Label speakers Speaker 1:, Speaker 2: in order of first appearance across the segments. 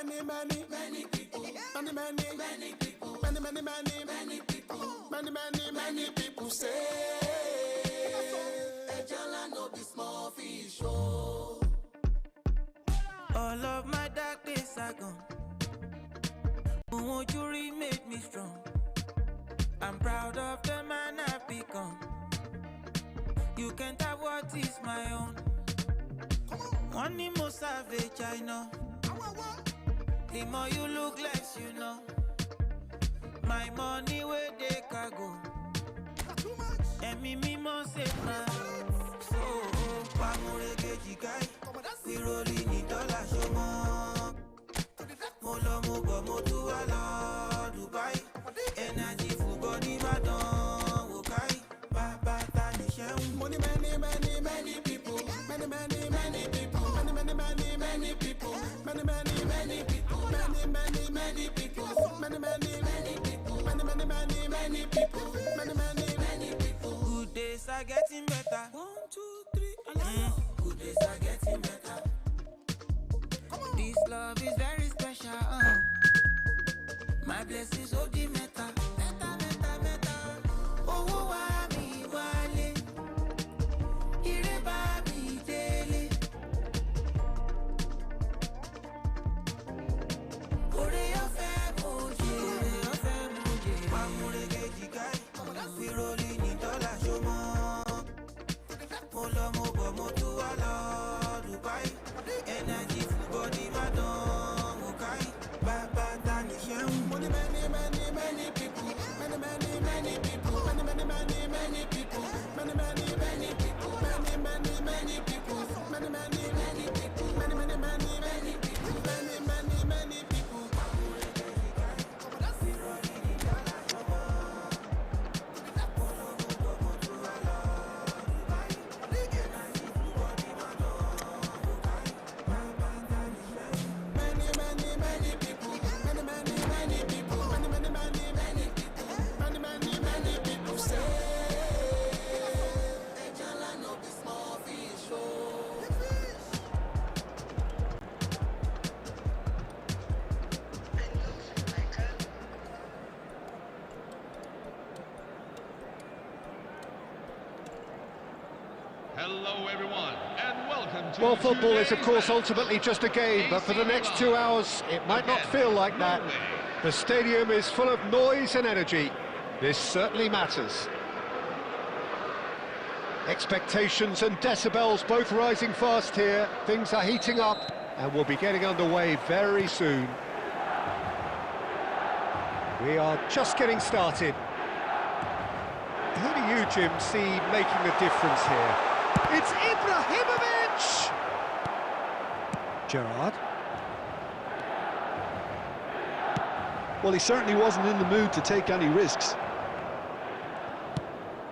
Speaker 1: many people, many people say, Ejala no be small fish, oh.
Speaker 2: All of my dark days are gone. Won't you made me strong? I'm proud of the man I've become. You can't have what is my own. One more savage, I know. The more you look less, you know. My money where they can go. And me more say man. So, Pamurege Jikai. We rolling in dollars, show more. Molo Mugo Motuala, Dubai. Energy for body, madam. Wokai. Baba Tanisha.
Speaker 1: Money, many people. Many people. Many people. Many people. Many people. Many people.
Speaker 2: Good days are getting better. 1, 2, 3, and
Speaker 1: Good days are getting better.
Speaker 2: This love is very special. My blessings hold the meta. Oh, why me wale? Ireba mi daily. Kore ofe moje. Pamurege jikai. We rolling in dollars, show more. Molo mogo motuala, Dubai. Energy for body, madam. Wokai. Baba Tanisha.
Speaker 1: Money, many people. Many people. Many people. Many people. Many people. Many people. Many people.
Speaker 3: Hello everyone, and welcome to...
Speaker 4: Well, football is of course ultimately just a game, but for the next 2 hours it might not feel like that. The stadium is full of noise and energy. This certainly matters. Expectations and decibels both rising fast here. Things are heating up and we'll be getting underway very soon. We are just getting started. Who do you, Jim, see making the difference here? It's Ibrahimovic! Gerrard.
Speaker 5: Well, he certainly wasn't in the mood to take any risks.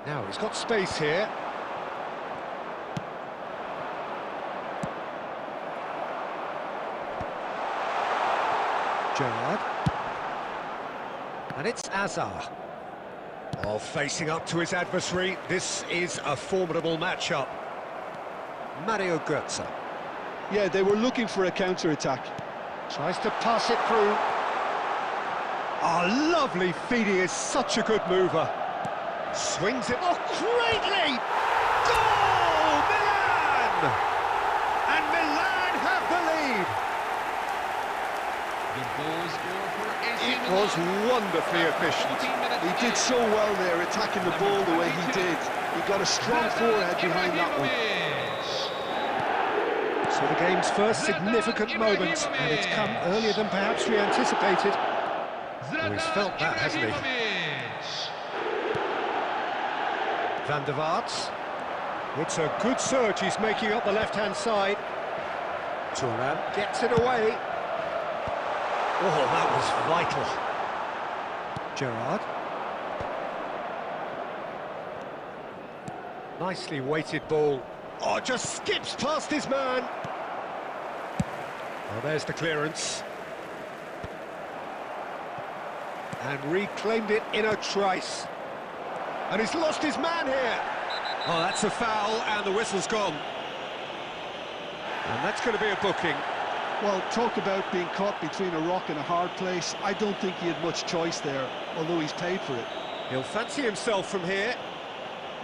Speaker 4: Now he's got space here. Gerrard. And it's Azar. Oh, facing up to his adversary, this is a formidable matchup. Mario Götze.
Speaker 5: Yeah, they were looking for a counter-attack.
Speaker 4: Tries to pass it through. Oh, lovely feed, he is such a good mover. Swings it, oh, greatly! Goal! Milan! And Milan have the lead!
Speaker 3: The goal scorer for AC
Speaker 4: It
Speaker 3: Milan.
Speaker 4: was wonderfully efficient.
Speaker 5: He did so well there, attacking the ball the way he did. He got a strong forehead behind that one.
Speaker 4: So the game's first significant moment, and it's come earlier than perhaps we anticipated. Oh, he's felt that, hasn't he? Van der Vaart. It's a good surge he's making up the left-hand side. Thuram gets it away. Oh, that was vital. Gerrard. Nicely weighted ball. Oh, just skips past his man. Oh, there's the clearance. And reclaimed it in a trice. And he's lost his man here. Oh, that's a foul, and the whistle's gone. And that's going to be a booking.
Speaker 5: Well, talk about being caught between a rock and a hard place. I don't think he had much choice there, although he's paid for it.
Speaker 4: He'll fancy himself from here.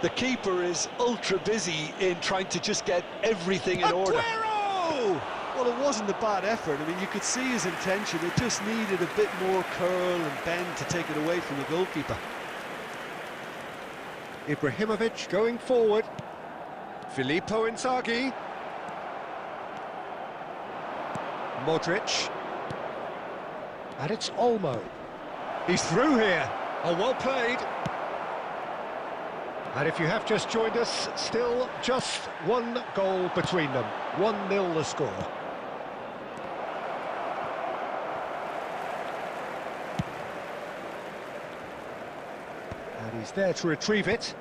Speaker 6: The keeper is ultra busy in trying to just get everything in order.
Speaker 4: Aguero!
Speaker 5: Well, it wasn't a bad effort. I mean, you could see his intention. It just needed a bit more curl and bend to take it away from the goalkeeper.
Speaker 4: Ibrahimovic going forward. Filippo Inzaghi. Modric. And it's Olmo. He's through here. Oh, well played. And if you have just joined us, still just one goal between them. 1-0 the score. And he's there to retrieve it.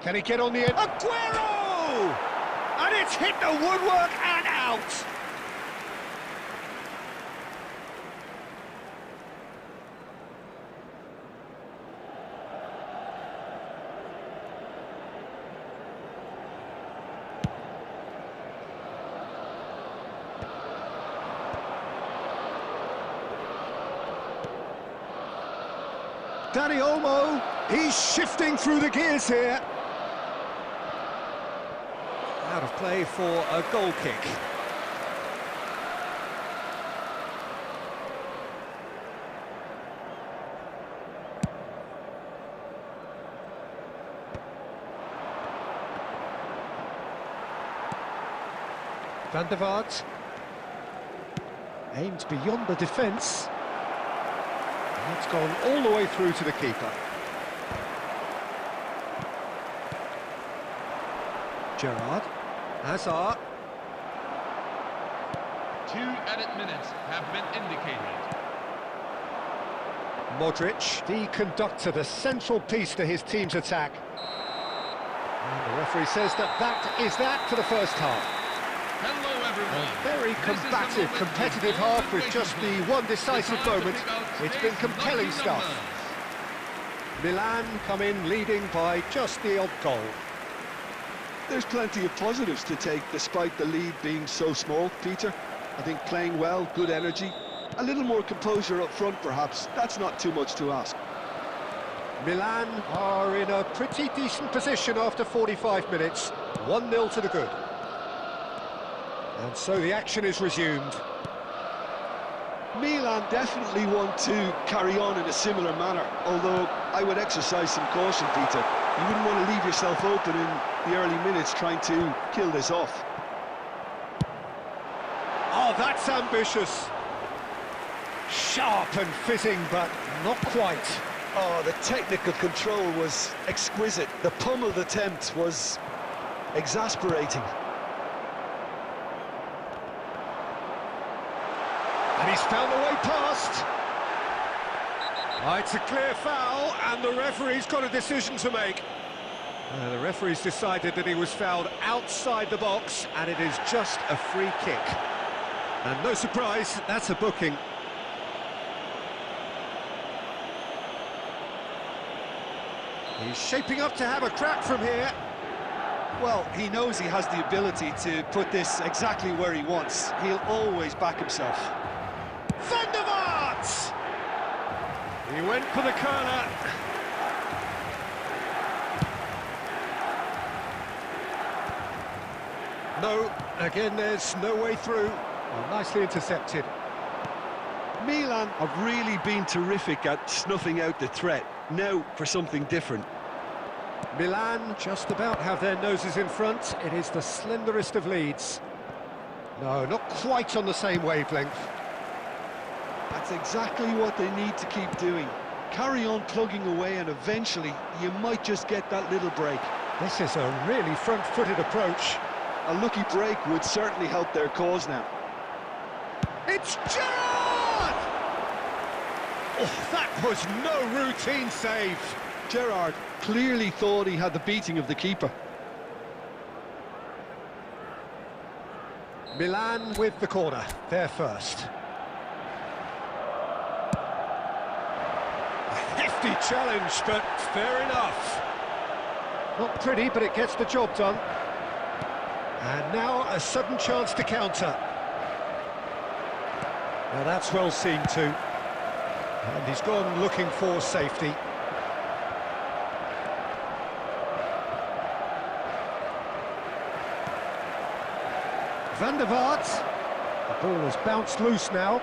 Speaker 4: Can he get on the end? Aguero! And it's hit the woodwork and out! Dani Olmo, he's shifting through the gears here. Out of play for a goal kick. Van der Vaart. Aimed beyond the defence. And it's gone all the way through to the keeper. Gerrard. Hazard.
Speaker 3: 2 added minutes have been indicated.
Speaker 4: Modric, the conductor, the central piece to his team's attack. And the referee says that is that for the first half.
Speaker 3: Hello, everyone.
Speaker 4: A very combative, competitive half with just the one decisive moment. It's been compelling stuff. Milan come in leading by just the odd goal.
Speaker 5: There's plenty of positives to take despite the lead being so small, Peter. I think playing well, good energy, a little more composure up front perhaps. That's not too much to ask.
Speaker 4: Milan are in a pretty decent position after 45 minutes. 1-0 to the good. And so the action is resumed.
Speaker 5: Milan definitely want to carry on in a similar manner, although I would exercise some caution, Peter. You wouldn't want to leave yourself open in the early minutes trying to kill this off.
Speaker 4: Oh, that's ambitious. Sharp and fitting, but not quite.
Speaker 6: Oh, the technical control was exquisite. The pummeled attempt was exasperating.
Speaker 4: And he's found the way past. Oh, it's a clear foul, and the referee's got a decision to make. The referee's decided that he was fouled outside the box, and it is just a free kick. And no surprise, that's a booking. He's shaping up to have a crack from here.
Speaker 5: Well, he knows he has the ability to put this exactly where he wants. He'll always back himself.
Speaker 4: Van der Vaart! He went for the corner. No, again there's no way through. Well, nicely intercepted.
Speaker 5: Milan have really been terrific at snuffing out the threat. Now for something different.
Speaker 4: Milan just about have their noses in front. It is the slenderest of leads. No, not quite on the same wavelength.
Speaker 5: That's exactly what they need to keep doing. Carry on plugging away and eventually you might just get that little break.
Speaker 4: This is a really front-footed approach.
Speaker 5: A lucky break would certainly help their cause now.
Speaker 4: It's Gerrard! Oh, that was no routine save.
Speaker 5: Gerrard clearly thought he had the beating of the keeper.
Speaker 4: Milan with the corner, they're first. A hefty challenge, but fair enough. Not pretty, but it gets the job done. And now a sudden chance to counter. Now that's well seen too. And he's gone looking for safety. Van der Vaart. The ball has bounced loose now.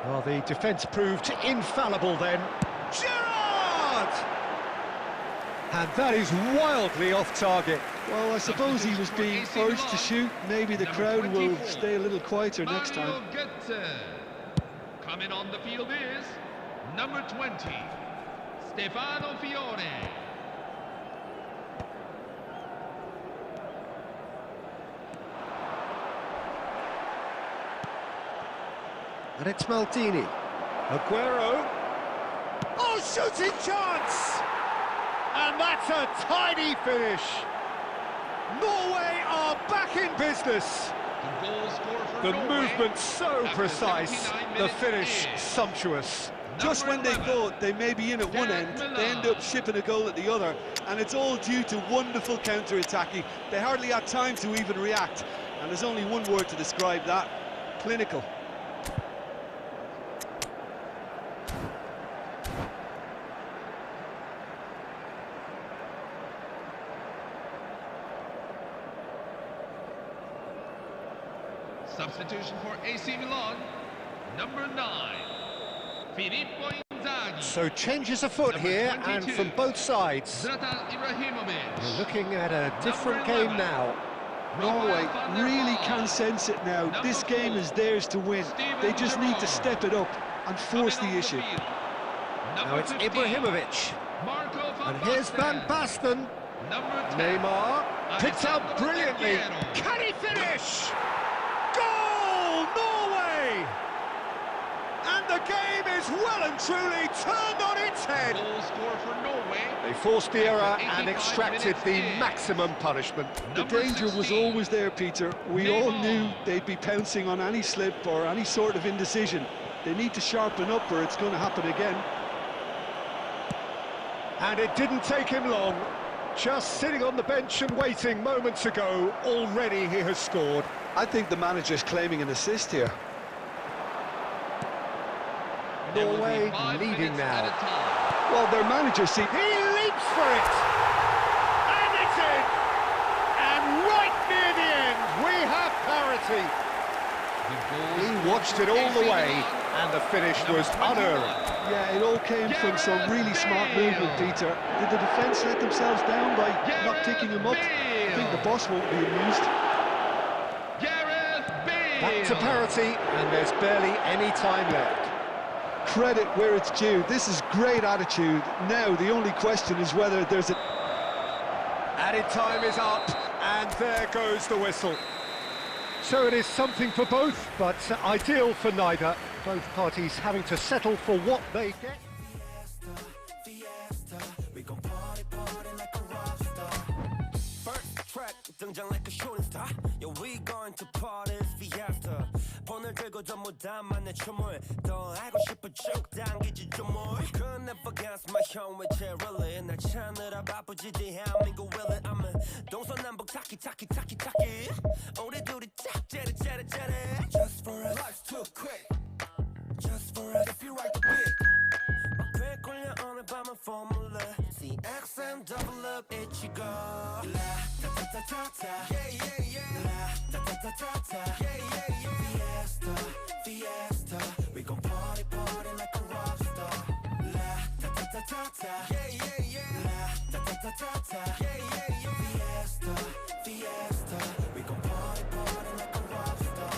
Speaker 4: Well, the defence proved infallible then. Gerrard! And that is wildly off target.
Speaker 5: Well, I suppose he was being urged to shoot. Maybe the crowd will stay a little quieter next time.
Speaker 3: Coming on the field is number 20, Stefano Fiore.
Speaker 4: And it's Maldini. Aguero. Oh, shooting chance! And that's a tidy finish. Norway are back in business. The movement so precise, the finish sumptuous.
Speaker 6: Just when they thought they may be in at one end, they end up shipping a goal at the other, and it's all due to wonderful counter-attacking. They hardly had time to even react, and there's only one word to describe that: clinical.
Speaker 3: Substitution for AC Milan, number 9, Filippo Inzaghi.
Speaker 4: So changes afoot here, and from both sides.
Speaker 3: Zlatan Ibrahimovic.
Speaker 4: We're looking at a different game now.
Speaker 5: Norway really can sense it now. This game is theirs to win. They just need to step it up and force the issue.
Speaker 4: Now it's Ibrahimovic. And here's Van Basten. Neymar picked out brilliantly. Can he finish? Goal, Norway! And the game is well and truly turned on its head. They forced the error and extracted the maximum punishment.
Speaker 5: The danger was always there, Peter. We all knew they'd be pouncing on any slip or any sort of indecision. They need to sharpen up or it's going to happen again.
Speaker 4: And it didn't take him long. Just sitting on the bench and waiting moments ago, already he has scored.
Speaker 6: I think the manager's claiming an assist here.
Speaker 4: Norway leading now.
Speaker 5: Well, their manager, see...
Speaker 4: He leaps for it! And it's in! And right near the end, we have parity. He watched it all the way, and the finish was unerring.
Speaker 5: Yeah, it all came from some really smart movement, Peter. Did the defence let themselves down by not picking him up? I think the boss won't be amused.
Speaker 4: Back to parity, and there's barely any time left.
Speaker 5: Credit where it's due. This is great attitude. Now, the only question is whether there's a...
Speaker 4: Added time is up, and there goes the whistle. So it is something for both, but ideal for neither. Both parties having to settle for what they get.
Speaker 7: 등장 like a shooting star. Yeah, we going to parties fiesta. 폰을 들고 전부 다 만내 춤을 더 하고 싶어 쭉 당기지 좀 more. Could never guess my home with really. 날 찾느라 바쁘지 대한민국 really. I'm a 동서남북 타키. 우리 둘이 짝 째리. Just for us, life's too quick. Just for us, if you write the beat. quick 굴려 오늘 밤은 formula. CXM double up 이치고. Fiesta, we gon' party like a rock star. Fiesta, we gon' party like a rock star.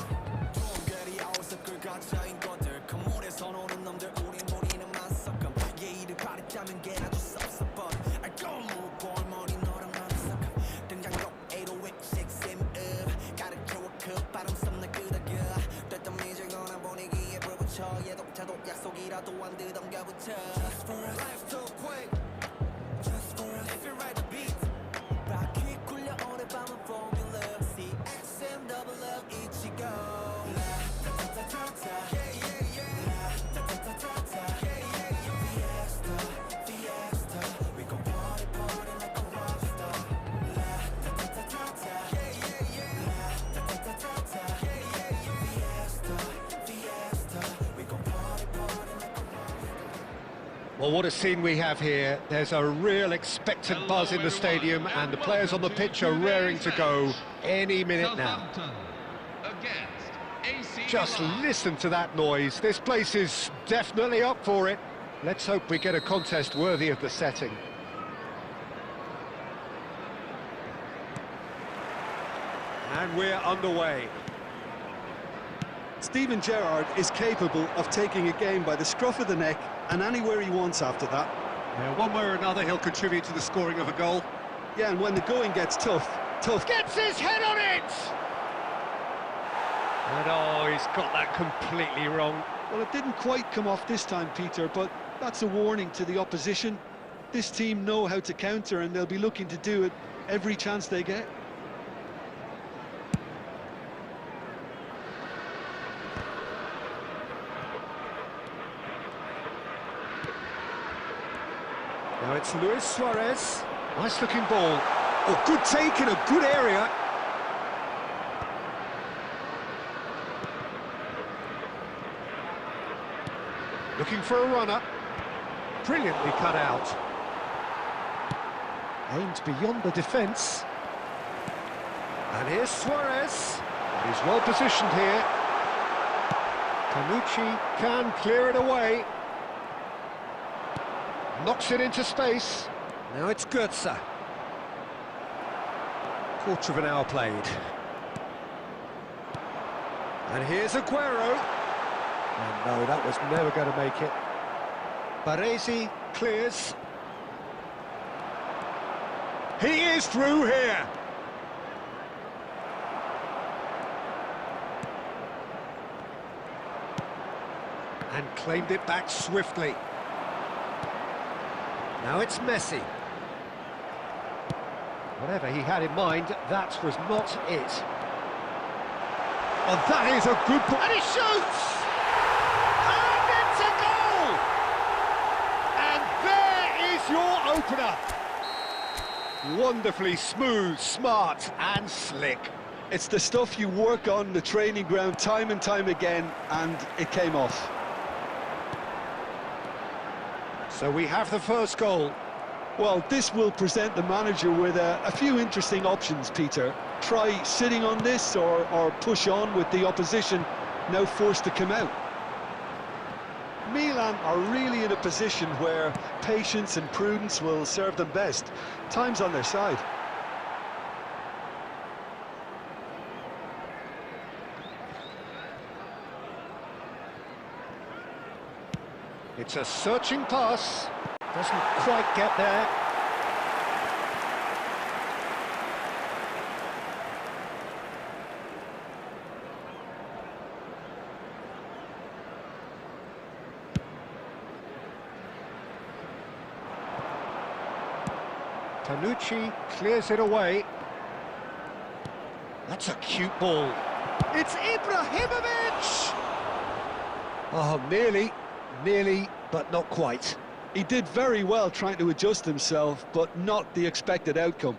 Speaker 7: 동결이 아웃서클 가짜인 것들 그물에서 노는 놈들 우리는 만석감 예의를 가리자면 걔 아주 섭섭한 I don't move boy 머리 너랑 나는 섞어 등장곡 808 6M up 가르쳐와 그 바람 썸나 끄덕여 됐던 미질거나 분위기에 불 붙여 얘도 자도 약속이라도 안 드덩겨붙여 Just for us life's too quick Just for us if you write the beat 바퀴 굴려 오늘 밤은 formula CXM double up 이치고 Fiesta, we gon' party like a rock star.
Speaker 4: Well, what a scene we have here. There's a real expectant buzz in the stadium, and the players on the pitch are raring to go any minute now.
Speaker 3: Against AC
Speaker 4: Just
Speaker 3: Milan.
Speaker 4: listen to that noise. This place is definitely up for it. Let's hope we get a contest worthy of the setting. And we're underway.
Speaker 6: Steven Gerrard is capable of taking a game by the scruff of the neck and anywhere he wants after that.
Speaker 4: Yeah, one way or another, he'll contribute to the scoring of a goal.
Speaker 6: Yeah, and when the going gets tough.
Speaker 4: Gets his head on it! And oh, he's got that completely wrong.
Speaker 6: Well, it didn't quite come off this time, Peter, but that's a warning to the opposition. This team know how to counter, and they'll be looking to do it every chance they get.
Speaker 4: Now it's Luis Suarez. Nice looking ball. Oh, good take in a good area. Looking for a runner. Brilliantly cut out. Aimed beyond the defence. And here's Suarez. He's well positioned here. Tanucci can clear it away. Knocks it into space. Now it's Goetze. Quarter of an hour played. And here's Aguero. And no, that was never going to make it. Baresi clears. He is through here. And claimed it back swiftly. Now it's Messi. Whatever he had in mind, that was not it. Oh, that is a good ball. And he shoots! And it's a goal! And there is your opener. Wonderfully smooth, smart and slick.
Speaker 6: It's the stuff you work on the training ground time and time again, and it came off.
Speaker 4: So we have the first goal.
Speaker 6: Well, this will present the manager with a few interesting options, Peter. Try sitting on this or push on with the opposition now forced to come out. Milan are really in a position where patience and prudence will serve them best. Time's on their side.
Speaker 4: It's a searching pass. Doesn't quite get there. Tanucci clears it away. That's a cute ball. It's Ibrahimovic! Oh, nearly, but not quite.
Speaker 6: He did very well trying to adjust himself, but not the expected outcome.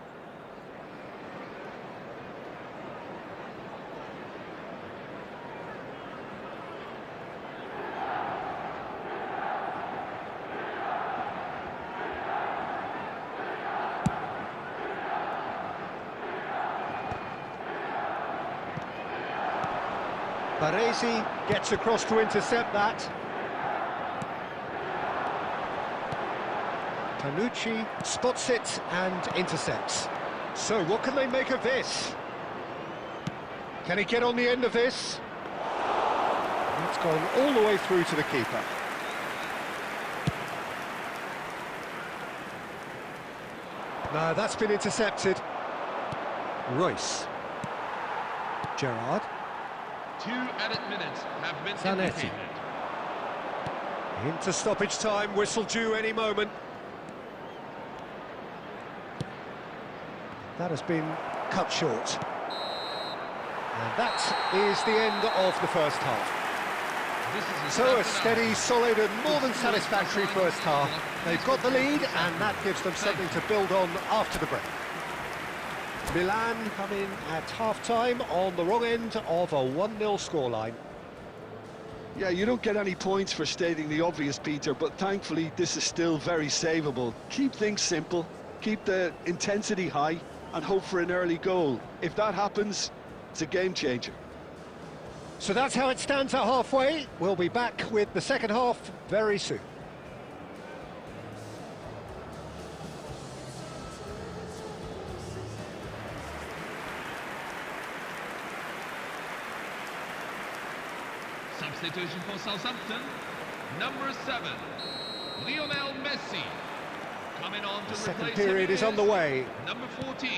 Speaker 4: Baresi gets across to intercept that. Tanucci spots it and intercepts. So what can they make of this? Can he get on the end of this? It's gone all the way through to the keeper. No, that's been intercepted. Royce. Gerrard.
Speaker 3: 2 added minutes have been
Speaker 4: Zanetti.
Speaker 3: indicated.
Speaker 4: Into stoppage time, whistle due any moment. That has been cut short. And that is the end of the first half. So a steady, solid and more than satisfactory first half. They've got the lead and that gives them something to build on after the break. Milan come in at half-time on the wrong end of a 1-0 scoreline.
Speaker 5: Yeah, you don't get any points for stating the obvious, Peter, but thankfully this is still very savable. Keep things simple, keep the intensity high, and hope for an early goal. If that happens, it's a game changer.
Speaker 4: So that's how it stands at halfway. We'll be back with the second half very soon.
Speaker 3: Substitution for Southampton, number 7, Lionel Messi. Coming on to
Speaker 4: The second
Speaker 3: replace
Speaker 4: period
Speaker 3: him
Speaker 4: is on the way.
Speaker 3: number 14.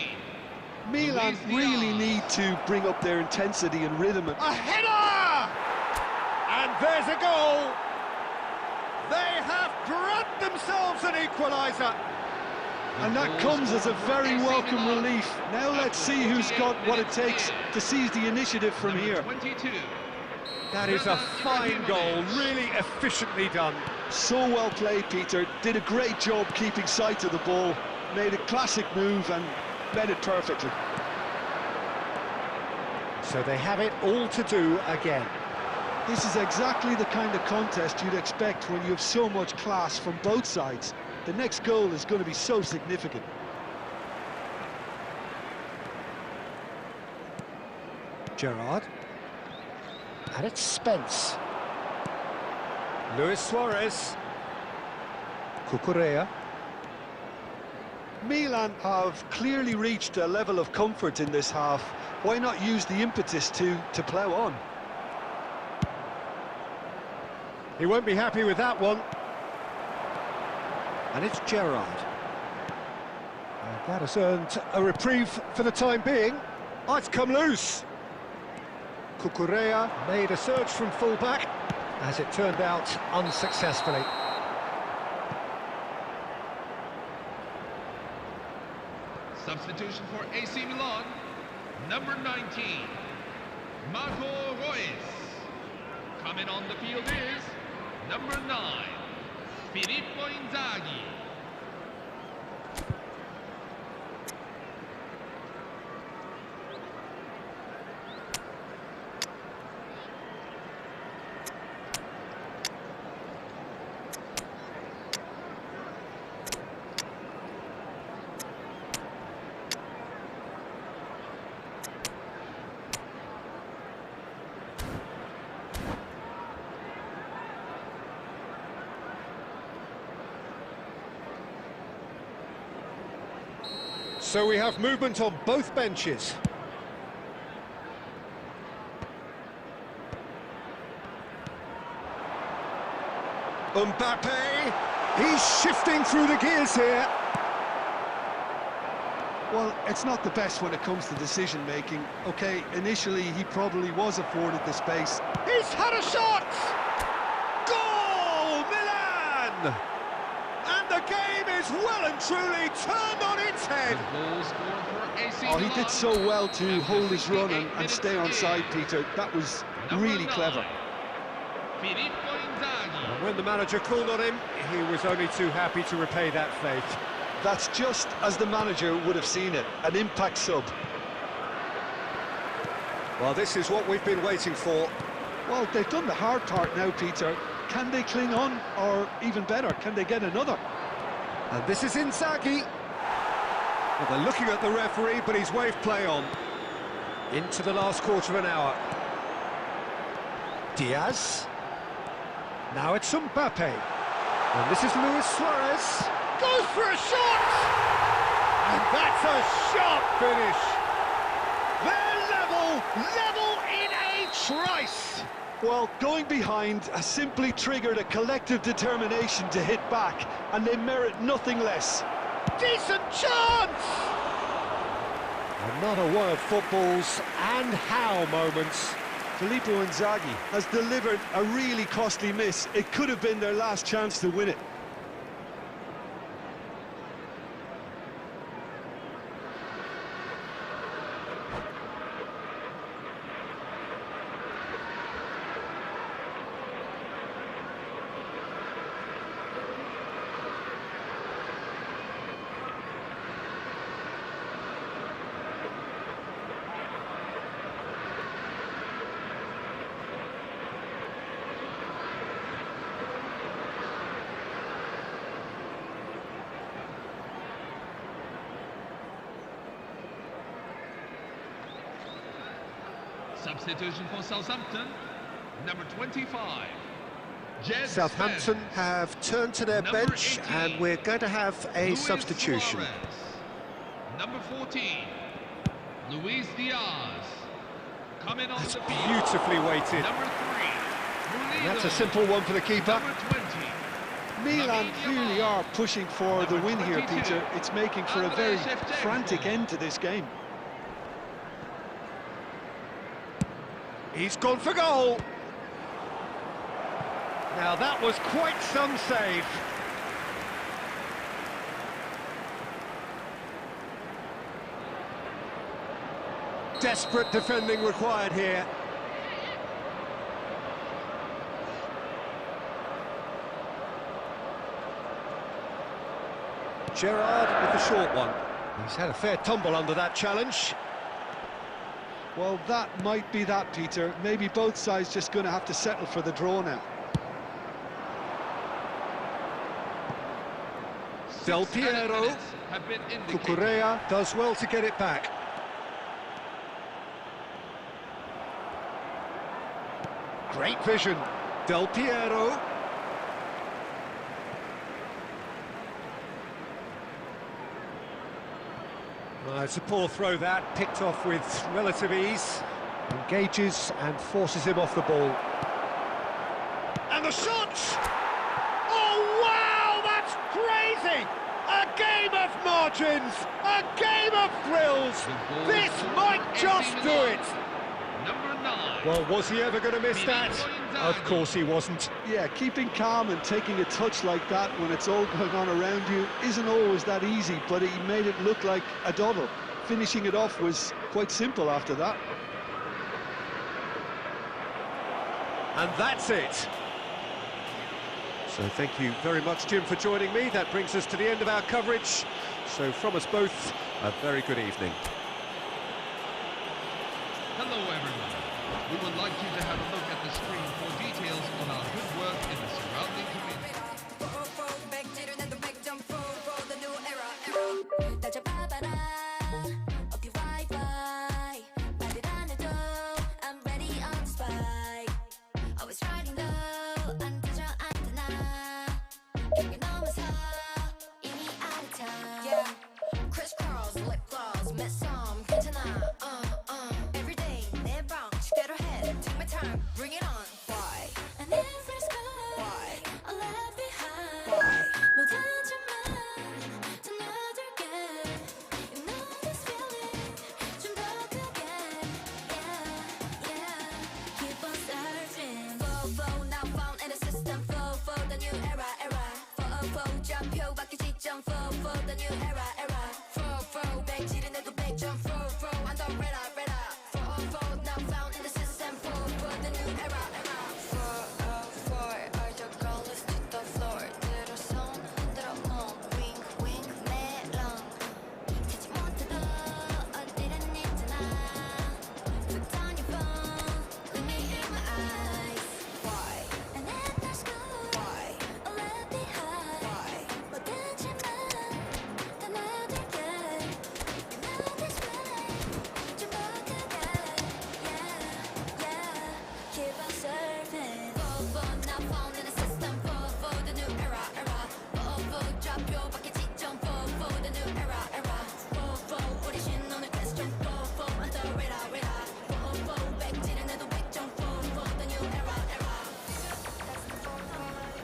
Speaker 5: Milan really need to bring up their intensity and rhythm.
Speaker 4: A header! And there's a goal! They have grabbed themselves an equaliser.
Speaker 5: And that comes as a very welcome relief. Now let's see who's got what it takes to seize the initiative from
Speaker 3: Number
Speaker 5: here.
Speaker 3: 22.
Speaker 4: That is a fine goal, really efficiently done.
Speaker 5: So well played, Peter. Did a great job keeping sight of the ball. Made a classic move and met it perfectly.
Speaker 4: So they have it all to do again.
Speaker 5: This is exactly the kind of contest you'd expect when you have so much class from both sides. The next goal is going to be so significant.
Speaker 4: Gerrard. And it's Spence. Luis Suarez. Cucurella.
Speaker 5: Milan have clearly reached a level of comfort in this half. Why not use the impetus to plough on?
Speaker 4: He won't be happy with that one. And it's Gerrard. And that has earned a reprieve for the time being. Oh, it's come loose. Cucurella made a surge from full-back, as it turned out unsuccessfully.
Speaker 3: Substitution for AC Milan, number 19, Marco Reus. Coming on the field is number 9, Filippo Inzaghi.
Speaker 4: So we have movement on both benches. Mbappe, he's shifting through the gears here.
Speaker 5: Well, it's not the best when it comes to decision-making. Okay, initially he probably was afforded the space.
Speaker 4: He's had a shot! Goal, Milan! And the game is well and truly turned on its head.
Speaker 3: Goal scored for AC
Speaker 5: Oh, he
Speaker 3: Milan.
Speaker 5: did so well to
Speaker 3: After
Speaker 5: hold his run
Speaker 3: 68
Speaker 5: and
Speaker 3: minutes
Speaker 5: stay
Speaker 3: of
Speaker 5: on
Speaker 3: game.
Speaker 5: side, Peter. That was
Speaker 3: Number
Speaker 5: really
Speaker 3: 9,
Speaker 5: clever.
Speaker 3: Filippo Inzaghi.
Speaker 4: And when the manager called on him, he was only too happy to repay that faith.
Speaker 5: That's just as the manager would have seen it, an impact sub.
Speaker 4: Well, this is what we've been waiting for.
Speaker 5: Well, they've done the hard part now, Peter. Can they cling on, or even better, can they get another?
Speaker 4: And this is Inzaghi. Well, they're looking at the referee, but he's waved play on. Into the last quarter of an hour. Diaz. Now it's Mbappe. And this is Luis Suarez. Goes for a shot! And that's a sharp finish. They're level in a trice.
Speaker 5: Well, going behind has simply triggered a collective determination to hit back, and they merit nothing less.
Speaker 4: Decent chance! Another one of football's and how moments.
Speaker 5: Filippo Inzaghi has delivered a really costly miss. It could have been their last chance to win it.
Speaker 3: Substitution for Southampton, number 25. Jed
Speaker 4: Southampton
Speaker 3: Spence.
Speaker 4: have turned to their
Speaker 3: Number
Speaker 4: bench
Speaker 3: 18,
Speaker 4: and we're going to have a
Speaker 3: Luis
Speaker 4: substitution.
Speaker 3: Suarez. Number 14, Luis Diaz. Coming on
Speaker 4: That's
Speaker 3: the field.
Speaker 4: beautifully weighted.
Speaker 3: Number 3,
Speaker 4: And that's a
Speaker 3: Munido.
Speaker 4: simple one for the keeper.
Speaker 3: Number 20,
Speaker 5: Milan
Speaker 3: Lamine
Speaker 5: clearly
Speaker 3: Yamal.
Speaker 5: are pushing for the
Speaker 3: Number
Speaker 5: win here,
Speaker 3: 22,
Speaker 5: Peter. It's making for a
Speaker 3: Andrei
Speaker 5: very
Speaker 3: Shevchenko.
Speaker 5: frantic end to this game.
Speaker 4: He's gone for goal. Now that was quite some save. Desperate defending required here. Gerrard with the short one. He's had a fair tumble under that challenge.
Speaker 5: Well, that might be that, Peter. Maybe both sides just going to have to settle for the draw now.
Speaker 4: Del
Speaker 3: 6 added
Speaker 4: Piero.
Speaker 3: minutes have been indicated.
Speaker 4: Cucurella does well to get it back. Great vision. Del Piero. It's a poor throw that, picked off with relative ease. Engages and forces him off the ball. And the shot! Oh, wow, that's crazy! A game of margins, a game of thrills.
Speaker 3: The goal
Speaker 4: This
Speaker 3: for
Speaker 4: might
Speaker 3: AC
Speaker 4: just do
Speaker 3: Milan.
Speaker 4: it.
Speaker 3: Number 9.
Speaker 4: Well, was he ever going to miss that? Of course he wasn't.
Speaker 5: Yeah, keeping calm and taking a touch like that when it's all going on around you isn't always that easy, but he made it look like a doddle. Finishing it off was quite simple after that.
Speaker 4: And that's it. So thank you very much, Jim, for joining me. That brings us to the end of our coverage. So from us both, a very good evening.
Speaker 3: Hello everyone. We would like you to have a look at the screen for details on our good work in the surrounding community.
Speaker 8: Crisscross, lip gloss, met some, 괜찮아, every day, 내 방, 시대로 head, take my time, bring it on. Why? And every sky, why? I left behind, why? 못하지만, another game, you know this feeling, 좀 더 크게, yeah, keep on searching. Flow, now found in the system, flow, the new era, flow, 좌표 바뀌 지점, flow, the new era. 백지른 해도 100점, flow, I'm the radar, flow, now found in the system, flow, the new era. I just call this to the floor. 들어 손 흔들어 몸, wink, melon. 찾지 못해도 어디든 있잖아. Put on your phone, look me in my eyes. Why? And then there's good. Why? All left behind. Why? 뭐든지만 다 놔둘게. You know this feeling, 좀 더 크게. Yeah, keep on surfing. Flow, now found in the system. Flow, the new era. Flow, 좌표 바뀌 지점. Flow, the new era. Flow, 우리 신호는 question. Flow, I'm the radar. Flow, 백지른 해도 100점. Flow, the new era. That's the vibe.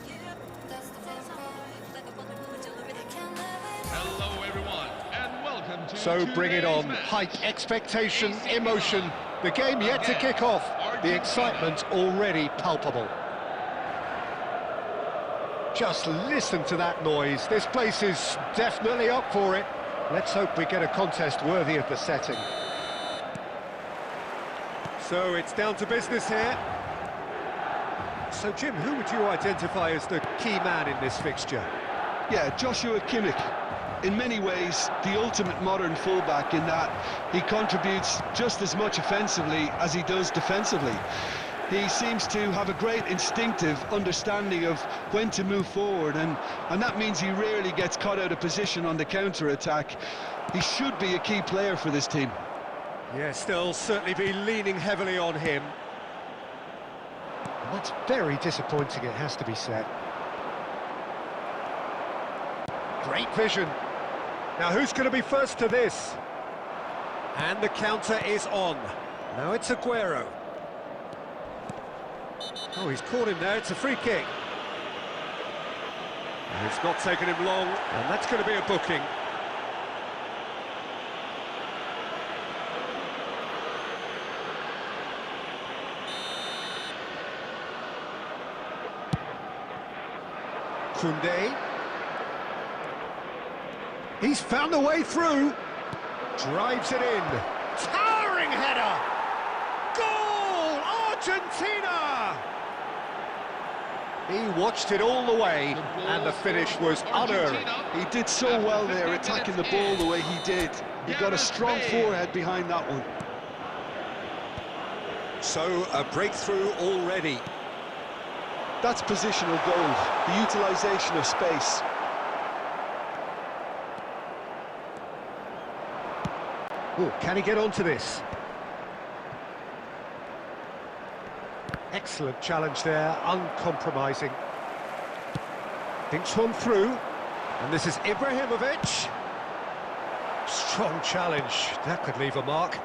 Speaker 8: Yeah, that's the vibe. Like a bubble moving till the rhythm can't live it.
Speaker 3: Hello everyone, and welcome to
Speaker 4: So bring it on.
Speaker 3: today's match.
Speaker 4: High expectation,
Speaker 3: AC
Speaker 4: emotion.
Speaker 3: Milan.
Speaker 4: The game yet to
Speaker 3: Again,
Speaker 4: kick off. The
Speaker 3: Argentina.
Speaker 4: excitement already palpable. Just listen to that noise. This place is definitely up for it. Let's hope we get a contest worthy of the setting. So it's down to business here. So Jim, who would you identify as the key man in this fixture?
Speaker 5: Yeah, Joshua Kimmich. In many ways, the ultimate modern fullback in that he contributes just as much offensively as he does defensively. He seems to have a great instinctive understanding of when to move forward, and that means he rarely gets caught out of position on the counter-attack. He should be a key player for this team.
Speaker 4: Yes, they'll certainly be leaning heavily on him. And that's very disappointing, it has to be said. Great vision. Now who's going to be first to this? And the counter is on. Now it's Aguero. Oh, he's caught him there, it's a free kick. And it's not taken him long, and that's going to be a booking. Koundé. He's found a way through. Drives it in. Towering header! Goal! Argentina! He watched it all the way, and the finish was unearned.
Speaker 5: He did so well there, attacking the ball the way he did. He got a strong forehead behind that one.
Speaker 4: So, a breakthrough already.
Speaker 5: That's positional goal, the utilisation of space.
Speaker 4: Oh, can he get onto this? Excellent challenge there, uncompromising. Thinks one through, and this is Ibrahimovic. Strong challenge, that could leave a mark.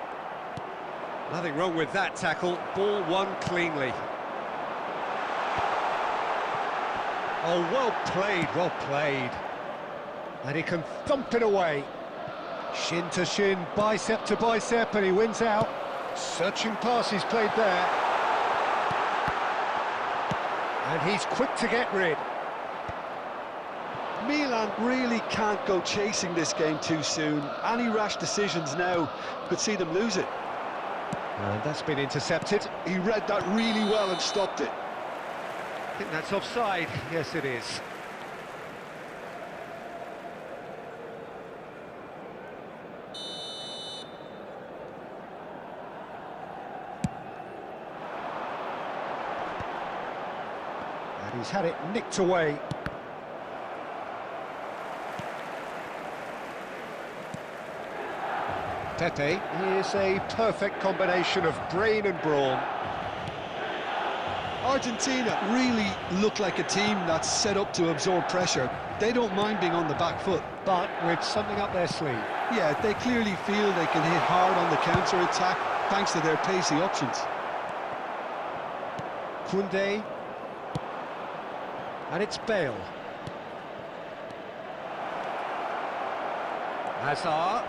Speaker 4: Nothing wrong with that tackle, ball won cleanly. Oh, well played. And he can thump it away. Shin to shin, bicep to bicep, and he wins out. Searching pass he's played there. And he's quick to get rid.
Speaker 5: Milan really can't go chasing this game too soon. Any rash decisions now could see them lose it.
Speaker 4: And that's been intercepted.
Speaker 5: He read that really well and stopped it.
Speaker 4: I think that's offside. Yes, it is. And he's had it nicked away. Pepe is a perfect combination of brain and brawn.
Speaker 5: Argentina really look like a team that's set up to absorb pressure. They don't mind being on the back foot.
Speaker 4: But with something up their sleeve.
Speaker 5: Yeah, they clearly feel they can hit hard on the counter-attack thanks to their pacey options.
Speaker 4: Koundé. And it's Bale. Hazard.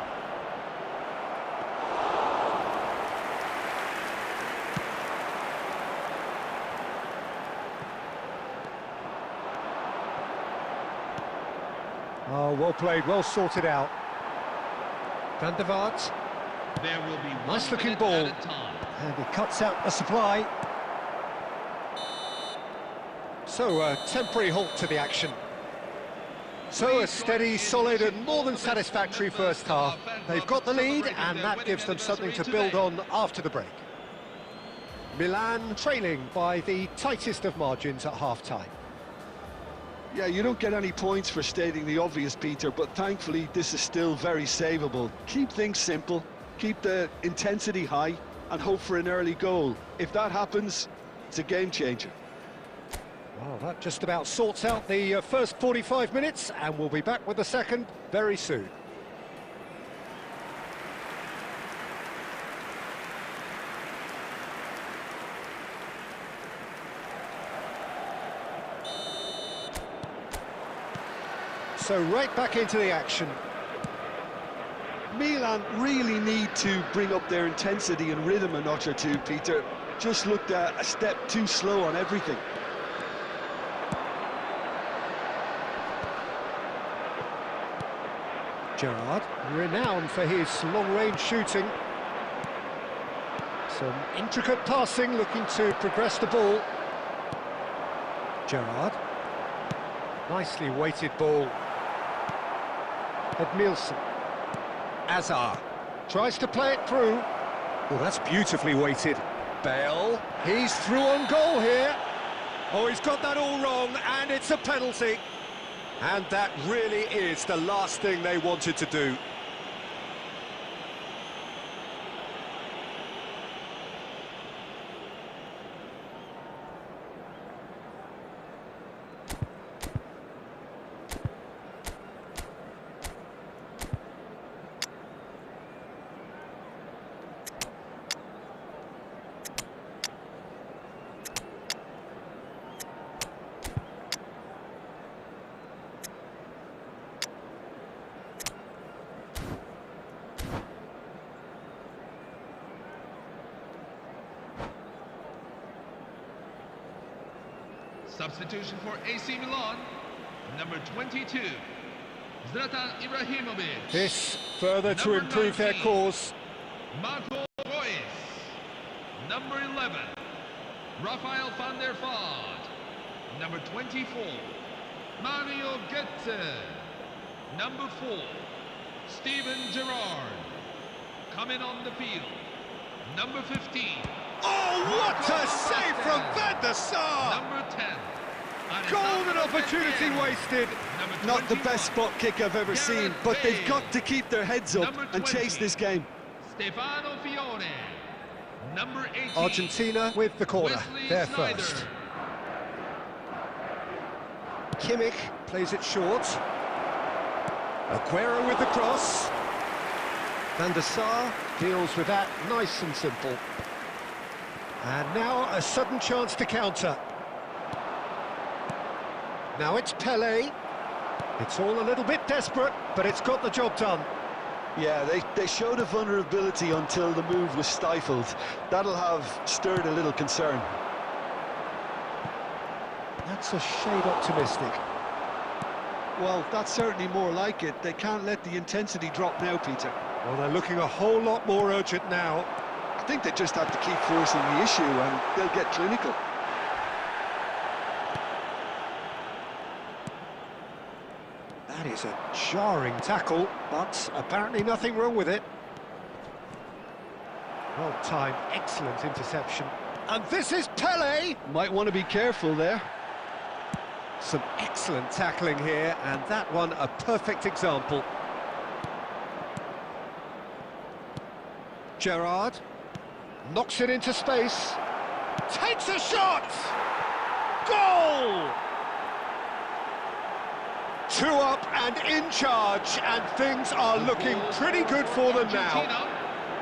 Speaker 4: Oh, well played, well sorted out. Van der Vaart.
Speaker 3: There will be
Speaker 4: Nice looking ball. And he cuts out a supply. So, a temporary halt to the action. So, a steady, solid and more than satisfactory first half. They've got the lead and that gives them something to build on after the break. Milan trailing by the tightest of margins at half-time.
Speaker 5: Yeah, you don't get any points for stating the obvious, Peter, but thankfully this is still very savable. Keep things simple, keep the intensity high, and hope for an early goal. If that happens, it's a game changer.
Speaker 4: Well, that just about sorts out the first 45 minutes, and we'll be back with the second very soon. So right back into the action.
Speaker 5: Milan really need to bring up their intensity and rhythm a notch or two, Peter. Just looked a step too slow on everything.
Speaker 4: Gerrard, renowned for his long-range shooting. Some intricate passing, looking to progress the ball. Gerrard. Nicely weighted ball. Edmilson. Hazard. Tries to play it through. Oh, that's beautifully weighted. Bale. He's through on goal here. Oh, he's got that all wrong, and it's a penalty. And that really is the last thing they wanted to do.
Speaker 3: Substitution for AC Milan, number 22, Zlatan Ibrahimovic.
Speaker 4: This further to
Speaker 3: Number
Speaker 4: improve their
Speaker 3: 19.
Speaker 4: cause.
Speaker 3: Marco Reus, number 11, Rafael van der Vaart, number 24, Mario Götze, number 4, Steven Gerrard, coming on the field, number 15.
Speaker 4: Oh, what a save from Van der Sar!
Speaker 3: Number 10. And it's
Speaker 4: Golden
Speaker 3: not
Speaker 4: opportunity
Speaker 3: 10.
Speaker 4: wasted.
Speaker 3: Number
Speaker 5: Not the
Speaker 3: 21,
Speaker 5: best spot kick I've ever seen, but they've got to keep their heads up
Speaker 3: Number
Speaker 5: and chase
Speaker 3: 20.
Speaker 5: this game.
Speaker 3: Stefano Fiore, number 18.
Speaker 4: Argentina with the corner.
Speaker 3: Wesley
Speaker 4: They're
Speaker 3: Sneijder.
Speaker 4: first. Kimmich plays it short. Aguero with the cross. Van der Sar deals with that nice and simple. And now a sudden chance to counter. Now it's Pelé. It's all a little bit desperate, but it's got the job done.
Speaker 5: Yeah, they showed a vulnerability until the move was stifled. That'll have stirred a little concern.
Speaker 4: That's a shade optimistic.
Speaker 5: Well, that's certainly more like it. They can't let the intensity drop now, Peter.
Speaker 4: Well, they're looking a whole lot more urgent now.
Speaker 5: I think they just have to keep forcing the issue and they'll get clinical.
Speaker 4: That is a jarring tackle, but apparently nothing wrong with it. Well-timed, excellent interception. And this is Pelé!
Speaker 5: Might want to be careful there.
Speaker 4: Some excellent tackling here, and that one a perfect example. Gerrard knocks it into space, takes a shot! Goal! 2 up and in charge, and things are looking pretty good for them now.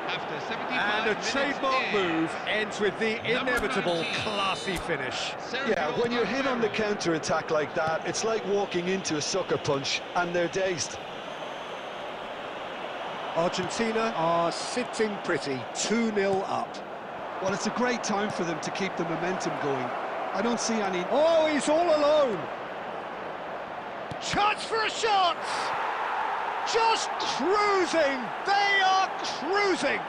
Speaker 3: After 75
Speaker 4: And a
Speaker 3: minutes
Speaker 4: trademark
Speaker 3: in.
Speaker 4: move ends with the
Speaker 3: Number
Speaker 4: inevitable
Speaker 3: 19.
Speaker 4: classy finish.
Speaker 5: Yeah, when you're hit on the
Speaker 3: Aguero.
Speaker 5: counter-attack like that, it's like walking into a sucker punch and they're dazed.
Speaker 4: Argentina are sitting pretty, 2-0 up.
Speaker 5: Well, it's a great time for them to keep the momentum going. I don't see any...
Speaker 4: Oh, he's all alone. Chance for a shot! Just cruising! They are cruising!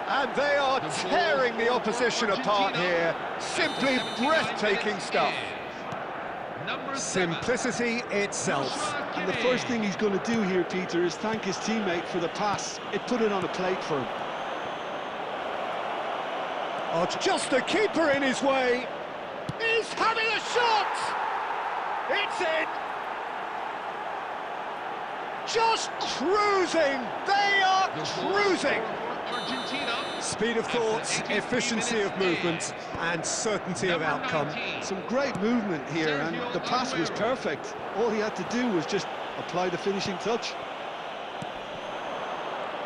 Speaker 4: And they are
Speaker 3: The ball
Speaker 4: tearing the
Speaker 3: for
Speaker 4: opposition apart
Speaker 3: Argentina.
Speaker 4: here. Simply
Speaker 3: After 75
Speaker 4: breathtaking
Speaker 3: minutes
Speaker 4: stuff.
Speaker 3: is Number 7.
Speaker 4: Simplicity itself.
Speaker 3: Joshua
Speaker 5: And the
Speaker 3: Kimmich.
Speaker 5: first thing he's going to do here, Peter, is thank his teammate for the pass. It put it on a plate for him.
Speaker 4: Oh, just a keeper in his way. He's having a shot! It's in! Just cruising! They are
Speaker 3: The ball
Speaker 4: cruising!
Speaker 3: for Argentina.
Speaker 4: Speed of thought,
Speaker 3: After 83
Speaker 4: efficiency of
Speaker 3: minutes
Speaker 4: movement, and certainty of
Speaker 3: Number
Speaker 4: outcome.
Speaker 3: 19.
Speaker 5: Some great movement here, and
Speaker 3: Sergio
Speaker 5: the pass was
Speaker 3: Aguero.
Speaker 5: perfect. All he had to do was just apply the finishing touch.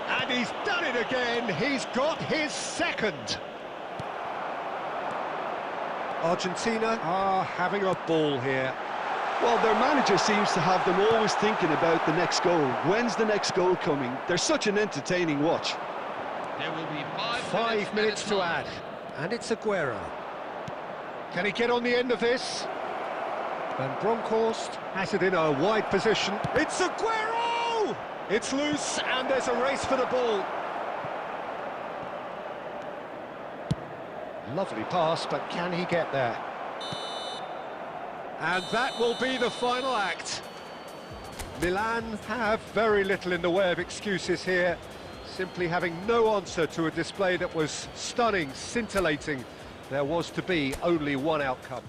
Speaker 4: And he's done it again. He's got his second. Argentina are having a ball here.
Speaker 5: Well, their manager seems to have them always thinking about the next goal. When's the next goal coming? They're such an entertaining watch.
Speaker 3: There will be
Speaker 4: 5 minutes to add. And it's Aguero. Can he get on the end of this? Van Bronckhorst has it in a wide position. It's Aguero! It's loose, and there's a race for the ball. Lovely pass, but can he get there? And that will be the final act. Milan have very little in the way of excuses here, simply having no answer to a display that was stunning, scintillating. There was to be only one outcome.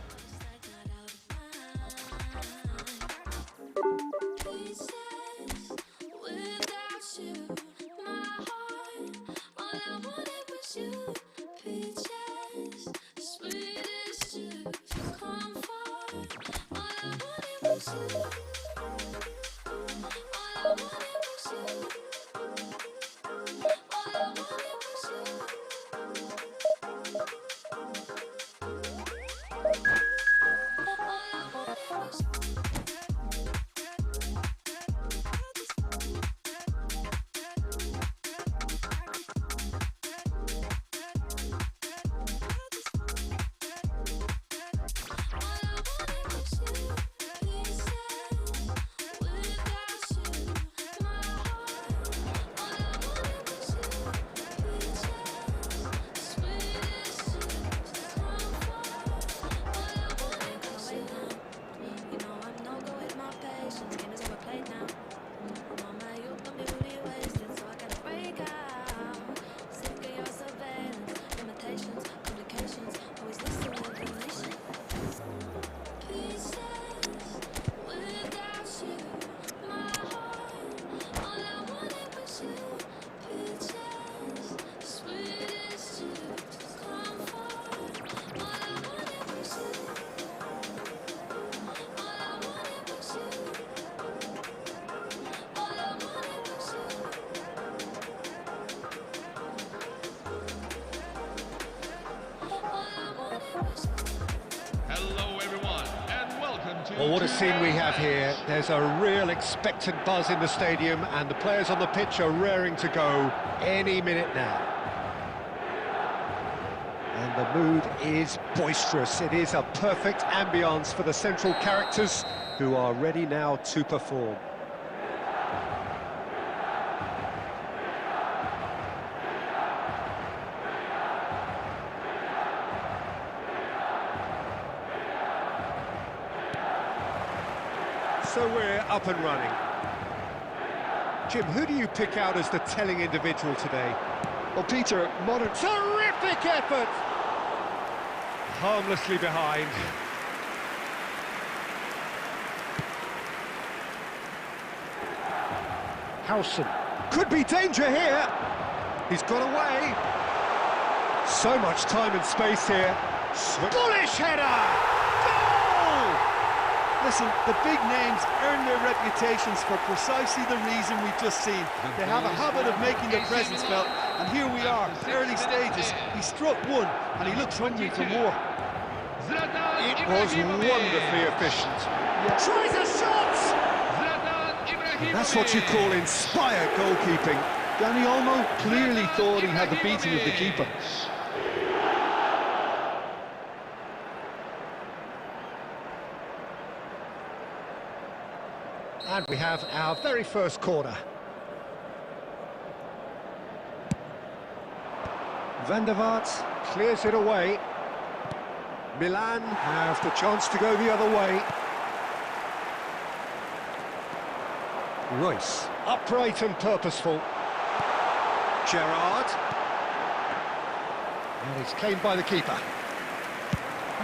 Speaker 3: Hello everyone, and welcome to...
Speaker 4: Well, what a scene we have here. There's a real expectant buzz in the stadium, and the players on the pitch are raring to go any minute now. And the mood is boisterous. It is a perfect ambience for the central characters, who are ready now to perform. So we're up and running. Jim, who do you pick out as the telling individual today?
Speaker 5: Well, Peter, modern...
Speaker 4: Terrific effort! Harmlessly behind. Howson. Could be danger here. He's got away. So much time and space here. Bullish header!
Speaker 6: Listen, the big names earn their reputations for precisely the reason we've just seen. They have a habit of making their presence felt, and here we are, early stages. He struck one, and he looks hungry for more.
Speaker 4: It was wonderfully efficient. Yeah. Tries a shot! And that's what you call inspired goalkeeping.
Speaker 5: Danny Olmo clearly thought he had the beating of the keeper.
Speaker 4: And we have our very first corner. Van der Vaart clears it away. Milan have the chance to go the other way. Royce, upright and purposeful. Gerrard. And it's claimed by the keeper.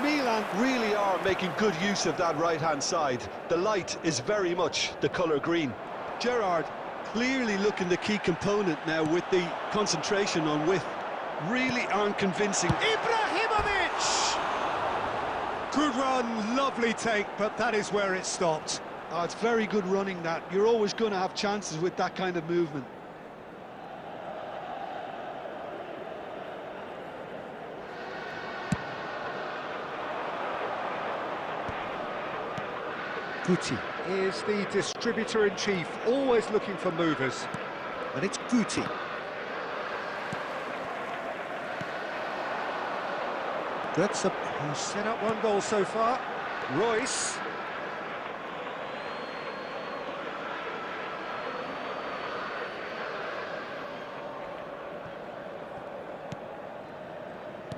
Speaker 5: Milan really are making good use of that right-hand side. The light is very much the colour green.
Speaker 6: Gerrard clearly looking the key component now with the concentration on width. Really aren't convincing.
Speaker 4: Ibrahimovic! Good run, lovely take, but that is where it stopped.
Speaker 6: Oh, it's very good running that. You're always going to have chances with that kind of movement.
Speaker 4: Guti is the distributor-in-chief, always looking for movers. And it's Guti. That's a set up one goal so far. Royce.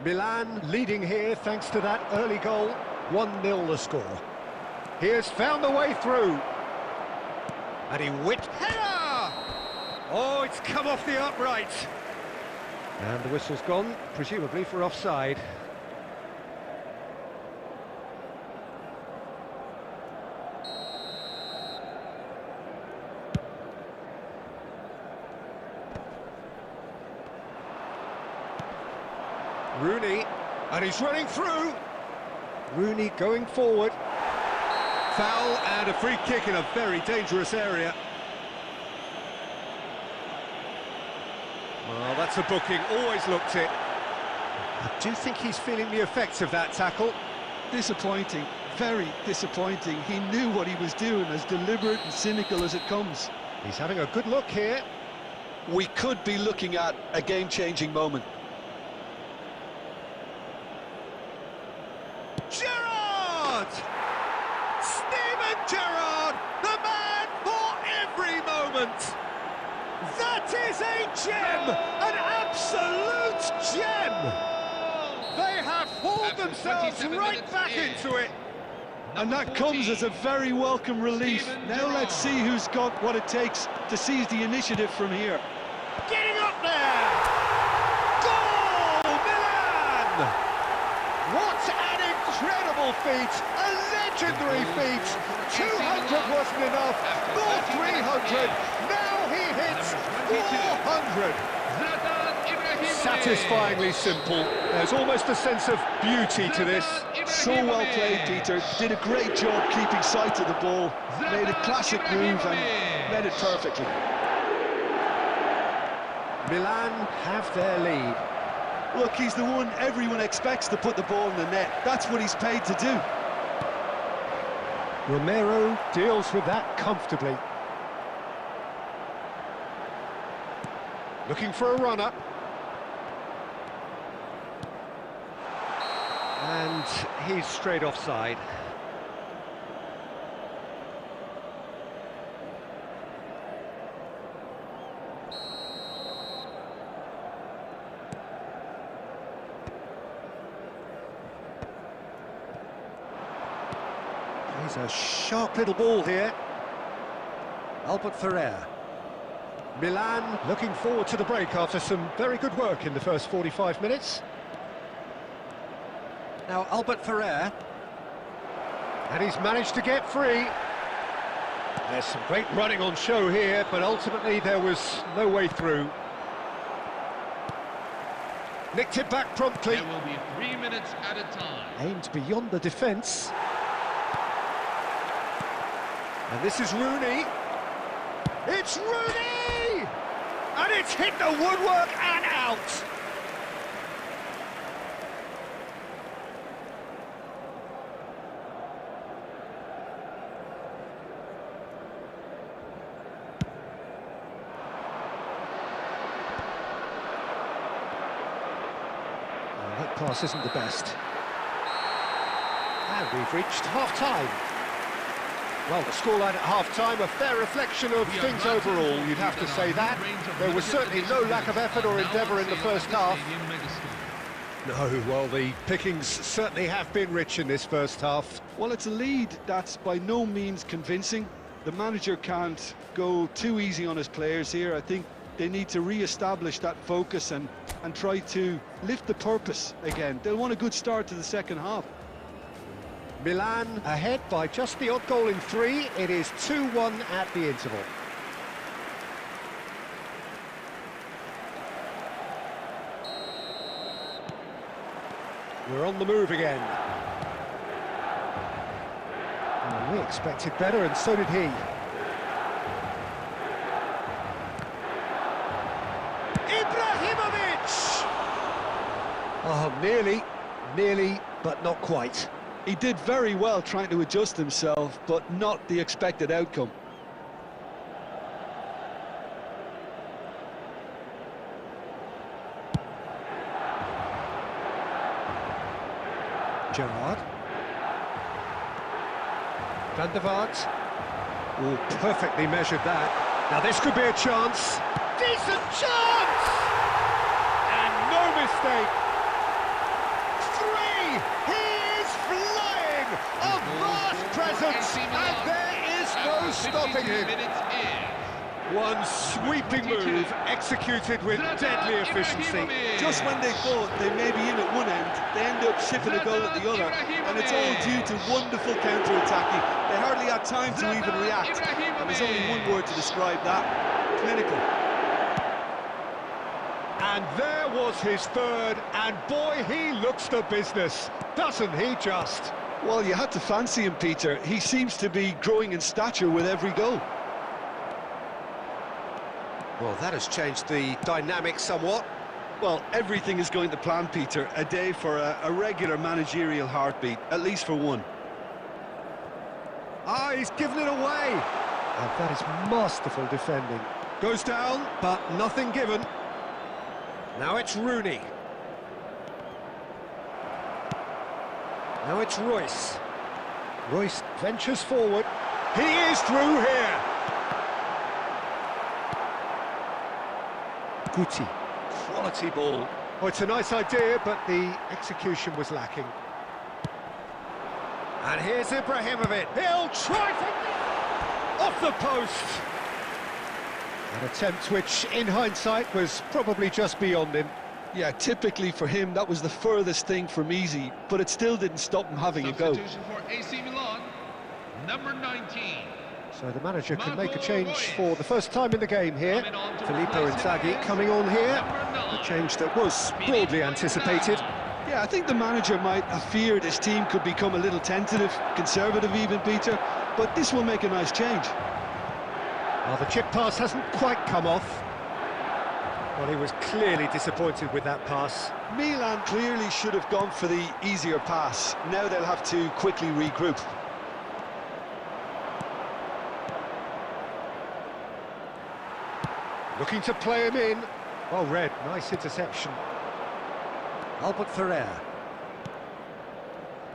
Speaker 4: Milan leading here thanks to that early goal. 1-0 the score. He has found the way through. And he whipped. Header! Oh, it's come off the upright. And the whistle's gone, presumably for offside. Rooney, and he's running through. Rooney going forward. Foul and a free kick in a very dangerous area. Well, that's a booking, always looked it. I do think he's feeling the effects of that tackle.
Speaker 6: Disappointing, very disappointing. He knew what he was doing, as deliberate and cynical as it comes.
Speaker 4: He's having a good look here.
Speaker 5: We could be looking at a game-changing moment.
Speaker 4: Gerrard! Steven Gerrard, the man for every moment. That is a gem, an absolute gem. They have hauled themselves right back into it.
Speaker 6: And that comes as a very welcome relief. Now let's see who's got what it takes to seize the initiative from here.
Speaker 4: Getting up there! Goal, Milan! What an incredible feat, a legendary feat. 200 wasn't enough, nor 300. Now he hits 400. Satisfyingly simple. There's almost a sense of beauty to this.
Speaker 5: So well played, Peter. Did a great job keeping sight of the ball. Made a classic move and led it perfectly.
Speaker 4: Milan have their lead.
Speaker 6: Look, he's the one everyone expects to put the ball in the net. That's what he's paid to do.
Speaker 4: Romero deals with that comfortably. Looking for a runner. And he's straight offside. He's a sharp little ball here. Albert Ferrer. Milan looking forward to the break after some very good work in the first 45 minutes. Now Albert Ferrer. And he's managed to get free. There's some great running on show here, but ultimately there was no way through. Nicked it back promptly.
Speaker 3: There will be 3 minutes at a time.
Speaker 4: Aimed beyond the defence. And this is Rooney. It's Rooney! And it's hit the woodwork and out. Well, that pass isn't the best. And we've reached half-time. Well, the scoreline at half-time, a fair reflection of things overall, you'd have to say that. There was certainly no lack of effort or endeavour in the first half. No, well, the pickings certainly have been rich in this first half.
Speaker 5: Well, it's a lead that's by no means convincing. The manager can't go too easy on his players here. I think they need to re-establish that focus and try to lift the purpose again. They'll want a good start to the second half.
Speaker 4: Milan ahead by just the odd goal in 3. It is 2-1 at the interval. We're on the move again. Well, we expected better, and so did he. Ibrahimovic! Oh, nearly, but not quite.
Speaker 5: He did very well trying to adjust himself, but not the expected outcome.
Speaker 4: Gerrard. Van der Vaart. Oh, perfectly measured that. Now this could be a chance. Decent chance! And no mistake. 3! He is flying! A vast presence! And there is no stopping him. One sweeping move executed with deadly efficiency.
Speaker 6: Just when they thought they may be in at one end, they end up shipping a goal at the other, and it's all due to wonderful counter-attacking. They hardly had time to even react, and there's only one word to describe that: clinical.
Speaker 4: And there was his third, and boy, he looks the business, doesn't he just?
Speaker 5: Well, you had to fancy him, Peter. He seems to be growing in stature with every goal.
Speaker 4: Well, that has changed the dynamic somewhat.
Speaker 5: Well, everything is going to plan, Peter. A day for a regular managerial heartbeat, at least for one.
Speaker 4: Ah, he's given it away. And that is masterful defending. Goes down, but nothing given. Now it's Rooney. Now it's Royce. Royce ventures forward. He is through here. Guti. Quality ball. Oh, it's a nice idea, but the execution was lacking. And here's Ibrahimovic. He'll try for... off the post. An attempt which, in hindsight, was probably just beyond him.
Speaker 5: Yeah, typically for him, that was the furthest thing from easy, but it still didn't stop him having a go.
Speaker 3: Substitution for AC Milan, number 19.
Speaker 4: So the manager can make a change for the first time in the game here. Filippo Inzaghi coming on here. A change that was broadly anticipated.
Speaker 5: Yeah, I think the manager might have feared his team could become a little tentative, conservative even, Peter, but this will make a nice change.
Speaker 4: Well, the chip pass hasn't quite come off. Well, he was clearly disappointed with that pass.
Speaker 5: Milan clearly should have gone for the easier pass. Now they'll have to quickly regroup.
Speaker 4: Looking to play him in. Well read, nice interception. Albert Ferrer.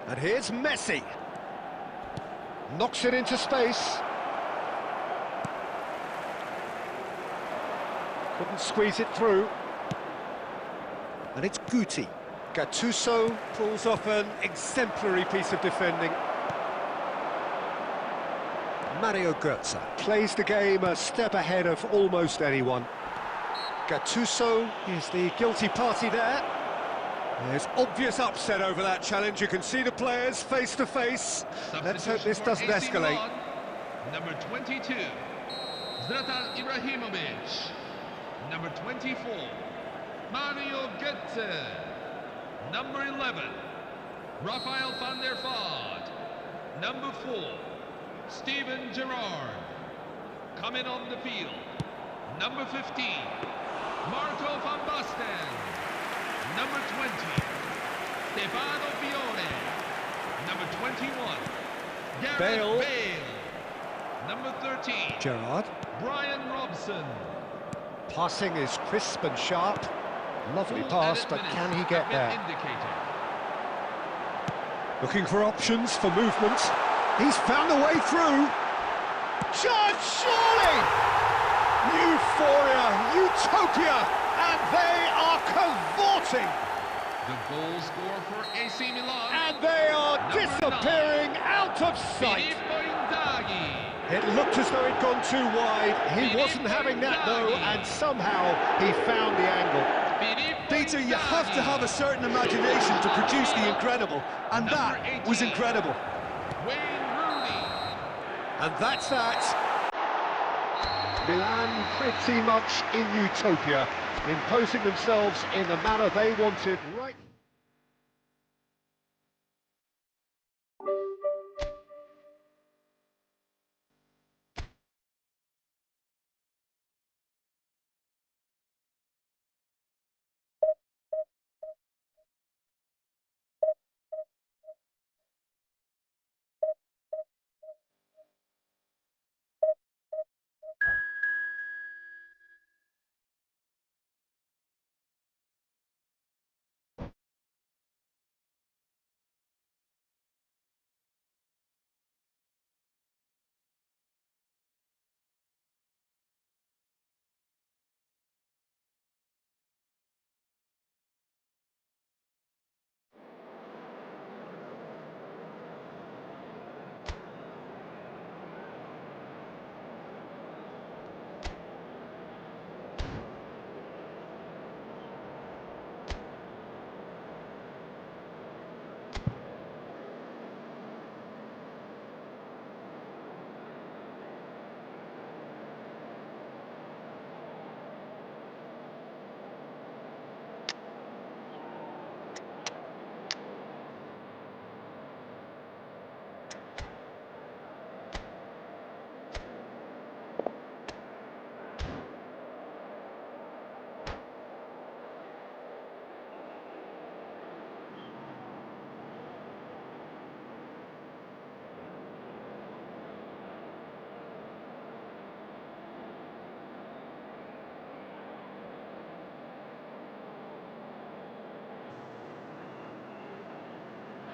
Speaker 4: And here's Messi. Knocks it into space. Couldn't squeeze it through. And it's Guti. Gattuso pulls off an exemplary piece of defending. Mario Götze plays the game a step ahead of almost anyone. Gattuso is the guilty party there. There's obvious upset over that challenge. You can see the players face to face. Let's hope this doesn't escalate.
Speaker 3: Milan, number 22, Zlatan Ibrahimovic. Number 24, Mario Götze. Number 11, Rafael van der Vaart. Number 4, Steven Gerrard. Coming on the field, number 15, Marco van Basten. Number 20, Stefano Pione. Number 21, Gareth Bale. Number 13,
Speaker 4: Gerrard.
Speaker 3: Brian Robson.
Speaker 4: Passing is crisp and sharp. Lovely pass, but can he get there? Looking for options for movement. He's found a way through. Chance, surely! Euphoria, utopia, and they are cavorting.
Speaker 3: The goal scorer for AC Milan.
Speaker 4: And they are disappearing out of sight.
Speaker 3: Filippo Inzaghi.
Speaker 4: It looked as though he'd gone too wide. He wasn't having that though, and somehow he found the angle.
Speaker 5: Peter, you have to have a certain imagination to produce the incredible, and that was incredible.
Speaker 3: Wayne Rooney.
Speaker 4: And that's that. Milan pretty much in utopia, imposing themselves in the manner they wanted right.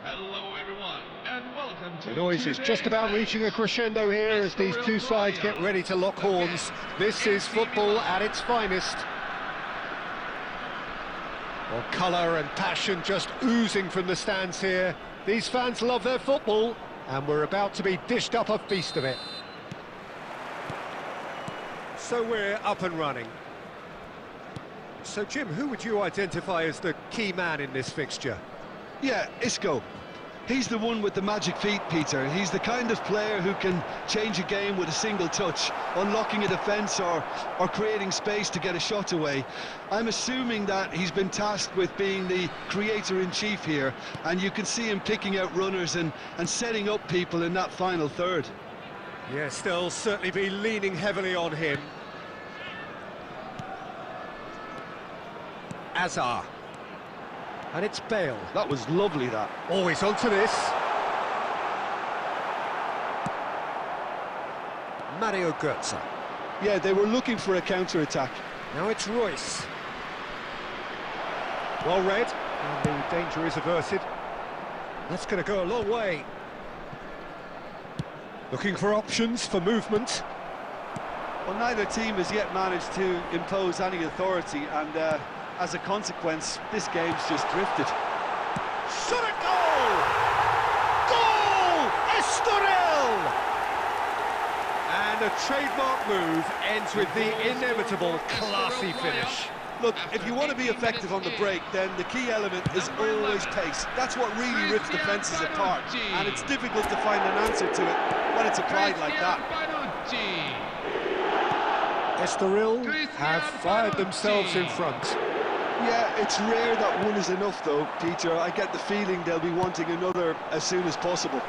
Speaker 3: Hello everyone, and welcome to
Speaker 4: The noise is just about reaching a crescendo here as these two sides get ready to lock horns. This is football at its finest. Well, colour and passion just oozing from the stands here. These fans love their football, and we're about to be dished up a feast of it. So we're up and running. So Jim, who would you identify as the key man in this fixture?
Speaker 5: Yeah, Isco. He's the one with the magic feet, Peter. He's the kind of player who can change a game with a single touch, unlocking a defence or creating space to get a shot away. I'm assuming that he's been tasked with being the creator-in-chief here, and you can see him picking out runners and setting up people in that final third.
Speaker 4: Yes, they'll certainly be leaning heavily on him. Azar. And it's Bale.
Speaker 5: That was lovely, that.
Speaker 4: Always onto this. Mario Götze.
Speaker 5: Yeah, they were looking for a counter-attack.
Speaker 4: Now it's Royce. Well read, and the danger is averted. That's going to go a long way. Looking for options for movement.
Speaker 5: Well, neither team has yet managed to impose any authority, and as a consequence, this game's just drifted.
Speaker 4: Shot a goal! Goal! Estoril! And a trademark move ends with the inevitable classy finish.
Speaker 5: Look, if you want to be effective on the break, then the key element is always pace. That's what really rips defences apart, and it's difficult to find an answer to it when it's applied like that.
Speaker 4: Estoril have fired themselves in front.
Speaker 5: Yeah, it's rare that one is enough though, Peter. I get the feeling they'll be wanting another as soon as possible.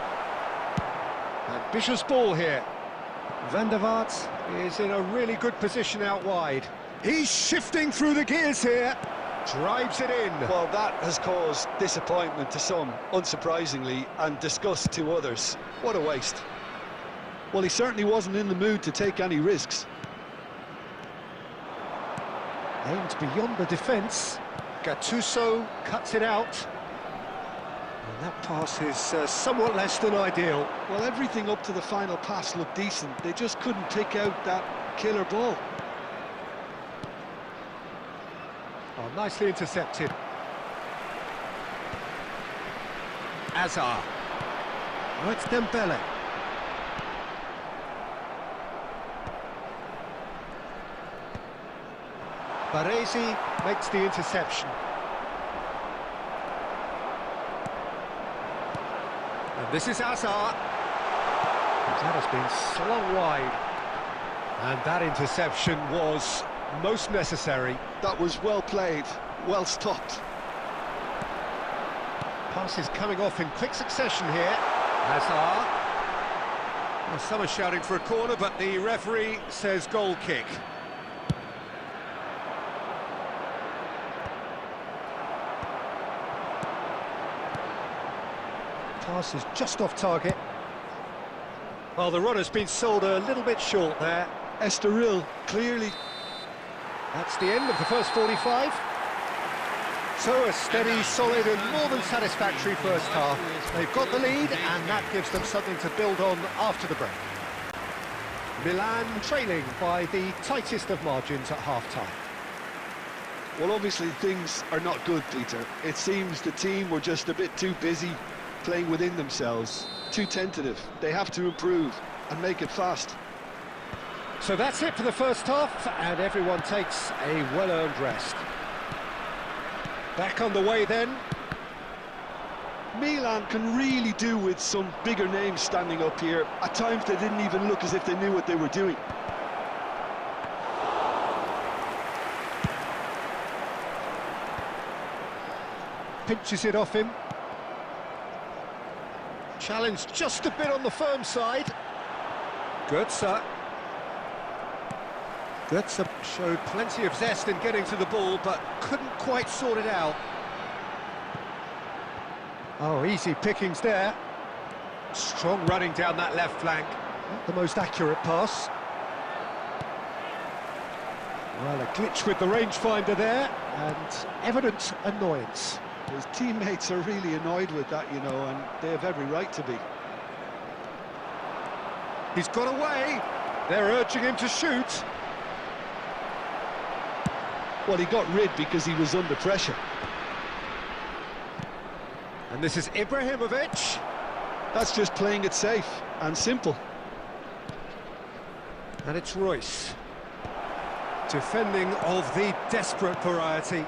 Speaker 4: Ambitious ball here. Van der Vaart is in a really good position out wide. He's shifting through the gears here. Drives it in.
Speaker 5: Well, that has caused disappointment to some, unsurprisingly, and disgust to others. What a waste. Well, he certainly wasn't in the mood to take any risks.
Speaker 4: Aimed beyond the defence. Gattuso cuts it out. And that pass is somewhat less than ideal.
Speaker 5: Well, everything up to the final pass looked decent. They just couldn't pick out that killer ball.
Speaker 4: Oh, nicely intercepted. Azar. Oh, it's Dembele. Baresi makes the interception. And this is Azar. That has been slung wide. And that interception was most necessary.
Speaker 5: That was well played, well stopped.
Speaker 4: Passes coming off in quick succession here. Azar. Well, some are shouting for a corner, but the referee says goal kick. Pass is just off target. Well, the runner's been sold a little bit short there.
Speaker 5: Estoril clearly.
Speaker 4: That's the end of the first 45. So a steady, solid and more than satisfactory first half. They've got the lead and that gives them something to build on after the break. Milan trailing by the tightest of margins at half-time.
Speaker 5: Well, obviously things are not good, Peter. It seems the team were just a bit too busy playing within themselves, too tentative. They have to improve and make it fast.
Speaker 4: So that's it for the first half, and everyone takes a well-earned rest. Back on the way then.
Speaker 5: Milan can really do with some bigger names standing up here. At times they didn't even look as if they knew what they were doing.
Speaker 4: Pinches it off him. Challenged just a bit on the firm side. Götze. Götze showed plenty of zest in getting to the ball, but couldn't quite sort it out. Oh, easy pickings there. Strong running down that left flank. Not the most accurate pass. Well, a glitch with the rangefinder there, and evident annoyance.
Speaker 5: His teammates are really annoyed with that, you know, and they have every right to be.
Speaker 4: He's got away. They're urging him to shoot.
Speaker 5: Well, he got rid because he was under pressure.
Speaker 4: And this is Ibrahimovic.
Speaker 5: That's just playing it safe and simple.
Speaker 4: And it's Royce. Defending of the desperate variety.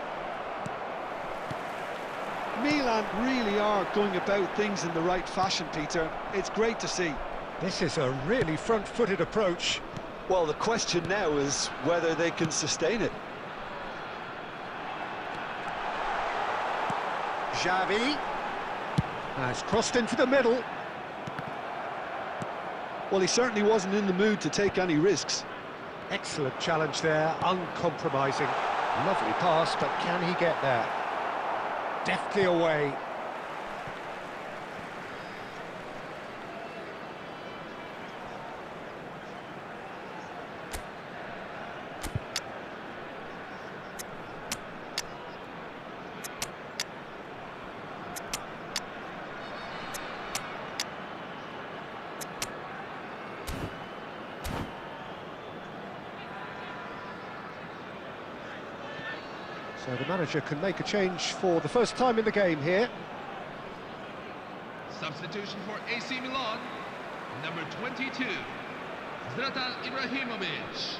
Speaker 5: Milan really are going about things in the right fashion, Peter. It's great to see.
Speaker 4: This is a really front-footed approach.
Speaker 5: Well, the question now is whether they can sustain it.
Speaker 4: Xavi has crossed into the middle.
Speaker 5: Well, he certainly wasn't in the mood to take any risks.
Speaker 4: Excellent challenge there, uncompromising. Lovely pass, but can he get there? Deftly away. So the manager can make a change for the first time in the game here.
Speaker 3: Substitution for AC Milan, number 22, Zlatan Ibrahimovic.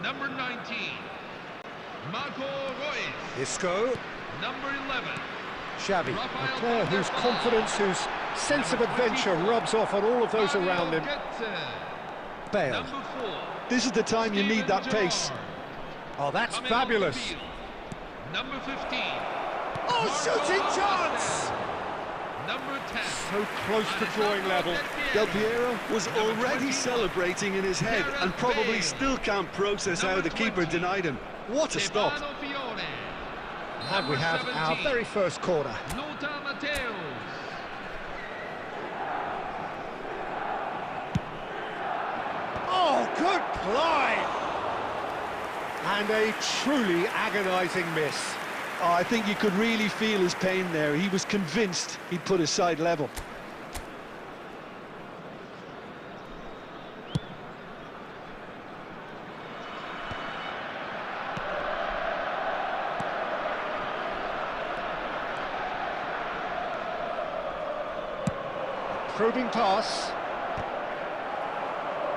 Speaker 3: Number 19, Marco Reus.
Speaker 4: Isco.
Speaker 3: Number 11,
Speaker 4: Xavi, a
Speaker 3: Rafael
Speaker 4: player whose
Speaker 3: Vandeveld.
Speaker 4: confidence, whose sense of adventure rubs off on all of those
Speaker 3: Mario
Speaker 4: around him.
Speaker 3: Götze.
Speaker 4: Bale.
Speaker 3: Number 4,
Speaker 5: This is the time you need that
Speaker 3: Steven
Speaker 5: pace.
Speaker 3: Gerrard.
Speaker 4: Oh, that's
Speaker 3: Coming on the
Speaker 4: fabulous.
Speaker 3: field, number 15.
Speaker 4: Oh,
Speaker 3: Marco
Speaker 4: shooting chance!
Speaker 3: Götze. Number 10.
Speaker 4: So close to drawing level.
Speaker 5: Del Piero was already celebrating in his head and probably still can't process how the keeper denied him. What a stop.
Speaker 3: Stefano Fiore.
Speaker 4: And we have our
Speaker 3: 17,
Speaker 4: very first corner.
Speaker 3: Lothar Matthäus.
Speaker 4: Oh, good play! And a truly agonising miss.
Speaker 5: Oh, I think you could really feel his pain there. He was convinced he'd put his side level.
Speaker 4: Probing pass.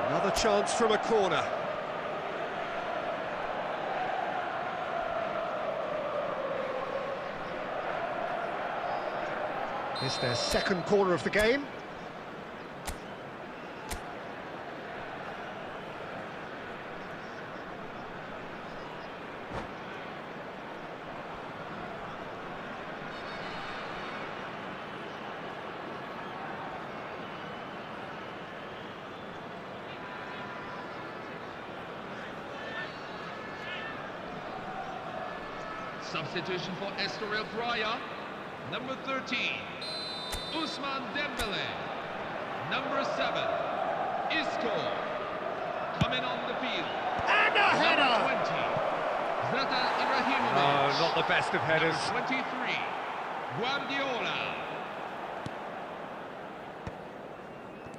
Speaker 4: Another chance from a corner. It's their second corner of the game.
Speaker 3: Substitution for Estoril Praia, number 13, Ousmane Dembele. Number 7, Isco. Coming on the field,
Speaker 4: And a
Speaker 3: number
Speaker 4: header!
Speaker 3: 20, Zlatan Ibrahimovic.
Speaker 4: Oh, not the best of headers.
Speaker 3: Number 23, Guardiola.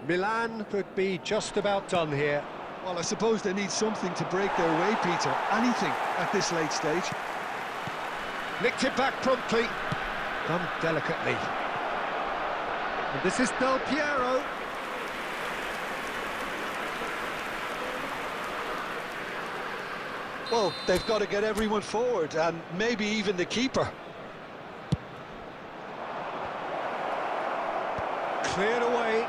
Speaker 4: Milan could be just about done here.
Speaker 5: Well, I suppose they need something to break their way, Peter. Anything at this late stage.
Speaker 4: Nicked it back promptly. Done delicately. And this is Del Piero.
Speaker 5: Well, they've got to get everyone forward, and maybe even the keeper.
Speaker 4: Cleared away.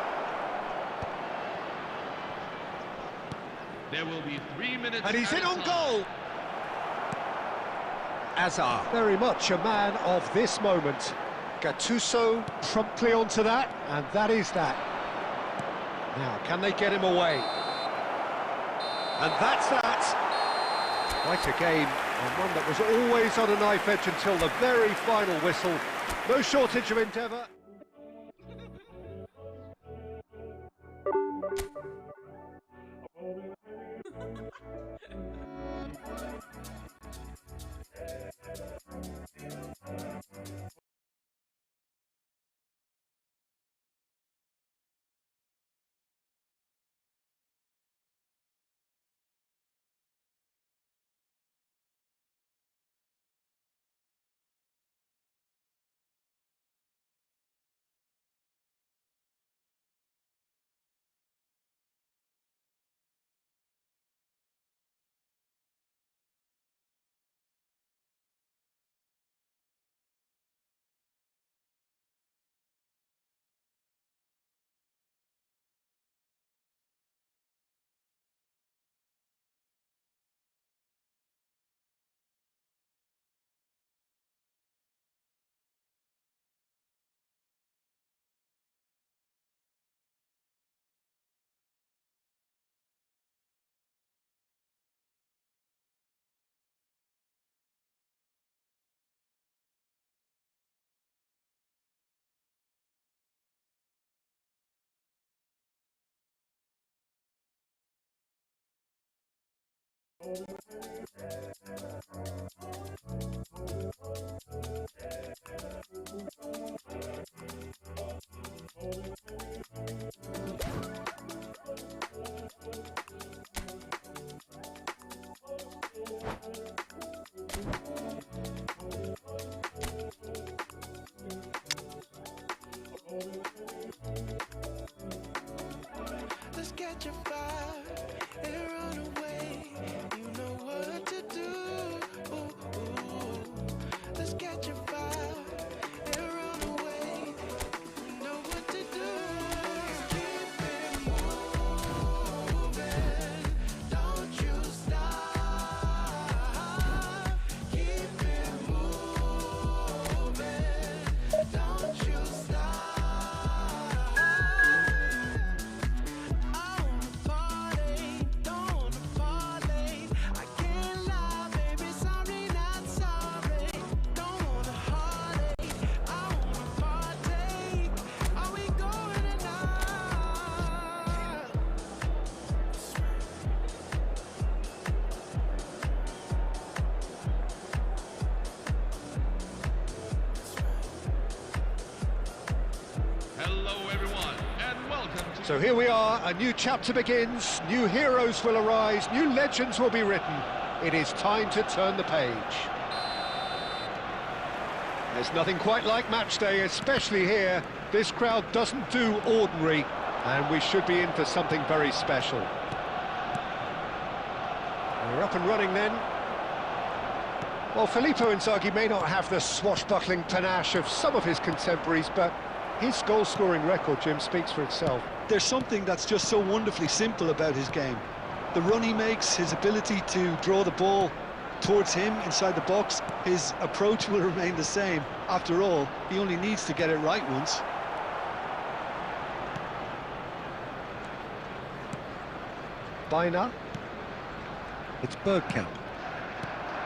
Speaker 3: There will be 3 minutes.
Speaker 4: And he's in
Speaker 3: added
Speaker 4: on
Speaker 3: time.
Speaker 4: goal. Azar, very much a man of this moment. Gattuso promptly onto that, and that is that. Now, can they get him away? And that's that. Quite a game, and one that was always on a knife edge until the very final whistle. No shortage of endeavour.
Speaker 7: Let's catch a fire and run away. You know what to do. Ooh, ooh. Let's catch a fire and run away. You know what to do. Keep it moving. Don't you stop. Keep it moving. Don't you stop.
Speaker 3: Hello everyone, and welcome to...
Speaker 4: So here we are, a new chapter begins, new heroes will arise, new legends will be written. It is time to turn the page. There's nothing quite like match day, especially here. This crowd doesn't do ordinary, and we should be in for something very special. We're up and running then. Well, Filippo Inzaghi may not have the swashbuckling panache of some of his contemporaries, but his goal-scoring record, Jim, speaks for itself.
Speaker 5: There's something that's just so wonderfully simple about his game. The run he makes, his ability to draw the ball towards him inside the box, his approach will remain the same. After all, he only needs to get it right once.
Speaker 4: Baina. It's Bergkamp.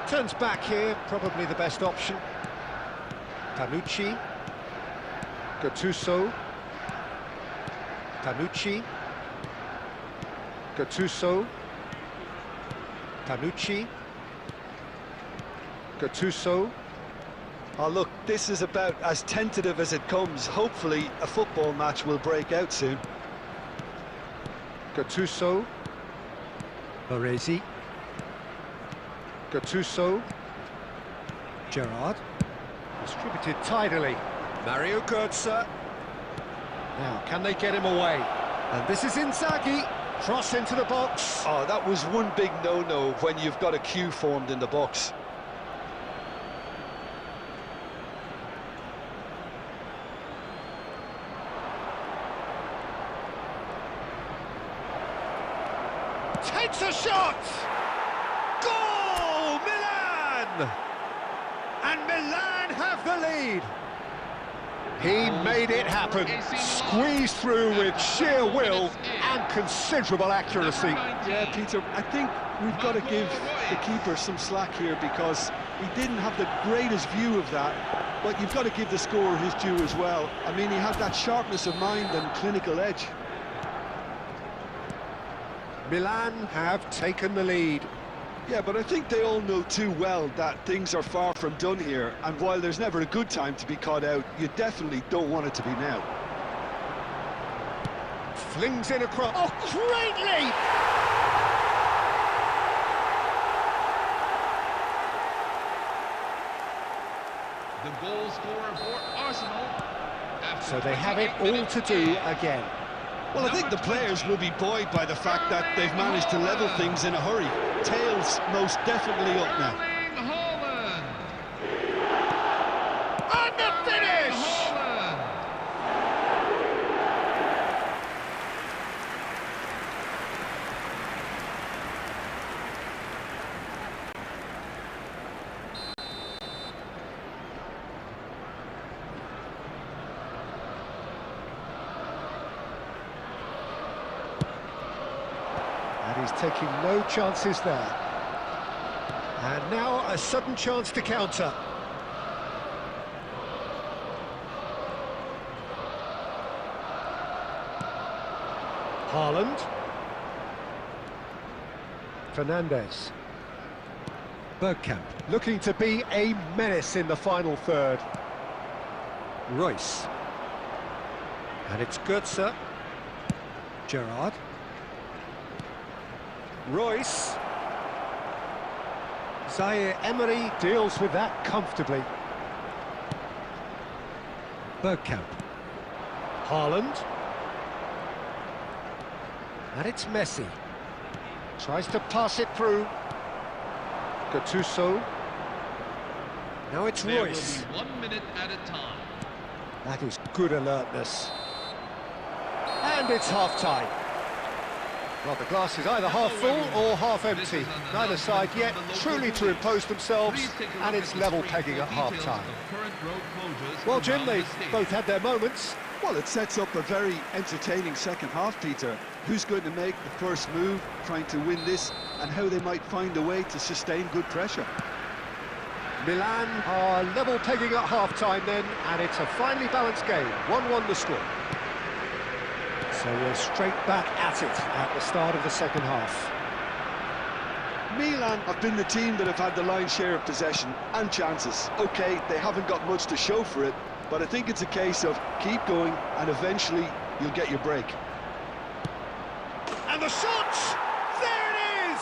Speaker 4: Turns back here, probably the best option. Tanucci. Gattuso. Tanucci. Gattuso. Tanucci. Gattuso.
Speaker 5: Oh look, this is about as tentative as it comes. Hopefully a football match will break out soon.
Speaker 4: Gattuso. Baresi. Gattuso. Gerrard. Distributed tidily. Mario Götze. Now, can they get him away? And this is Inzaghi. Cross into the box.
Speaker 5: Oh, that was one big no-no when you've got a queue formed in the box.
Speaker 4: Takes a shot! Goal! Milan! And Milan have the lead. He made it happen, squeezed through with sheer will and considerable accuracy.
Speaker 5: Yeah, Peter, I think we've got to give the keeper some slack here because he didn't have the greatest view of that, but you've got to give the scorer his due as well. I mean, he had that sharpness of mind and clinical edge.
Speaker 4: Milan have taken the lead.
Speaker 5: Yeah, but I think they all know too well that things are far from done here, and while there's never a good time to be caught out, you definitely don't want it to be now.
Speaker 4: Flings in across. Oh, great leap!
Speaker 3: The goal scorer for Arsenal.
Speaker 4: So they have it all to do again.
Speaker 5: Well, I think the players will be buoyed by the fact that they've managed to level things in a hurry. Tails most definitely up now.
Speaker 4: And the finish! And he's taking no chances there. And now a sudden chance to counter. Haaland. Fernandes. Bergkamp looking to be a menace in the final third. Royce. And it's Götze. Gerrard. Royce. Zaire Emery deals with that comfortably. Bergkamp. Haaland. And it's Messi. Tries to pass it through. Gattuso. Now it's
Speaker 3: There
Speaker 4: Royce.
Speaker 3: will be 1 minute at a time.
Speaker 4: That is good alertness. And it's half-time. Well, the glass is either half full or half empty. Neither side yet truly to impose themselves, and it's level pegging at half-time. Well, Jim, they've both had their moments.
Speaker 5: Well, it sets up a very entertaining second half, Peter. Who's going to make the first move, trying to win this, and how they might find a way to sustain good pressure.
Speaker 4: Milan are level pegging at half-time then, and it's a finely balanced game. 1-1 the score. So we're straight back at it at the start of the second half.
Speaker 5: Milan have been the team that have had the lion's share of possession and chances. OK, they haven't got much to show for it, but I think it's a case of keep going and eventually you'll get your break.
Speaker 4: And the shot! There it is!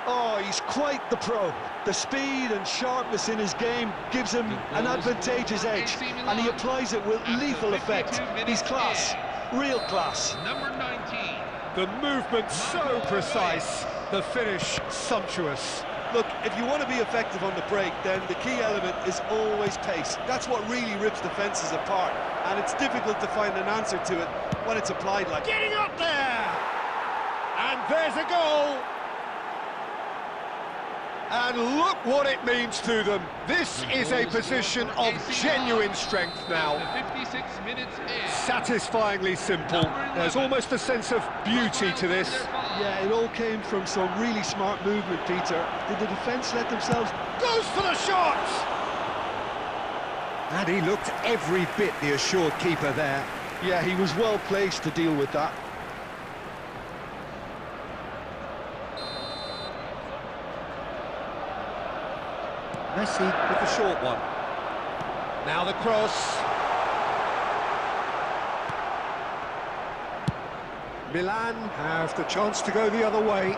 Speaker 5: Oh, he's quite the pro. The speed and sharpness in his game gives him an advantageous edge, and he applies it with lethal effect. He's class, real class.
Speaker 3: Number 19.
Speaker 4: The movement so precise, the finish sumptuous.
Speaker 6: Look, if you want to be effective on the break, then the key element is always pace. That's what really rips defences apart, and it's difficult to find an answer to it when it's applied like...
Speaker 4: Getting up there! And there's a goal! And look what it means to them. This is a position of genuine strength now.
Speaker 3: 56 minutes in.
Speaker 4: Satisfyingly simple. There's almost a sense of beauty to this.
Speaker 5: Yeah, it all came from some really smart movement, Peter. Did the defence let themselves...
Speaker 4: Goes for the shot! And he looked every bit the assured keeper there.
Speaker 5: Yeah, he was well placed to deal with that.
Speaker 4: Messi with the short one. Now the cross. Milan have the chance to go the other way.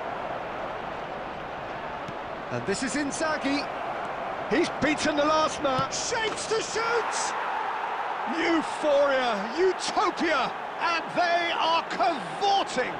Speaker 4: And this is Inzaghi. He's beaten the last man. Shapes to shoot! Euphoria, utopia, and they are cavorting.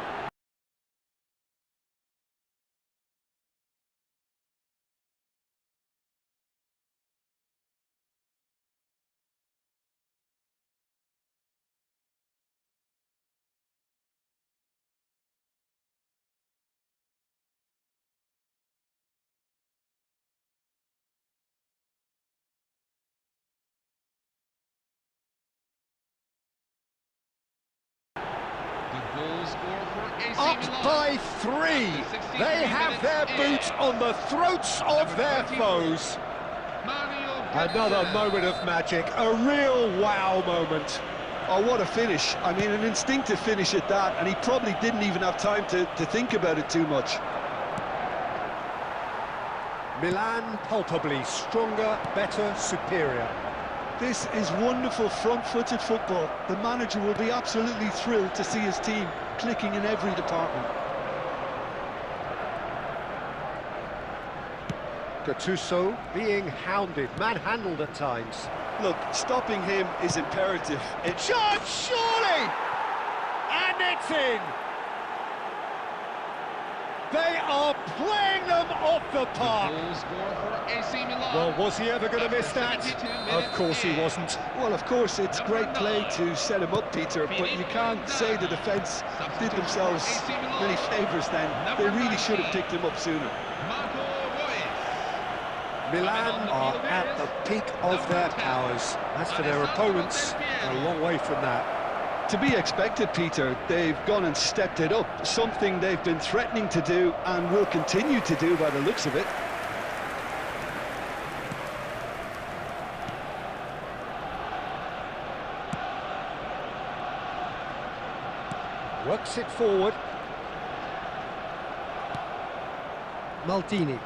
Speaker 4: Up by 3. They have their boots on the throats of their foes. Another moment of magic, a real wow moment.
Speaker 5: Oh, what a finish. I mean, an instinctive finish at that, and he probably didn't even have time to think about it too much.
Speaker 4: Milan palpably stronger, better, superior.
Speaker 5: This is wonderful front-footed football. The manager will be absolutely thrilled to see his team clicking in every department.
Speaker 4: Gattuso being hounded, manhandled at times.
Speaker 5: Look, stopping him is imperative.
Speaker 4: Shot, surely! And it's in! They are playing them off the park!
Speaker 3: AC Milan.
Speaker 4: Well, was he ever going to miss that? Of course he wasn't.
Speaker 5: Well, of course, it's great play to set him up, Peter, but you can't say the defence did themselves many favours then. They really should have picked him up sooner.
Speaker 4: Milan are at the peak of their powers. As for their opponents, a long way from that.
Speaker 5: To be expected, Peter. They've gone and stepped it up, something they've been threatening to do and will continue to do by the looks of it.
Speaker 4: Works it forward. Maldini.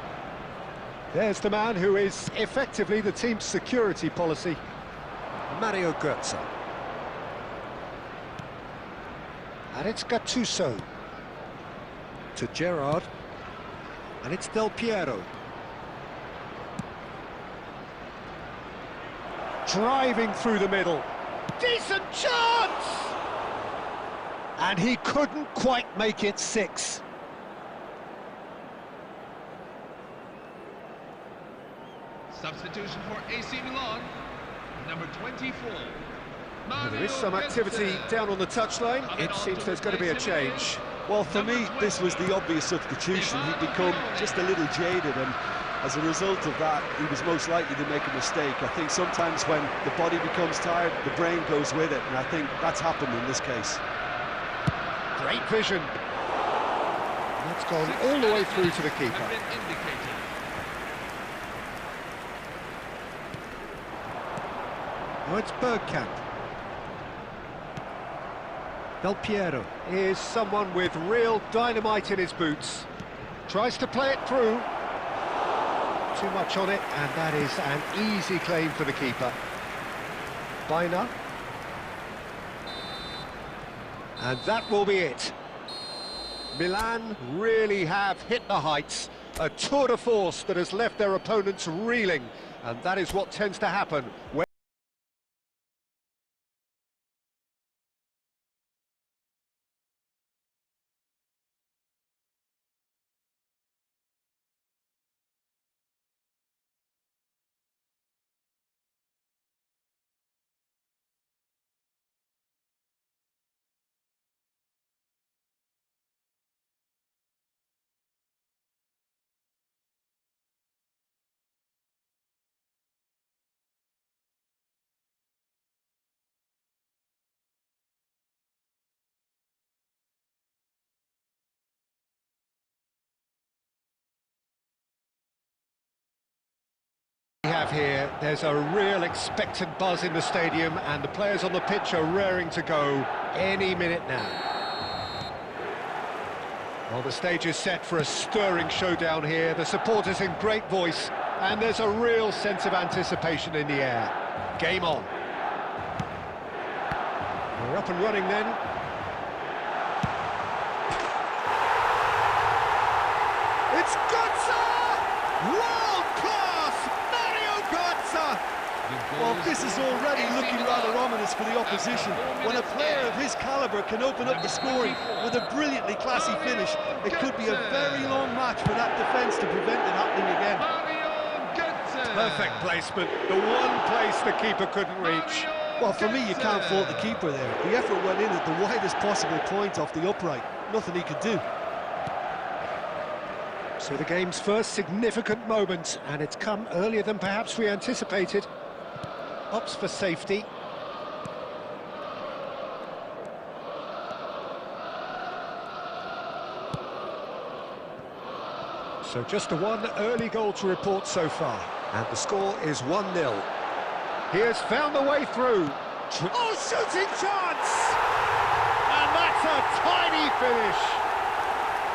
Speaker 4: There's the man who is effectively the team's security policy, Mario Götze. And it's Gattuso. To Gerrard. And it's Del Piero. Driving through the middle. Decent chance! And he couldn't quite make it 6.
Speaker 3: Substitution for AC Milan, number 24.
Speaker 4: There is some activity down on the touchline. It seems there's going to be a change.
Speaker 6: Well, for me, this was the obvious substitution. He'd become just a little jaded, and as a result of that, he was most likely to make a mistake. I think sometimes when the body becomes tired, the brain goes with it, and I think that's happened in this case.
Speaker 4: Great vision. That's gone all the way through to the keeper. Now it's Bergkamp. Del Piero is someone with real dynamite in his boots. Tries to play it through. Too much on it, and that is an easy claim for the keeper. Baina. And that will be it. Milan really have hit the heights. A tour de force that has left their opponents reeling. And that is what tends to happen when we have here, there's a real expectant buzz in the stadium, and the players on the pitch are raring to go any minute now. Well, the stage is set for a stirring showdown here. The supporters in great voice, and there's a real sense of anticipation in the air. Game on. We're up and running then. It's Götze! World class! Mario Götze!
Speaker 6: Well, this is already looking rather ominous for the opposition. When a player of his calibre can open up the scoring with a brilliantly classy finish, it could be a very long match for that defence to prevent it happening again.
Speaker 4: Perfect placement, the one place the keeper couldn't reach.
Speaker 6: Well, for me, you can't fault the keeper there. The effort went in at the widest possible point off the upright. Nothing he could do.
Speaker 4: So the game's first significant moment, and it's come earlier than perhaps we anticipated. Opts for safety. So just the one early goal to report so far, and the score is 1-0. He has found the way through. Oh, shooting chance! And that's a tiny finish.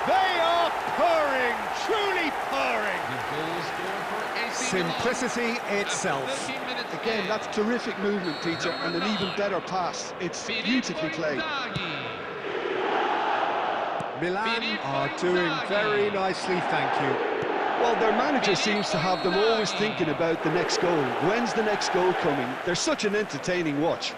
Speaker 4: They are purring, truly purring. Simplicity itself.
Speaker 6: Again, that's terrific movement, Peter, and an even better pass. It's beautifully played.
Speaker 4: Milan are doing very nicely, thank you.
Speaker 6: Well, their manager seems to have them always thinking about the next goal. When's the next goal coming? They're such an entertaining watch.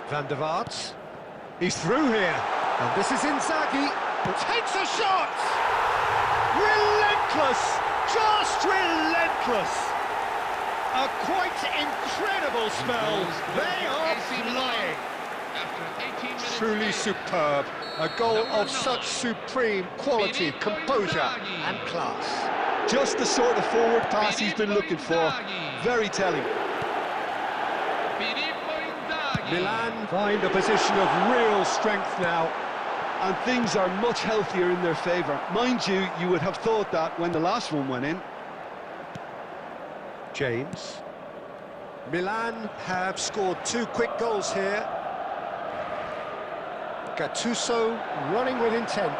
Speaker 4: Van der Vaart. He's through here. And this is Inzaghi. Takes a shot! Relentless! Just relentless! A quite incredible spell. They are flying. Truly superb. A goal of such supreme quality, composure and class.
Speaker 6: Just the sort of forward pass he's been looking for. Very telling.
Speaker 4: Milan find a position of real strength now.
Speaker 5: and things are much healthier in their favour. Mind you, you would have thought that when the last one went in.
Speaker 4: James. Milan have scored 2 quick goals here. Gattuso running with intent.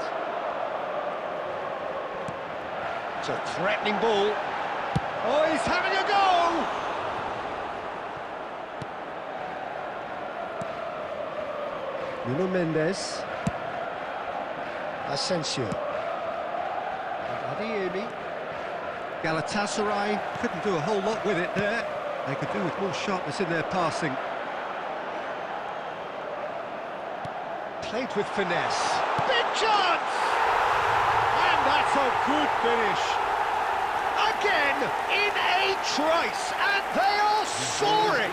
Speaker 4: It's a threatening ball. Oh, he's having a go! Nuno Mendes. Asensio. Adeyemi. Galatasaray couldn't do a whole lot with it there. They could do with more sharpness in their passing. Played with finesse. Big chance! And that's a good finish. Again, in a trice, and they are soaring!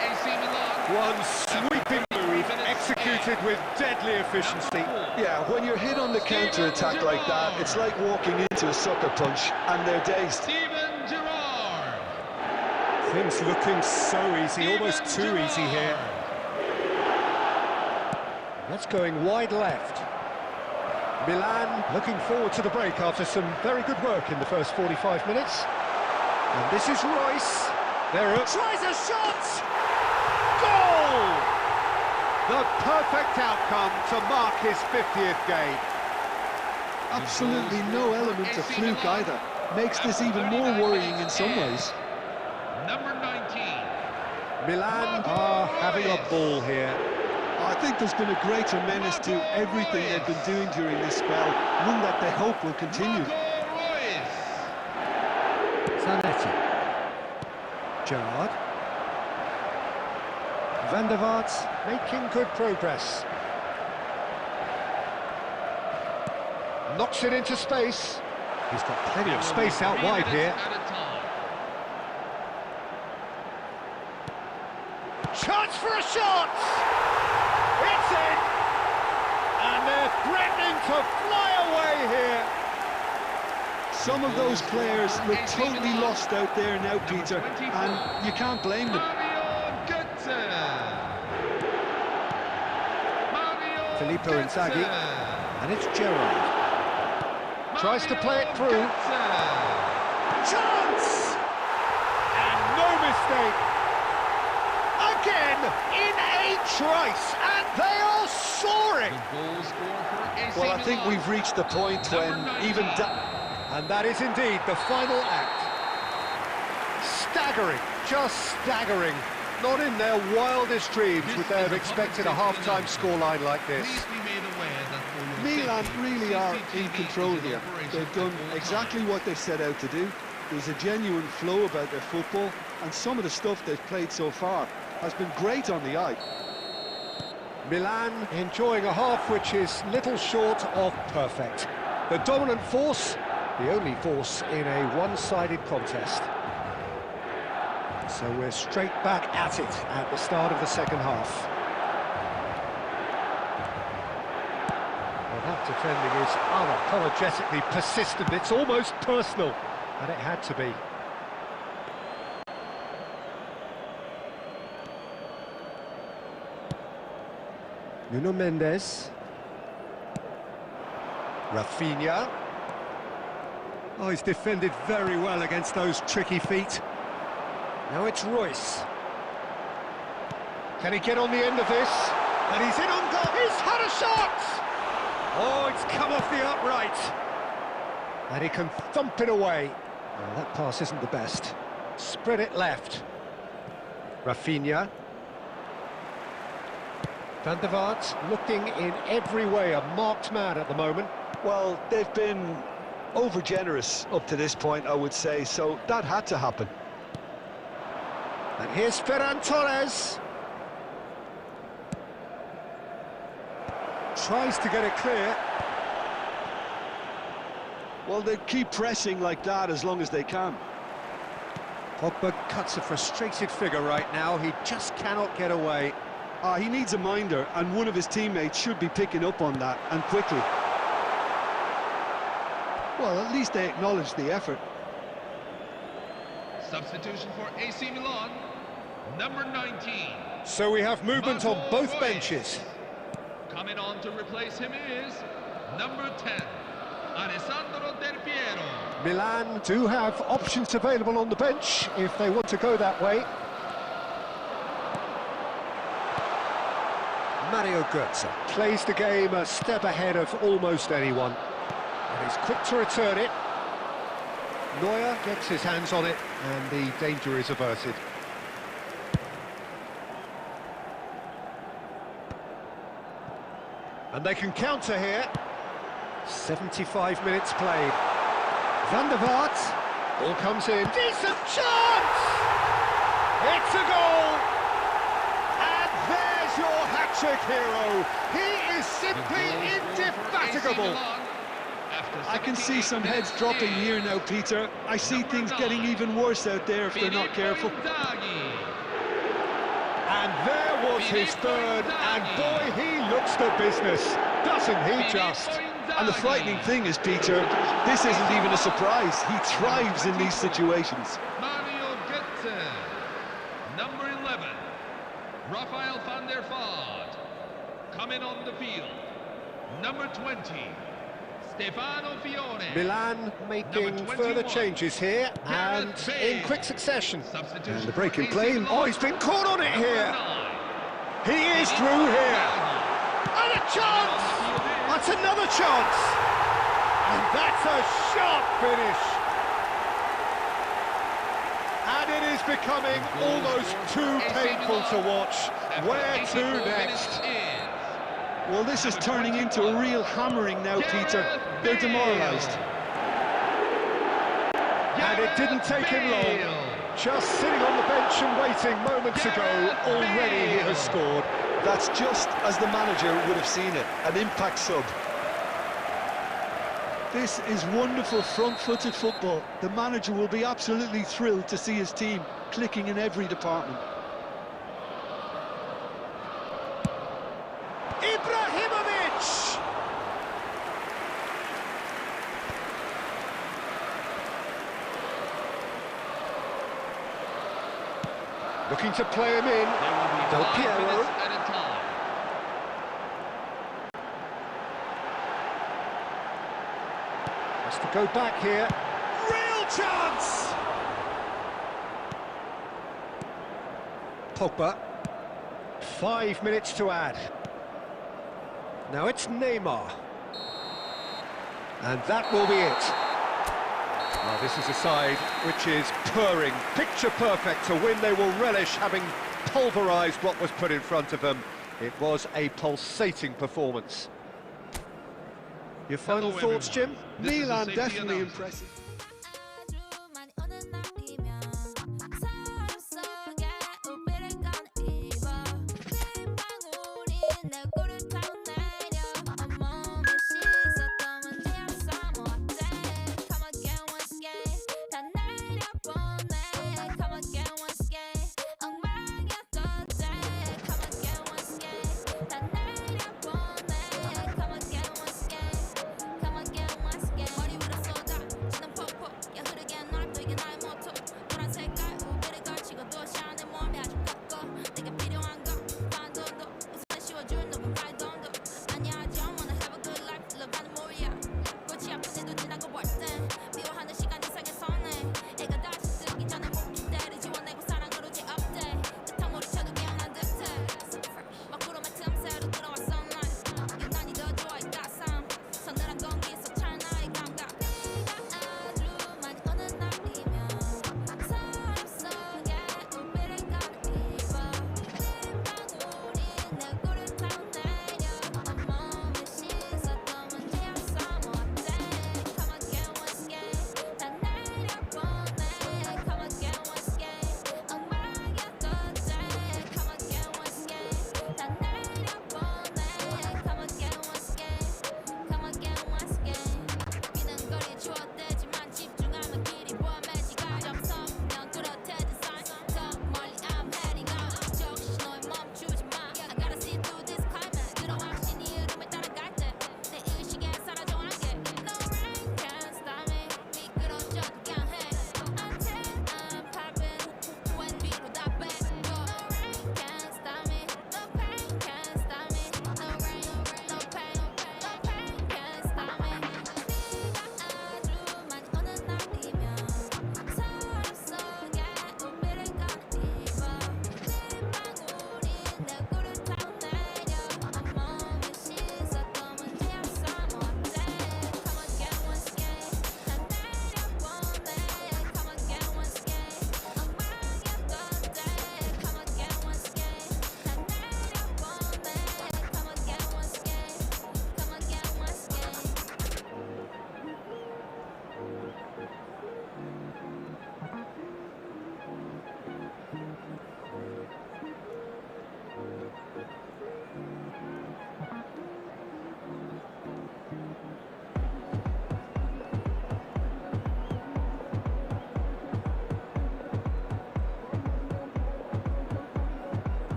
Speaker 3: AC Milan.
Speaker 4: One sweeping move, executed with deadly efficiency.
Speaker 5: Yeah, when you're hit on the counter-attack like that, it's like walking into a sucker punch, and they're dazed.
Speaker 3: Steven Gerrard.
Speaker 4: Things looking so easy, almost too easy here. That's going wide left. Milan looking forward to the break after some very good work in the first 45 minutes. And this is Royce. There tries a shot! Goal! The perfect outcome to mark his 50th game.
Speaker 5: Absolutely no element of fluke either. Makes this even more worrying in some ways.
Speaker 3: Number 19.
Speaker 4: Milan are having a ball here.
Speaker 5: I think there's been a greater menace to everything they've been doing during this spell, one that they hope will continue.
Speaker 4: Zanetti. Gerrard. Van der Vaart making good progress. Knocks it into space. He's got plenty of space out wide here. Chance for a shot! It's in! And they're threatening to fly away here.
Speaker 5: Some of those players look totally lost out there now, Peter, and you can't blame them.
Speaker 4: Filippo Inzaghi, and it's Gerrard. Tries to play it through. Chance! And no mistake. Again, in a trice, and they are soaring!
Speaker 5: Well, I think we've reached the point when even...
Speaker 4: And that is indeed the final act. Staggering, just staggering. Not in their wildest dreams would they have expected a half-time scoreline like this.
Speaker 5: Milan really are in control here. They've done exactly what they set out to do. There's a genuine flow about their football, and some of the stuff they've played so far has been great on the eye.
Speaker 4: Milan enjoying a half which is little short of perfect. The dominant force, the only force in a one-sided contest. So we're straight back at it at the start of the second half. Well, that defending is unapologetically persistent. It's almost personal, and it had to be. Nuno Mendes. Rafinha. Oh, he's defended very well against those tricky feet. Now it's Royce. Can he get on the end of this? And he's in on goal. He's had a shot! Oh, it's come off the upright. And he can thump it away. Oh, that pass isn't the best. Spread it left. Rafinha. Van der Vaart looking in every way a marked man at the moment.
Speaker 5: Well, they've been over-generous up to this point, I would say, so that had to happen.
Speaker 4: And here's Ferran Torres. Tries to get it clear.
Speaker 5: Well, they keep pressing like that as long as they can.
Speaker 4: Pogba cuts a frustrated figure right now. He just cannot get away.
Speaker 5: He needs a minder, and one of his teammates should be picking up on that, and quickly. Well, at least they acknowledge the effort.
Speaker 3: Substitution for AC Milan, number 19.
Speaker 4: So we have movement on both benches.
Speaker 3: Coming on to replace him is number 10, Alessandro Del Piero.
Speaker 4: Milan do have options available on the bench if they want to go that way. Mario Götze plays the game a step ahead of almost anyone. And he's quick to return it. Neuer gets his hands on it and the danger is averted. And they can counter here. 75 minutes played. Van der Vaart, ball comes in. Decent chance! It's a goal! And there's your hat-trick hero. He is simply indefatigable.
Speaker 5: I can see some heads dropping here now, Peter. I see things getting even worse out there if they're not careful.
Speaker 4: And there was his third, and boy, he looks the business, doesn't he just?
Speaker 5: And the frightening thing is, Peter, this isn't even a surprise. He thrives in these situations.
Speaker 3: Mario Götze. Number 11, Rafael van der Vaart. Coming on the field, number 20, Stefano Fiore.
Speaker 4: Milan making further changes here, and in quick succession. And the break in play. Oh, he's been caught on it here. He is through here. And a chance! That's another chance! And that's a sharp finish. And it is becoming almost too painful to watch. Where to next?
Speaker 5: Well, this is turning into a real hammering now, Peter. They're demoralised.
Speaker 4: And it didn't take him long. Just sitting on the bench and waiting moments ago, already he has scored.
Speaker 5: That's just as the manager would have seen it, an impact sub. This is wonderful front-footed football. The manager will be absolutely thrilled to see his team clicking in every department.
Speaker 4: Ibrahimovic! Looking to play him in. Del Piero. Has to go back here. Real chance! Pogba. 5 minutes to add. Now it's Neymar. And that will be it. Well, this is a side which is purring, picture perfect. To win, they will relish having pulverised what was put in front of them. It was a pulsating performance. Your final thoughts, Jim?
Speaker 5: Milan definitely impressive.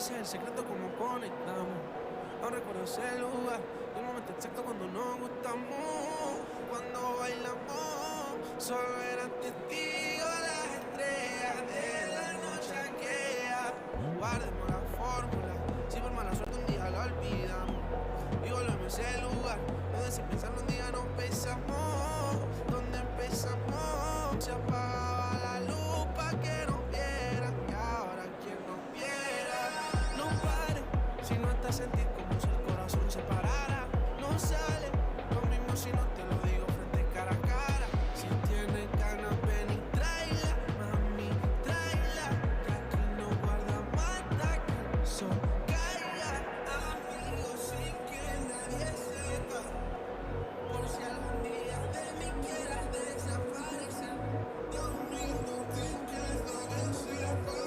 Speaker 9: Ese es el secreto como conectamos. No recuerdo ese lugar, el momento exacto cuando nos gustamos. Cuando bailamos, solo eran testigos las estrellas de la noche aquella. Guardemos la fórmula, si por mala suerte un día la olvidamos. Y volvemos a ese lugar, donde sin pensarlo un día nos besamos. Donde empezamos, se apagaba la luz pa' que nos vieran. Y ahora quien nos viera, no pare, si no está sentir como si el corazón se parara. No sale lo mismo si no te lo digo frente cara a cara. Si tienes ganas ven y tráela, mami, tráela, que aquí no guarda mata que el sol caiga. Amigos sin que nadie sepa, por si algún día de mí quieras desaparecer. Dios mío, no te quiero que sepa.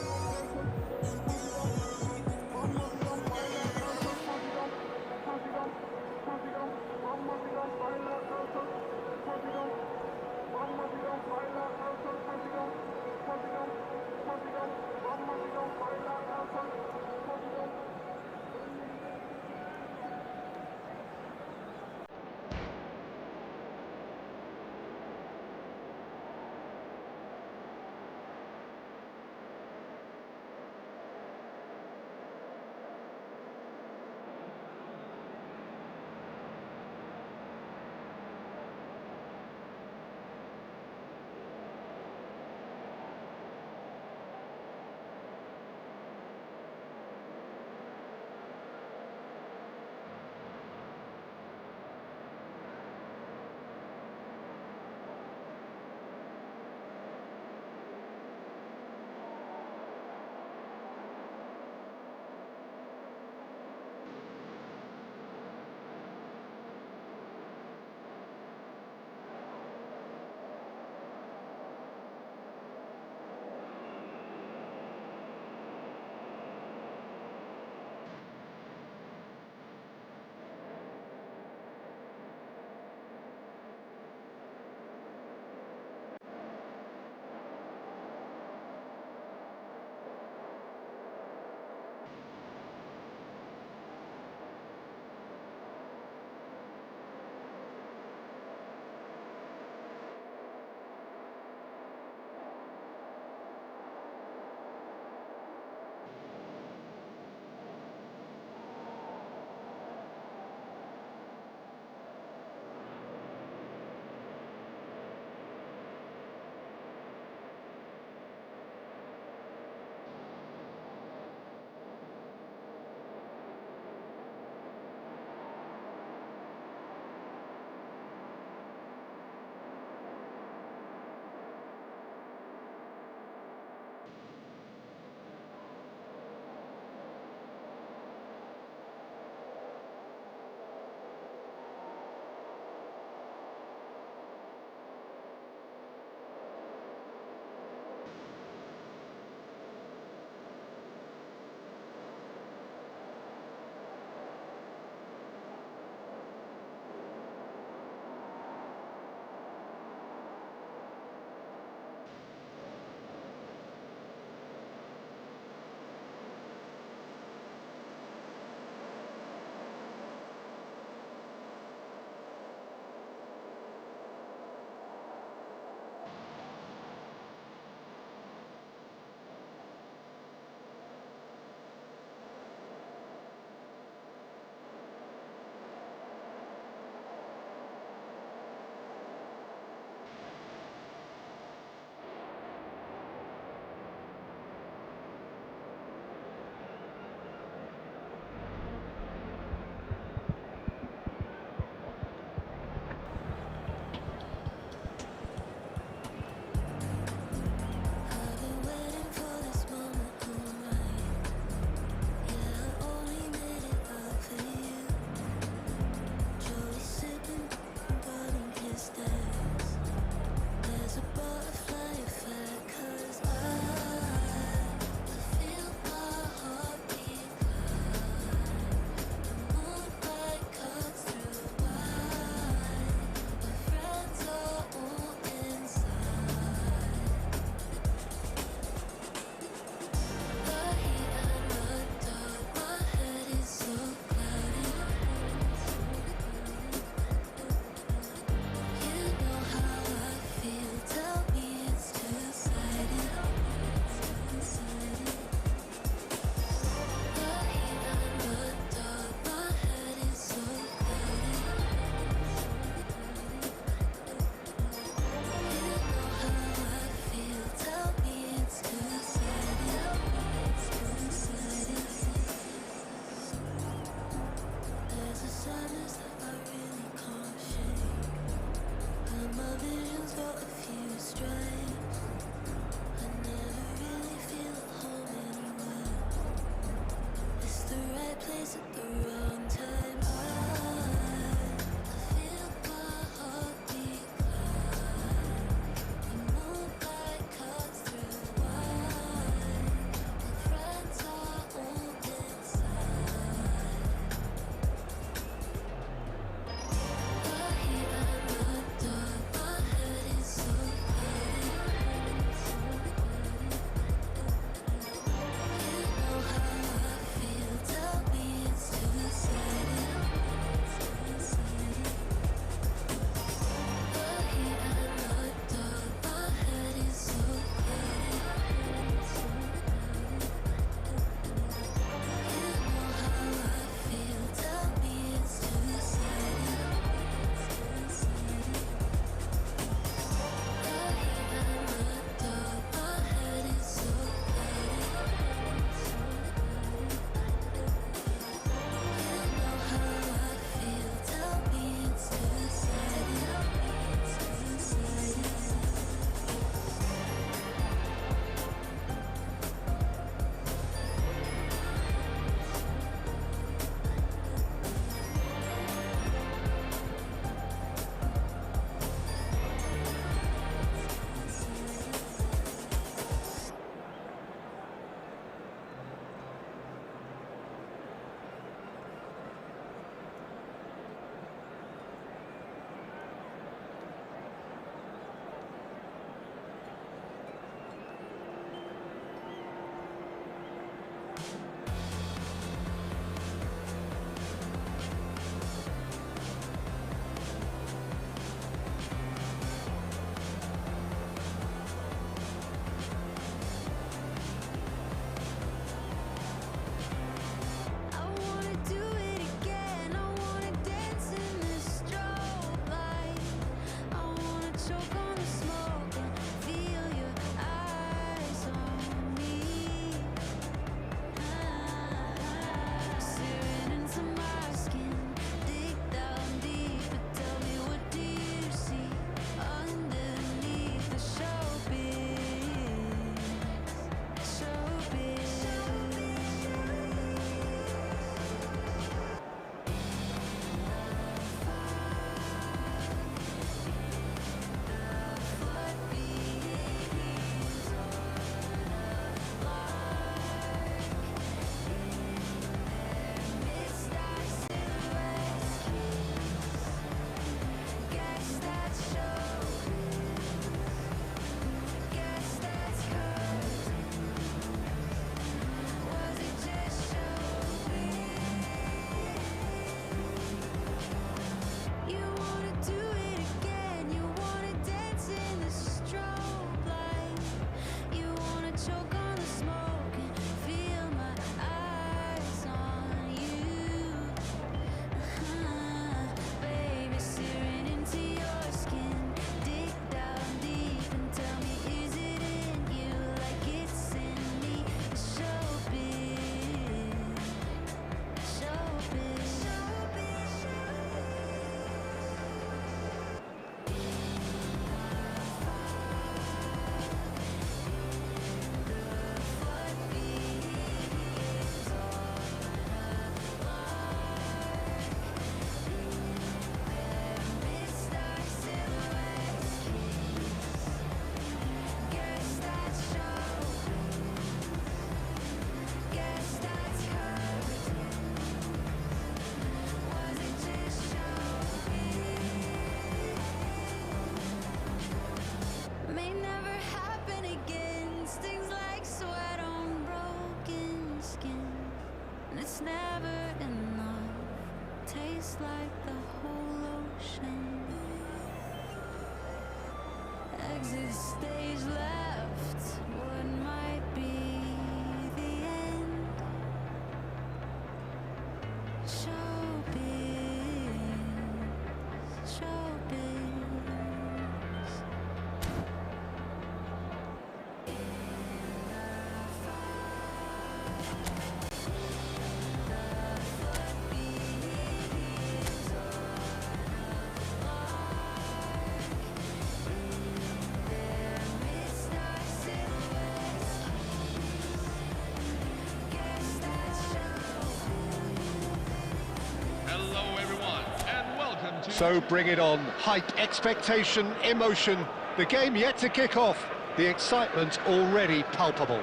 Speaker 3: Hello everyone, and welcome to...
Speaker 4: So bring it on. Hype, expectation, emotion. The game yet to kick off. The excitement already palpable.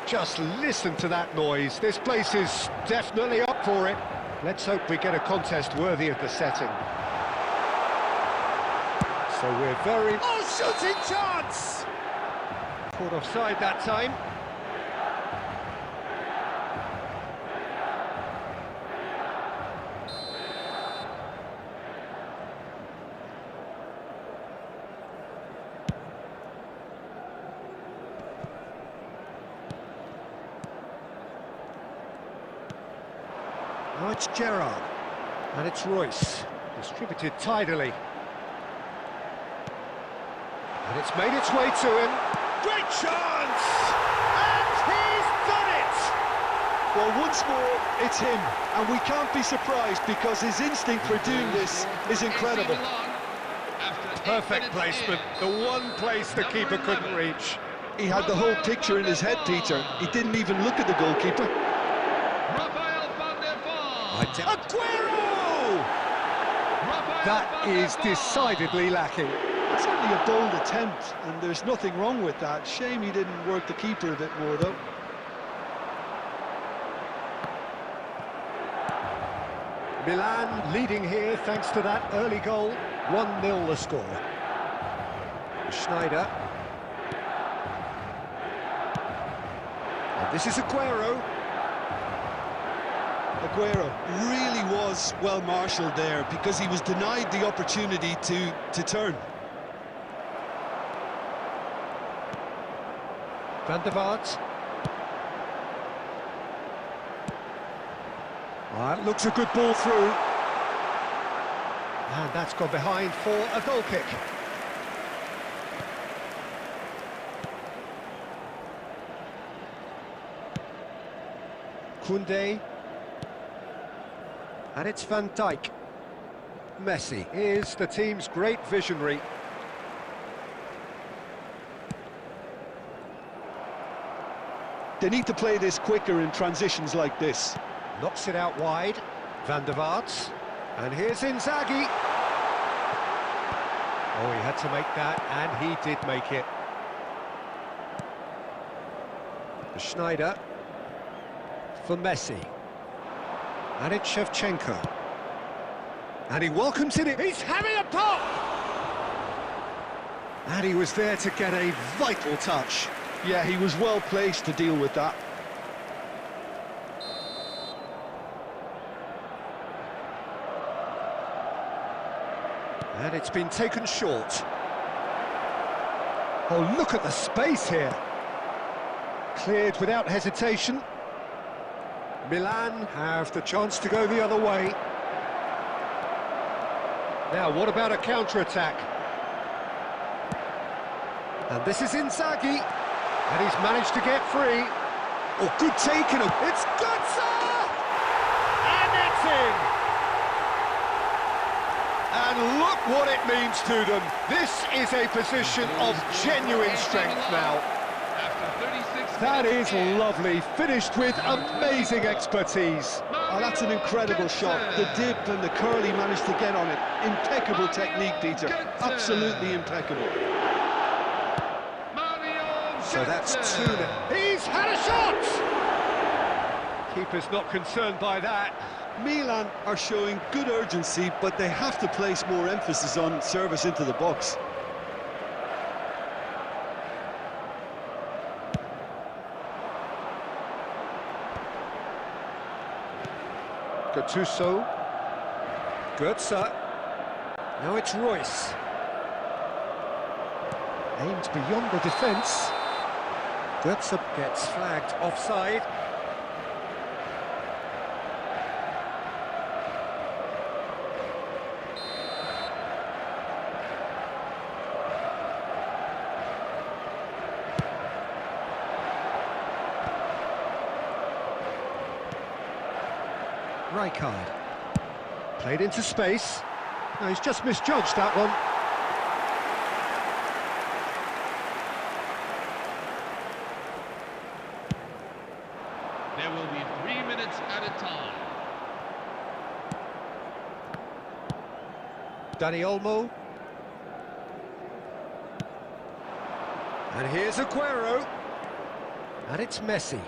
Speaker 4: Just listen to that noise. This place is definitely up for it. Let's hope we get a contest worthy of the setting. So we're very...
Speaker 6: Oh, shooting chance!
Speaker 4: Caught offside that time. Now it's Gerrard, and it's Royce, distributed tidily. And it's made its way to him.
Speaker 6: Great chance! And he's done it!
Speaker 5: Well, once more, it's him, and we can't be surprised because his instinct for doing this is incredible.
Speaker 3: AC Milan, after 8
Speaker 4: Perfect
Speaker 3: minutes
Speaker 4: placement,
Speaker 3: in.
Speaker 4: the one place the keeper couldn't reach.
Speaker 5: He had the whole picture in his head, Peter. He didn't even look at the goalkeeper.
Speaker 6: Aguero!
Speaker 4: That is decidedly lacking.
Speaker 5: It's certainly a bold attempt, and there's nothing wrong with that. Shame he didn't work the keeper a bit more, though.
Speaker 4: Milan leading here thanks to that early goal. 1-0 the score. Schneider. And this is Aguero.
Speaker 5: Aguero really was well marshalled there because he was denied the opportunity to turn.
Speaker 4: Van der Vaart. That looks a good ball through. And that's gone behind for a goal kick. Koundé. And it's Van Dijk. Messi is the team's great visionary.
Speaker 5: They need to play this quicker in transitions like this.
Speaker 4: Knocks it out wide. Van der Vaart. And here's Inzaghi. Oh, he had to make that, and he did make it. Schneider. For Messi. And it's Shevchenko. And he welcomes it in. He's having a pop! And he was there to get a vital touch.
Speaker 5: Yeah, he was well placed to deal with that.
Speaker 4: And it's been taken short. Oh, look at the space here. Cleared without hesitation. Milan have the chance to go the other way. Now, what about a counter-attack? And this is Inzaghi. And he's managed to get free. Oh, good taking him. It's Götze! And it's in! And look what it means to them. This is a position of genuine strength now.
Speaker 3: After 36
Speaker 4: That
Speaker 3: minutes
Speaker 4: is
Speaker 3: in.
Speaker 4: lovely, finished with amazing expertise.
Speaker 5: Oh, that's an incredible shot. The dip and the curl he managed to get on it. Impeccable technique, Peter. Absolutely impeccable.
Speaker 4: So that's 2-0. He's had a shot! Keeper's not concerned by that.
Speaker 5: Milan are showing good urgency, but they have to place more emphasis on service into the box.
Speaker 4: Gattuso. Götze. Now it's Royce. Aimed beyond the defence. Götze gets flagged offside. Rijkaard. Played into space. No, he's just misjudged that one.
Speaker 3: There will be 3 minutes at a time.
Speaker 4: Dani Olmo. And here's Aguero. And it's Messi.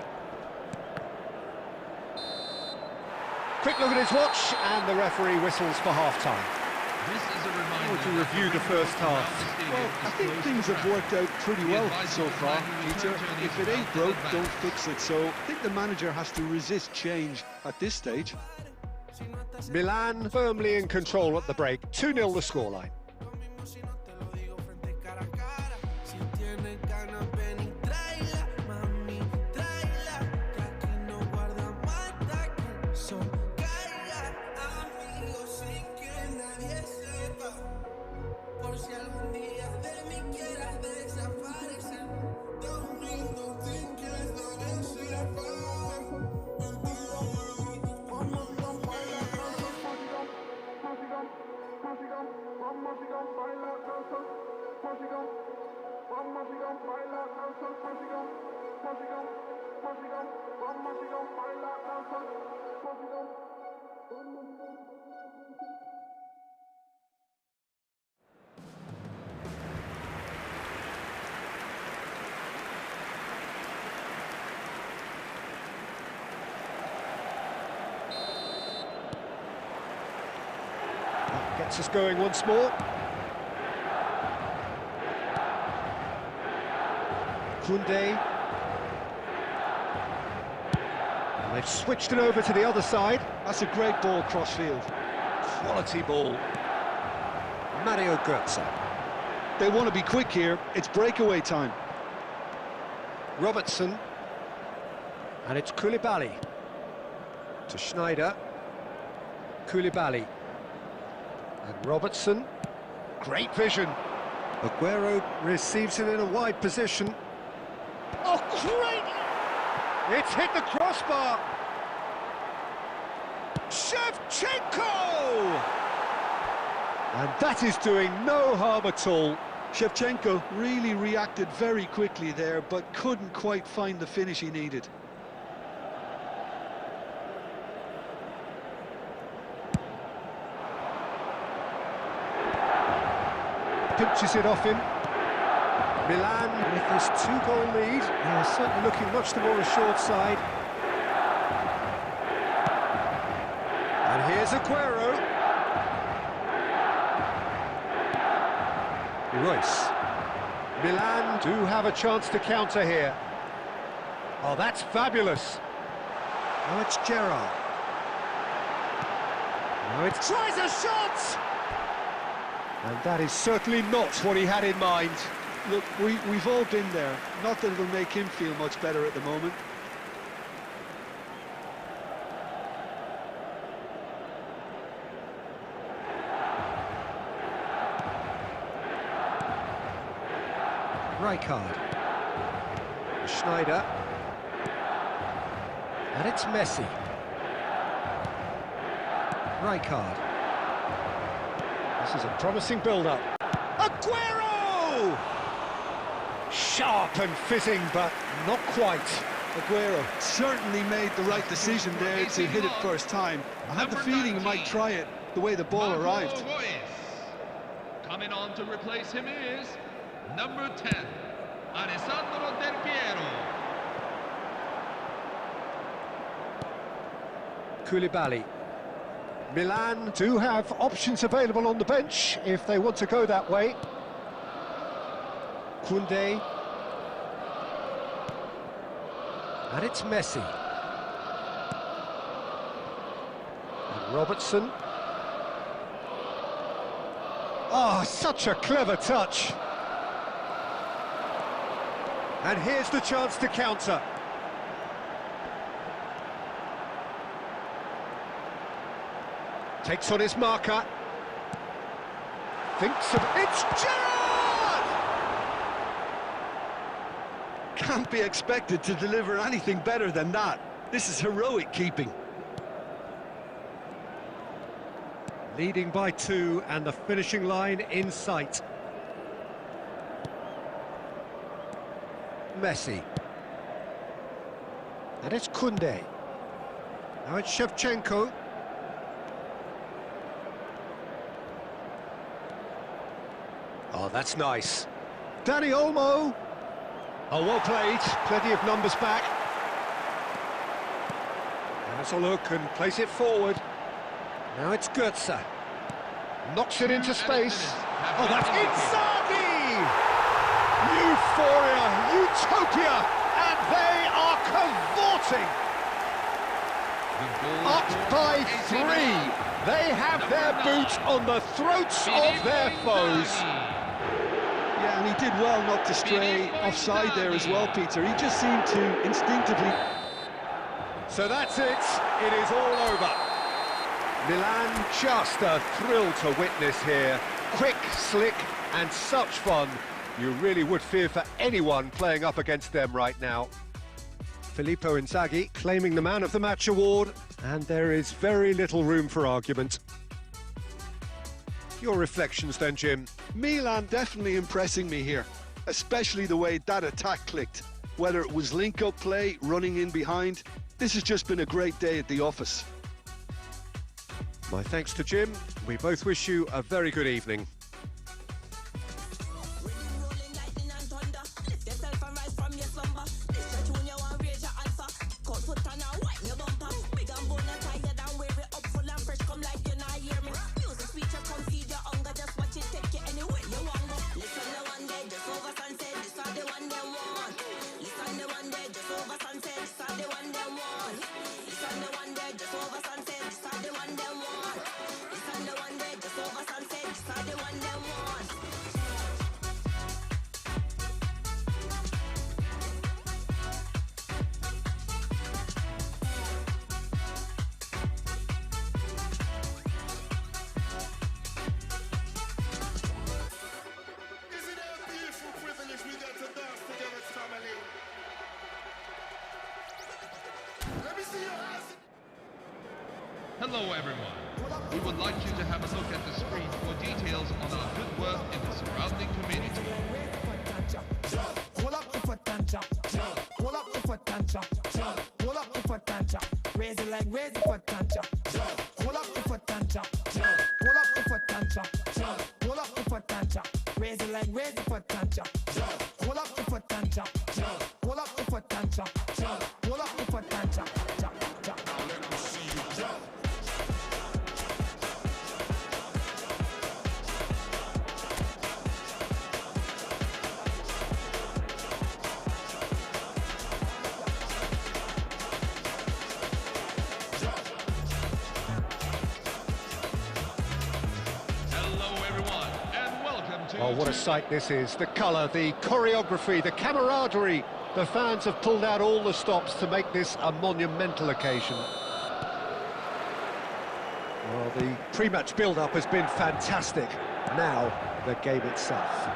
Speaker 4: Quick look at his watch, and the referee whistles for half-time.
Speaker 3: This is a reminder
Speaker 4: to review the first half.
Speaker 5: Well, I think things have worked out pretty well so far, Peter. If it ain't broke, don't fix it. So I think the manager has to resist change at this stage.
Speaker 4: Milan firmly in control at the break. 2-0 the scoreline. Gets us going once more. Koundé. And they've switched it over to the other side.
Speaker 5: That's a great ball cross-field.
Speaker 4: Quality ball. Mario Götze.
Speaker 5: They want to be quick here. It's breakaway time.
Speaker 4: Robertson. And it's Koulibaly. To Schneider. Koulibaly. And Robertson. Great vision. Aguero receives it in a wide position. Oh, great! It's hit the crossbar. Shevchenko! And that is doing no harm at all.
Speaker 5: Shevchenko really reacted very quickly there, but couldn't quite find the finish he needed.
Speaker 4: Pinches it off him. Milan, with this 2-goal lead, they are certainly looking much the more assured side. And here's Aguero. Royce. Milan do have a chance to counter here. Oh, that's fabulous. Now it's Gerrard. Now it tries a shot! And that is certainly not what he had in mind.
Speaker 5: Look, we've all been there. Not that it'll make him feel much better at the moment.
Speaker 4: Rijkaard. Schneider. And it's Messi. Rijkaard. This is a promising build-up. Aguero! Sharp and fitting, but not quite.
Speaker 5: Aguero certainly made the right decision there to hit it first time. I had the feeling he might try it the way the ball arrived.
Speaker 3: Coming on to replace him is number 10, Alessandro Del Piero.
Speaker 4: Koulibaly. Milan do have options available on the bench if they want to go that way. Koundé. And it's Messi. And Robertson. Oh, such a clever touch. And here's the chance to counter. Takes on his marker. Thinks of... It's Gerrard!
Speaker 5: Can't be expected to deliver anything better than that. This is heroic keeping.
Speaker 4: Leading by 2 and the finishing line in sight. Messi. And it's Koundé. Now it's Shevchenko. Oh, that's nice. Dani Olmo. Oh, well played. Plenty of numbers back. Has a look and plays it forward. Now it's Götze. Knocks it into space. Oh, that's Inzaghi! Euphoria, utopia, and they are cavorting. Up by 3. They have their boot on the throats of their foes.
Speaker 5: Yeah, and he did well not to stray offside there as well, Peter. He just seemed to instinctively...
Speaker 4: So that's it. It is all over. Milan, just a thrill to witness here. Quick, slick, and such fun. You really would fear for anyone playing up against them right now. Filippo Inzaghi claiming the Man of the Match award, and there is very little room for argument. Your reflections then, Jim?
Speaker 5: Milan definitely impressing me here, especially the way that attack clicked. Whether it was link-up play, running in behind, this has just been a great day at the office.
Speaker 4: My thanks to Jim. We both wish you a very good evening.
Speaker 3: Hello everyone. We would like you to have a look at the screen for details on our good work in the surrounding community.
Speaker 7: Raise it like raise it for tancha. Pull up the foot tancha. Pull up the foot tancha. Pull up the foot tancha. Raise it like raise it for tancha. Pull up the foot tancha. Pull up the foot tancha. Pull up the foot tancha. Now let me see you jump.
Speaker 4: Oh, what a sight this is. The colour, the choreography, the camaraderie. The fans have pulled out all the stops to make this a monumental occasion. Well, the pre-match build-up has been fantastic. Now, the game itself.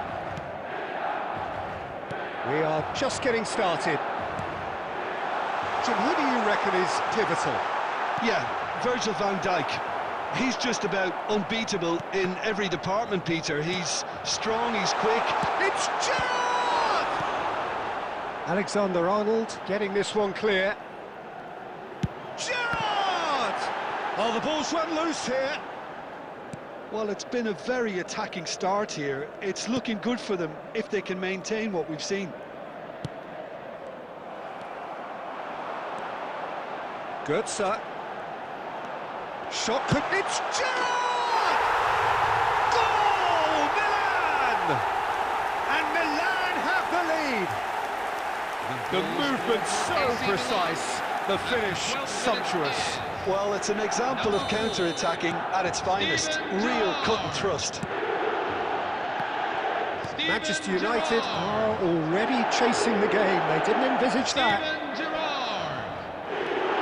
Speaker 4: We are just getting started. Jim, who do you reckon is pivotal?
Speaker 5: Yeah, Virgil van Dijk. He's just about unbeatable in every department, Peter. He's strong, he's quick.
Speaker 4: It's Gerrard! Alexander-Arnold getting this one clear. Gerrard! Oh, the ball's run loose here.
Speaker 5: Well, it's been a very attacking start here. It's looking good for them if they can maintain what we've seen.
Speaker 4: Götze. Shot could... It's Gerrard! Goal! Milan! And Milan have the lead. The movement so precise, the finish sumptuous.
Speaker 5: Well, it's an example of counter-attacking at its finest. Real cut and thrust.
Speaker 4: Manchester United are already chasing the game. They didn't envisage that.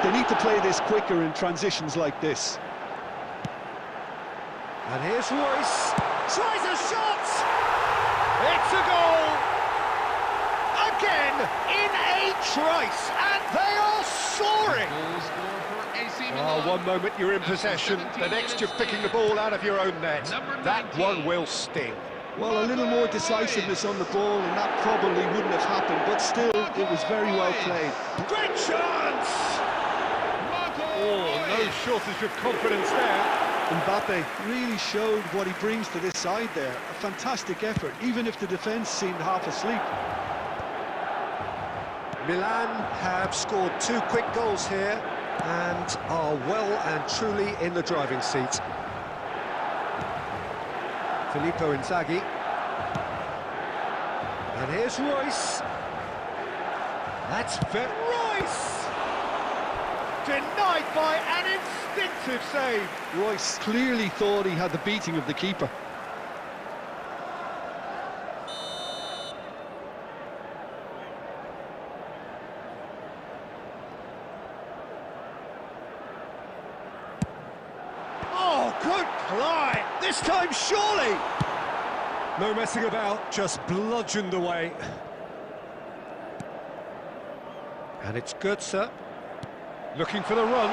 Speaker 5: They need to play this quicker in transitions like this.
Speaker 4: And here's Royce. Tries a shot! It's a goal! Again, in a trice, and they are soaring!
Speaker 3: Goal scorer for AC AC
Speaker 4: Oh,
Speaker 3: Milan.
Speaker 4: one moment you're in possession, the next you're picking the ball out of your own net. That
Speaker 3: 19.
Speaker 4: one will sting.
Speaker 5: Well, a little more decisiveness on the ball, and that probably wouldn't have happened, but still, it was very well played.
Speaker 4: Great chance! Oh, no shortage of confidence there.
Speaker 5: Mbappe really showed what he brings to this side there. A fantastic effort, even if the defence seemed half asleep.
Speaker 4: Milan have scored 2 quick goals here and are well and truly in the driving seat. Filippo Inzaghi. And here's Royce. That's Royce! Denied by an instinctive save.
Speaker 5: Royce clearly thought he had the beating of the keeper.
Speaker 4: Oh, good ply! This time, surely! No messing about, just bludgeoned away. And it's Götze, looking for the run.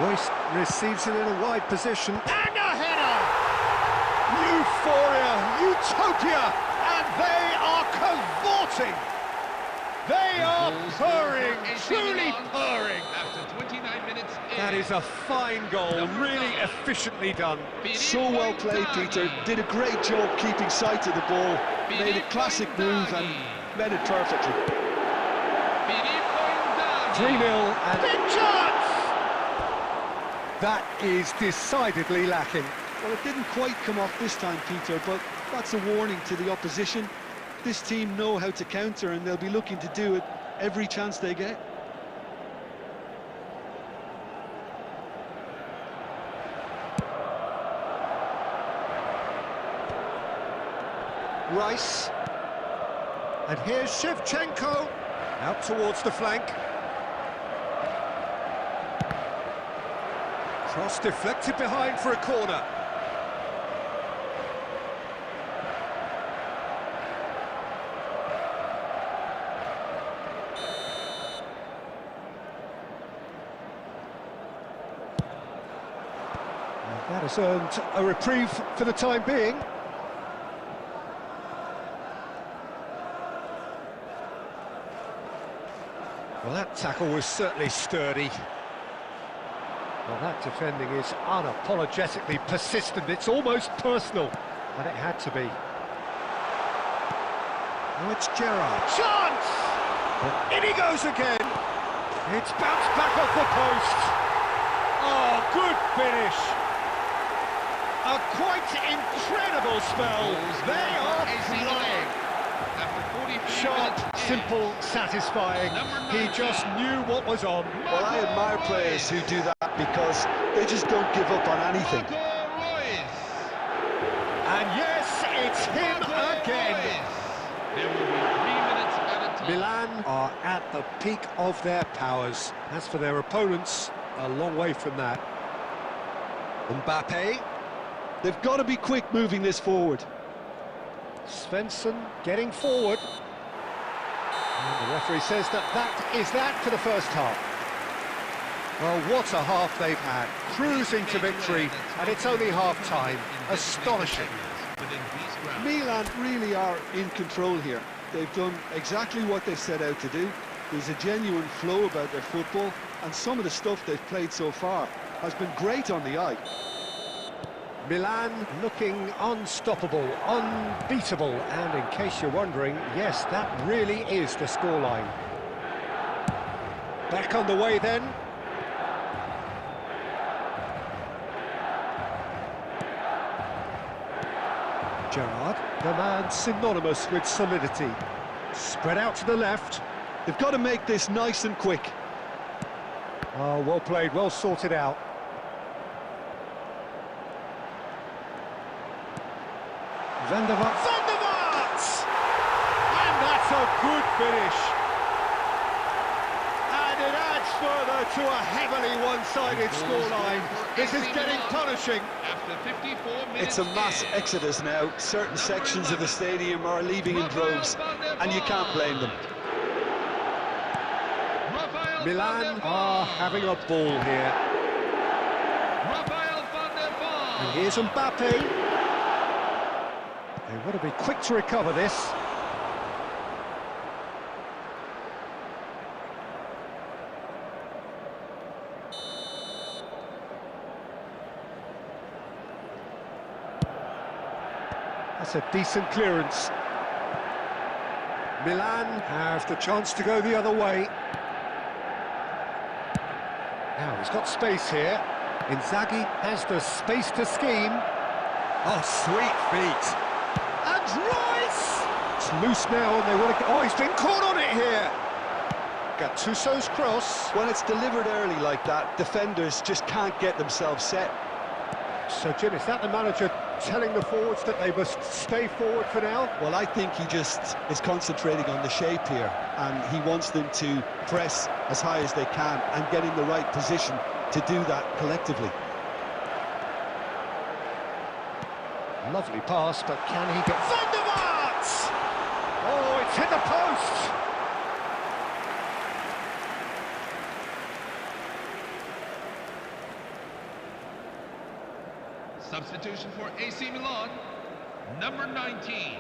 Speaker 4: Royce receives it in a wide position. And a header! Euphoria, utopia, and they are cavorting! They are purring, truly purring!
Speaker 3: After 29 minutes in.
Speaker 4: That is a fine goal, really efficiently done.
Speaker 5: So well played, Peter. Did a great job keeping sight of the ball. Made a classic move and met it perfectly.
Speaker 4: 3-0 and big chance! That is decidedly lacking.
Speaker 5: Well, it didn't quite come off this time, Peter, but that's a warning to the opposition. This team know how to counter, and they'll be looking to do it every chance they get.
Speaker 4: Rice. And here's Shevchenko. Out towards the flank. Cross deflected behind for a corner. And that has earned a reprieve for the time being. Well, that tackle was certainly sturdy. Well, that defending is unapologetically persistent. It's almost personal, and it had to be. Now it's Gerrard. Chance! In he goes again. It's bounced back off the post. Oh, good finish. A quite incredible spell. They are flying. Sharp, simple, satisfying. He just knew what was on.
Speaker 5: Well, I admire players who do that because they just don't give up on anything.
Speaker 4: And yes, it's him again.
Speaker 3: There will be 3 minutes at a time.
Speaker 4: Milan are at the peak of their powers. As for their opponents, a long way from that. Mbappe.
Speaker 5: They've got to be quick moving this forward.
Speaker 4: Svensson getting forward. And the referee says that is that for the first half. Well, what a half they've had. Cruising to victory, and it's only half-time. Astonishing.
Speaker 5: Milan really are in control here. They've done exactly what they set out to do. There's a genuine flow about their football, and some of the stuff they've played so far has been great on the eye.
Speaker 4: Milan looking unstoppable, unbeatable, and in case you're wondering, yes, that really is the scoreline. Back on the way then. Gerrard, the man synonymous with solidity. Spread out to the left.
Speaker 5: They've got to make this nice and quick.
Speaker 4: Oh, well played, well sorted out. Van der Vaart! And that's a good finish. And it adds further to a heavily one-sided scoreline. This is getting punishing.
Speaker 3: After 54 minutes.
Speaker 5: It's a mass exodus now. Certain sections of the stadium are leaving in droves, and you can't blame them.
Speaker 4: Milan are having a ball here. And here's Mbappe. They want to be quick to recover this. That's a decent clearance. Milan have the chance to go the other way. Now he's got space here. Inzaghi has the space to scheme. Oh, sweet feet. And Rice! It's loose now and they want to... Oh, he's been caught on it here. Gattuso's cross.
Speaker 5: When it's delivered early like that, defenders just can't get themselves set.
Speaker 4: So, Jim, is that the manager telling the forwards that they must stay forward for now?
Speaker 5: Well, I think he just is concentrating on the shape here, and he wants them to press as high as they can and get in the right position to do that collectively.
Speaker 4: Lovely pass, but can he get... Van der Vaart! Oh, it's hit the post!
Speaker 3: Substitution for AC Milan, number 19.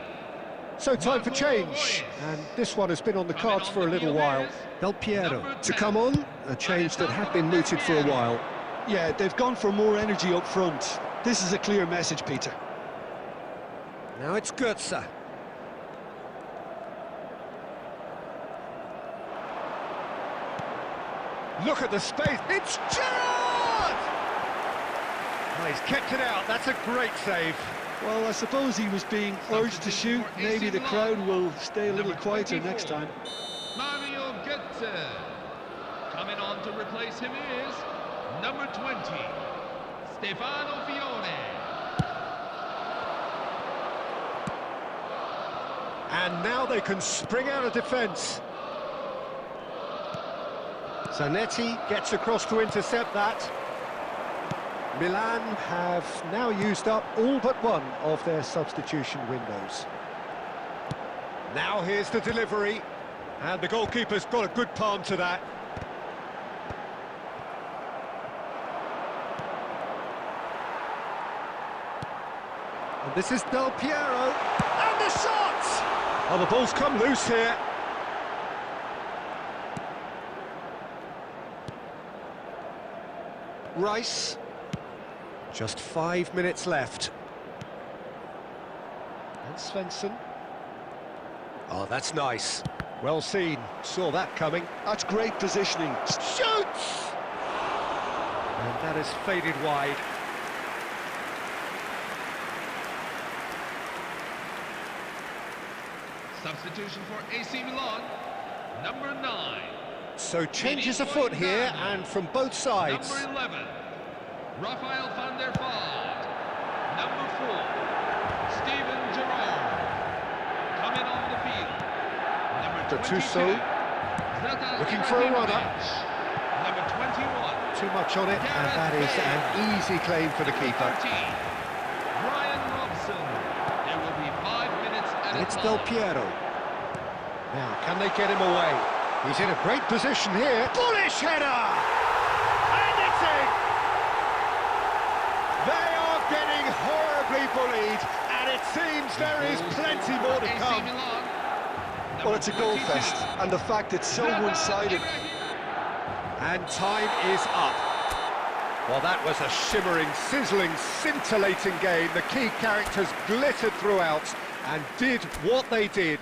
Speaker 4: So time for change, and this one has been on the cards for a little while. Del Piero to come on, a change that had been mooted for a while.
Speaker 5: Yeah, they've gone for more energy up front. This is a clear message, Peter.
Speaker 4: Now it's Götze. Look at the space, it's Gerrard! Oh, he's kept it out, that's a great save.
Speaker 5: Well, I suppose he was being urged to shoot. Maybe the crowd will stay a little quieter next time.
Speaker 3: Mario Götze. Coming on to replace him is number 20, Stefano Fione.
Speaker 4: And now they can spring out of defence. Zanetti gets across to intercept that. Milan have now used up all but one of their substitution windows. Now here's the delivery, and the goalkeeper's got a good palm to that. And this is Del Piero, and the shot! Oh, the ball's come loose here. Rice. Just 5 minutes left. And Svensson. Oh, that's nice. Well seen. Saw that coming.
Speaker 5: That's great positioning.
Speaker 4: Shoots! And that has faded wide.
Speaker 3: Substitution for AC Milan, number 9.
Speaker 4: So changes afoot here, and from both sides.
Speaker 3: Number 11, Rafael van der Vaart. Number 4, Steven Gerrard. Coming on the field, number 22, Zlatan
Speaker 4: Looking for a runner.
Speaker 3: Number 21.
Speaker 4: Too much on it, and that is an easy claim for the keeper.
Speaker 3: 13, Brian Robson. There will be 5 minutes at a
Speaker 4: It's
Speaker 3: time.
Speaker 4: Del Piero. Now, can they get him away? He's in a great position here. Bullish header! And it's in! They are getting horribly bullied, and it seems there is plenty more to
Speaker 3: AC
Speaker 4: come.
Speaker 3: Milan,
Speaker 5: Well, it's a goal
Speaker 3: 22.
Speaker 5: fest, and the fact it's so one-sided.
Speaker 4: And time is up. Well, that was a shimmering, sizzling, scintillating game. The key characters glittered throughout and did what they did.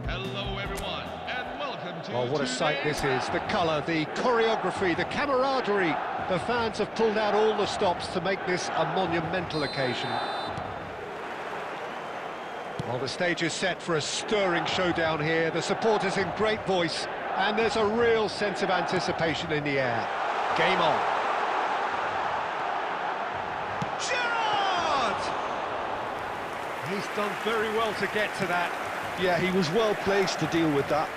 Speaker 3: Hello everyone, and welcome to
Speaker 4: Oh, what a sight this is. The colour, the choreography, the camaraderie. The fans have pulled out all the stops to make this a monumental occasion. Well, the stage is set for a stirring showdown here. The supporters in great voice, and there's a real sense of anticipation in the air. Game on. Gerrard! He's done very well to get to that.
Speaker 5: Yeah, he was well placed to deal with that.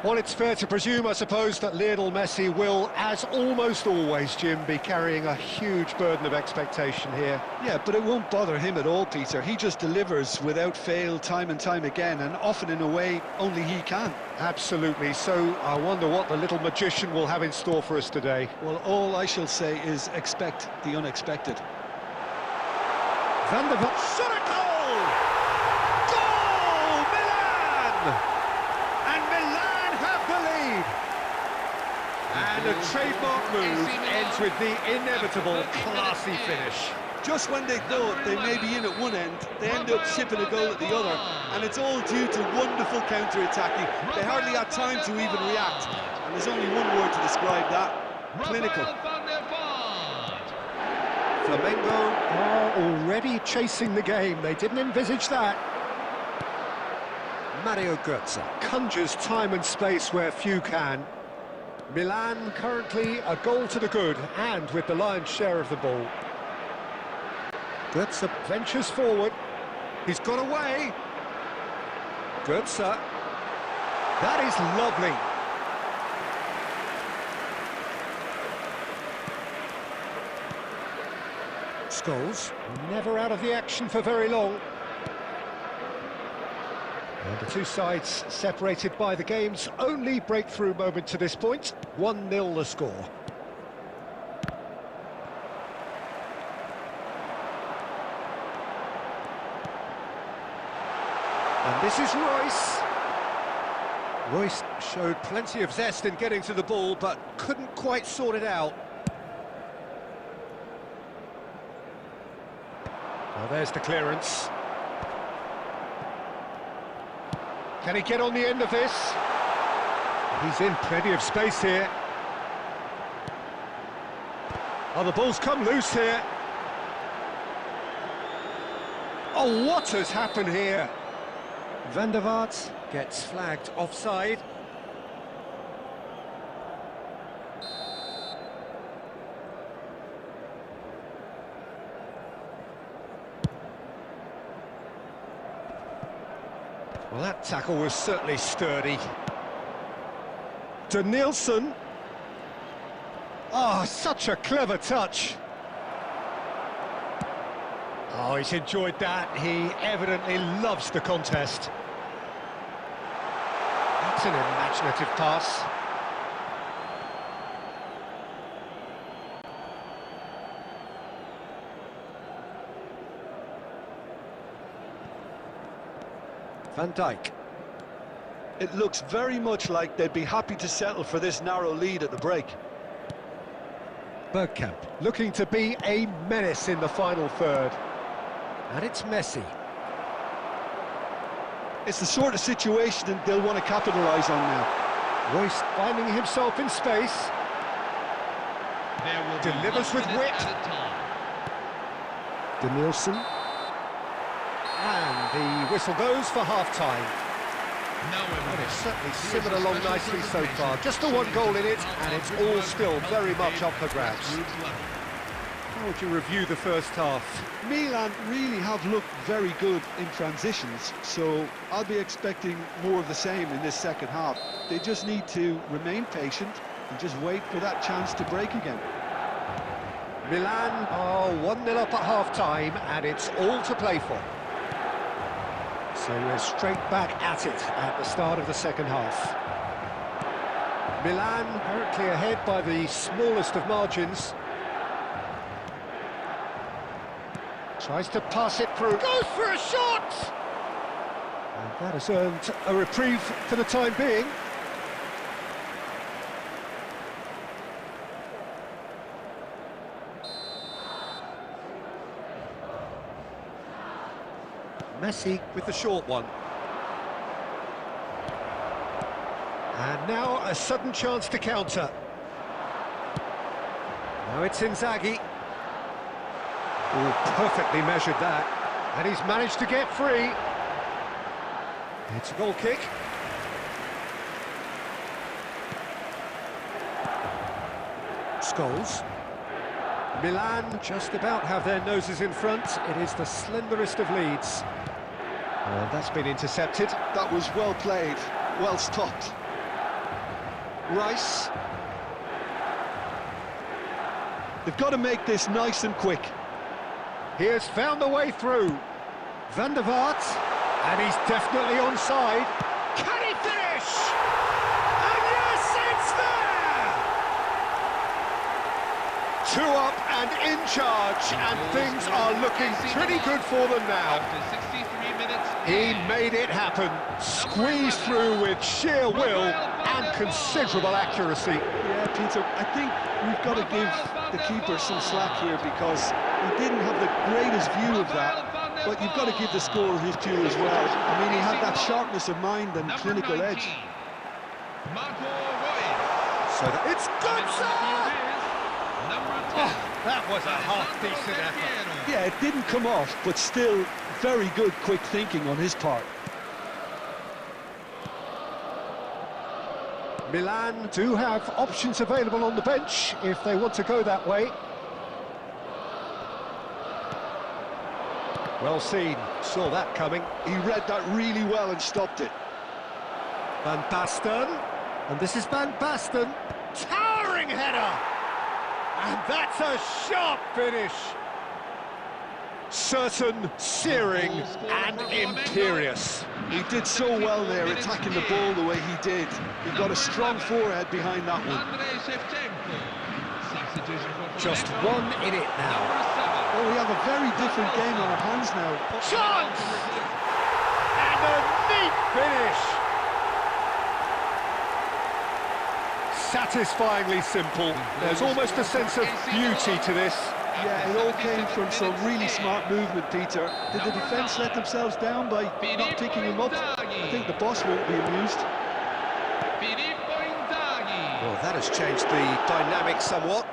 Speaker 4: Well, it's fair to presume, I suppose, that Lionel Messi will, as almost always, Jim, be carrying a huge burden of expectation here.
Speaker 5: Yeah, but it won't bother him at all, Peter. He just delivers without fail time and time again, and often in a way only he can.
Speaker 4: Absolutely. So I wonder what the little magician will have in store for us today.
Speaker 5: Well, all I shall say is expect the unexpected.
Speaker 4: Van der Vaart, shot a goal! Goal! Milan! And Milan have the lead! And a trademark move ends with the inevitable classy finish.
Speaker 6: Just when they thought they may be in at one end, they end up shipping a goal at the other, and it's all due to wonderful counter-attacking. They hardly had time to even react, and there's only one word to describe that: clinical.
Speaker 4: Flamengo are already chasing the game. They didn't envisage that. Mario Götze conjures time and space where few can. Milan currently a goal to the good, and with the lion's share of the ball. Götze ventures forward. He's got away. Götze. That is lovely. Scholes, never out of the action for very long. And the two sides separated by the game's only breakthrough moment to this point. 1-0 the score. And this is Royce. Royce showed plenty of zest in getting to the ball, but couldn't quite sort it out. Well, there's the clearance. Can he get on the end of this? He's in plenty of space here. Oh, the ball's come loose here. Oh, what has happened here? Van der Vaart gets flagged offside. Well, that tackle was certainly sturdy. Danielson. Oh, such a clever touch. Oh, he's enjoyed that. He evidently loves the contest. That's an imaginative pass. Van Dijk.
Speaker 5: It looks very much like they'd be happy to settle for this narrow lead at the break.
Speaker 4: Bergkamp looking to be a menace in the final third. And it's Messi.
Speaker 5: It's the sort of situation that they'll want to capitalise on now.
Speaker 4: Royce finding himself in space. Delivers with wit. Danielson. And the whistle goes for half-time. And it's certainly simmered along nicely so far. Just the one goal in it, and it's all still very much up for grabs. How would you review the first half?
Speaker 5: Milan really have looked very good in transitions, so I'll be expecting more of the same in this second half. They just need to remain patient and just wait for that chance to break again.
Speaker 4: Milan are 1-0 up at half-time, and it's all to play for. So we're straight back at it at the start of the second half. Milan currently ahead by the smallest of margins. Tries to pass it through. Goes for a shot! And that has earned a reprieve for the time being. Messi with the short one. And now a sudden chance to counter. Now it's Inzaghi. Oh, perfectly measured that. And he's managed to get free. It's a goal kick. Scholes. Milan just about have their noses in front. It is the slenderest of leads. That's been intercepted.
Speaker 5: That was well played, well stopped. Rice. They've got to make this nice and quick.
Speaker 4: He has found the way through. Van der Vaart, and he's definitely onside. Can he finish? And yes, it's there! 2 up and in charge, and things are looking pretty good for them now.
Speaker 3: After 63 minutes,
Speaker 4: He made it happen, squeezed through with sheer will and considerable accuracy.
Speaker 5: Yeah, Peter, I think we've got to give the keeper some slack here because he didn't have the greatest view of that, but you've got to give the scorer his due as well. I mean, he had that sharpness of mind and clinical edge.
Speaker 4: So it's good, sir! That was a half-decent effort.
Speaker 5: Yeah, it didn't come off, but still very good quick thinking on his part.
Speaker 4: Milan do have options available on the bench if they want to go that way. Well seen, saw that coming.
Speaker 5: He read that really well and stopped it.
Speaker 4: Van Basten, and this is Van Basten, towering header! And that's a sharp finish! Certain, searing and imperious.
Speaker 5: He did so well there, attacking the ball the way he did. He got a strong forehead behind that one.
Speaker 4: Just 1 in it now.
Speaker 5: Oh, we have a very different game on our hands now.
Speaker 4: Chance! And a neat finish! Satisfyingly simple. There's almost a sense of beauty to this.
Speaker 5: Yeah, it all came from some really smart movement, Peter. Did the defence let themselves down by not picking him up? I think the boss won't be amused.
Speaker 4: Well, that has changed the dynamic somewhat.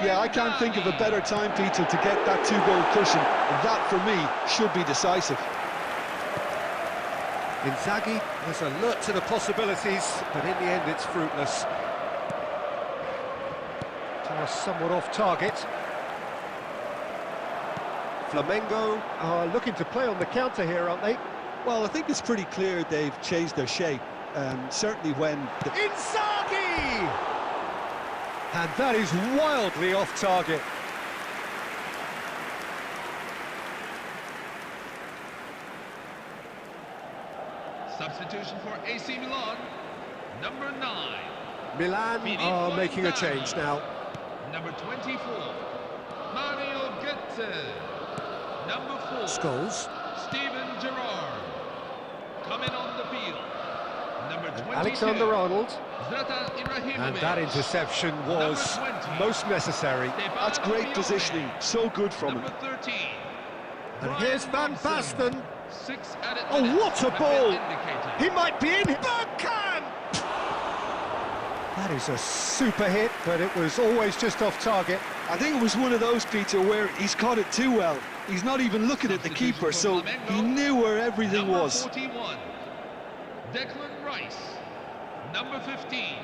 Speaker 5: Yeah, I can't think of a better time, Peter, to get that 2-goal cushion. That, for me, should be decisive.
Speaker 4: Inzaghi is alert to the possibilities, but in the end it's fruitless. Pass somewhat off target. Flamengo are looking to play on the counter here, aren't they?
Speaker 5: Well, I think it's pretty clear they've changed their shape. Certainly when...
Speaker 4: Inzaghi! And that is wildly off target.
Speaker 3: Substitution for AC Milan, number 9.
Speaker 4: Milan are making a change now.
Speaker 3: Number 24, Mario Götze. Number 4,
Speaker 4: Scholes.
Speaker 3: Steven Gerrard. Coming on the field, number 22,
Speaker 4: Alexander-Arnold.
Speaker 3: Zlatan Ibrahimovic.
Speaker 4: And that interception was
Speaker 3: Number 20,
Speaker 4: most necessary.
Speaker 5: That's great positioning, so good from him.
Speaker 3: Number 13,
Speaker 4: And here's Van Basten.
Speaker 3: 6 added
Speaker 4: Oh,
Speaker 3: minutes
Speaker 4: what a
Speaker 3: have
Speaker 4: ball!
Speaker 3: been indicated.
Speaker 4: He might be in. Bergkamp! That is a super hit, but it was always just off target.
Speaker 5: I think it was one of those, Peter, where he's caught it too well. He's not even looking at the keeper, so he knew where everything
Speaker 3: Number
Speaker 5: was.
Speaker 3: 41, Declan Rice. Number 15,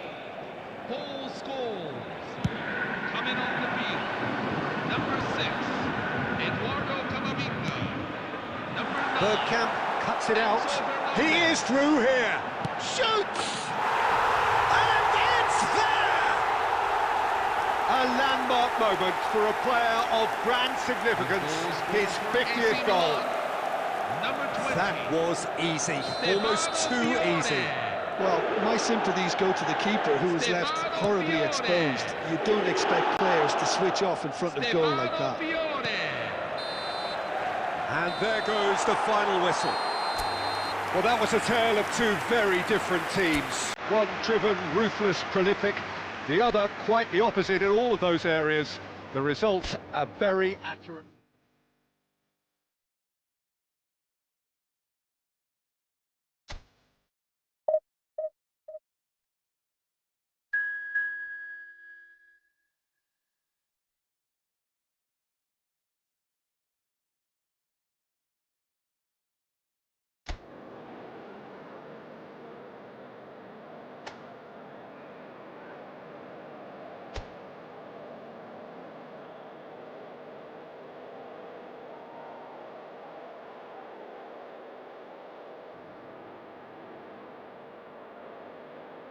Speaker 3: Paul Scholes. Coming on the field, number 6, Eduardo Camavinga. Number 9,
Speaker 4: Bergkamp cuts it out. He is through here. Shoots! And it's there! A landmark moment for a player of brand significance. His 50th goal.
Speaker 3: number 20,
Speaker 4: That was easy. Almost too easy.
Speaker 5: Well, my sympathies go to the keeper, who was left horribly exposed. You don't expect players to switch off in front of goal like that.
Speaker 4: And there goes the final whistle. Well, that was a tale of two very different teams. One driven, ruthless, prolific. The other quite the opposite in all of those areas. The result, a very accurate...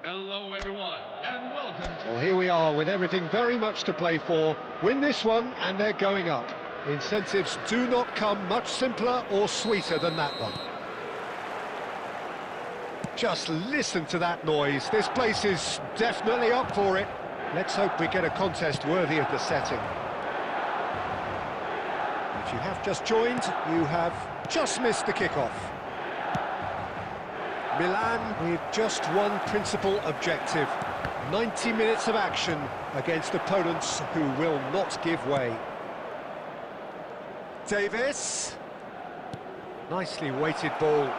Speaker 3: Hello everyone, and welcome to...
Speaker 4: Well, here we are with everything very much to play for. Win this one and they're going up. Incentives do not come much simpler or sweeter than that one. Just listen to that noise. This place is definitely up for it. Let's hope we get a contest worthy of the setting. If you have just joined, you have just missed the kickoff. Milan with just one principal objective. 90 minutes of action against opponents who will not give way. Davis. Nicely weighted ball.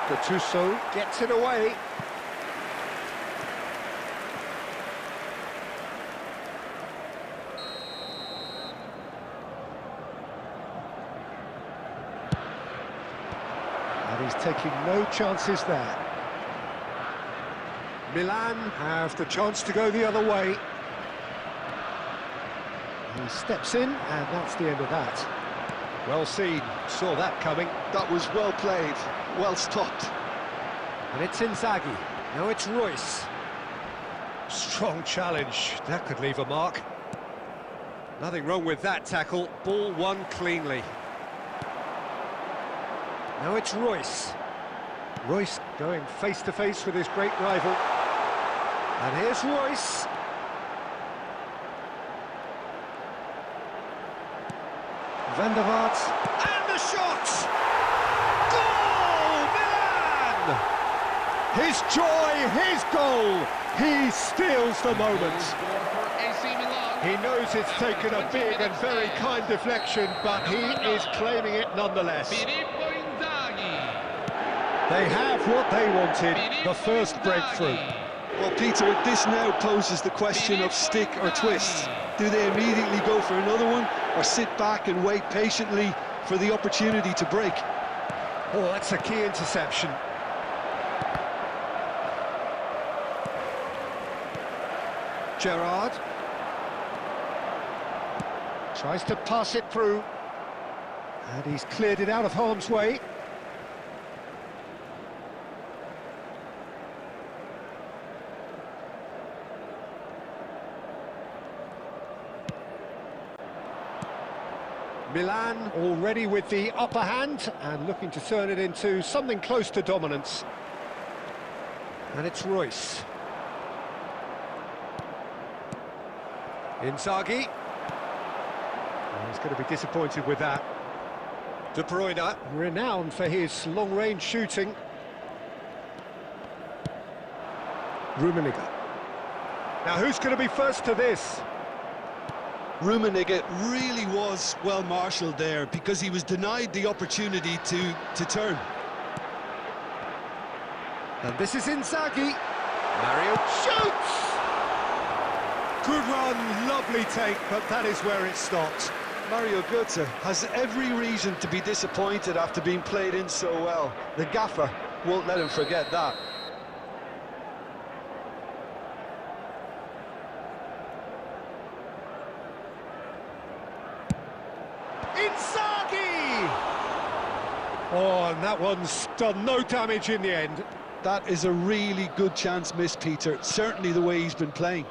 Speaker 4: Gattuso gets it away. And he's taking no chances there. Milan have the chance to go the other way. He steps in, and that's the end of that. Well seen, saw that coming.
Speaker 5: That was well played, well stopped.
Speaker 4: And it's Inzaghi, now it's Royce. Strong challenge, that could leave a mark. Nothing wrong with that tackle, ball won cleanly. Now it's Royce. Royce going face-to-face with his great rival. And here's Royce. Van der Vaart, and the shot! Goal! Milan! His joy, his goal! He steals the moment.
Speaker 3: For AC Milan.
Speaker 4: He knows it's taken a big and very kind deflection, but he is claiming it nonetheless. They have what they wanted, the first breakthrough.
Speaker 5: Well, Peter, this now poses the question of stick or twist. Do they immediately go for another one, or sit back and wait patiently for the opportunity to break?
Speaker 4: Oh, that's a key interception. Gerrard tries to pass it through, and he's cleared it out of harm's way. Milan already with the upper hand and looking to turn it into something close to dominance. And it's Royce. Inzaghi. Oh, he's going to be disappointed with that. De Bruyne, renowned for his long-range shooting. Rummenigge. Now who's going to be first to this?
Speaker 5: Rummenigge really was well marshalled there because he was denied the opportunity to turn.
Speaker 4: And this is Inzaghi. Mario shoots! Good run, lovely take, but that is where it stopped.
Speaker 5: Mario Götze has every reason to be disappointed after being played in so well. The gaffer won't let him forget that.
Speaker 4: Inzaghi! Oh, and that one's done no damage in the end.
Speaker 5: That is a really good chance missed, Peter. Certainly the way he's been playing.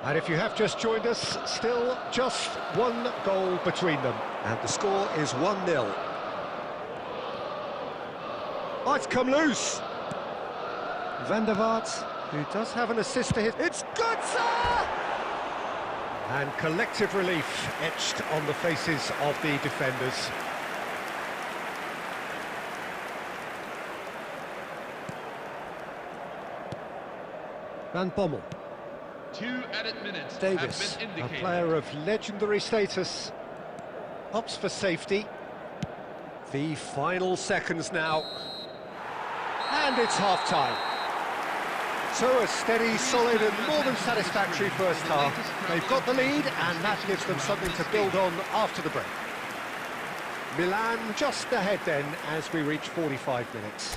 Speaker 4: And if you have just joined us, still just one goal between them. And the score is 1-0. Oh, it's come loose. Van der Vaart, who does have an assist to his... It's Götze! And collective relief etched on the faces of the defenders. Van Bommel.
Speaker 3: 2 added minutes
Speaker 4: Davis,
Speaker 3: have been
Speaker 4: a
Speaker 3: indicated.
Speaker 4: player of legendary status, opts for safety. The final seconds now. And it's half-time. So a steady, solid and more than satisfactory first half. They've got the lead and that gives them something to build on after the break. Milan just ahead then as we reach 45 minutes.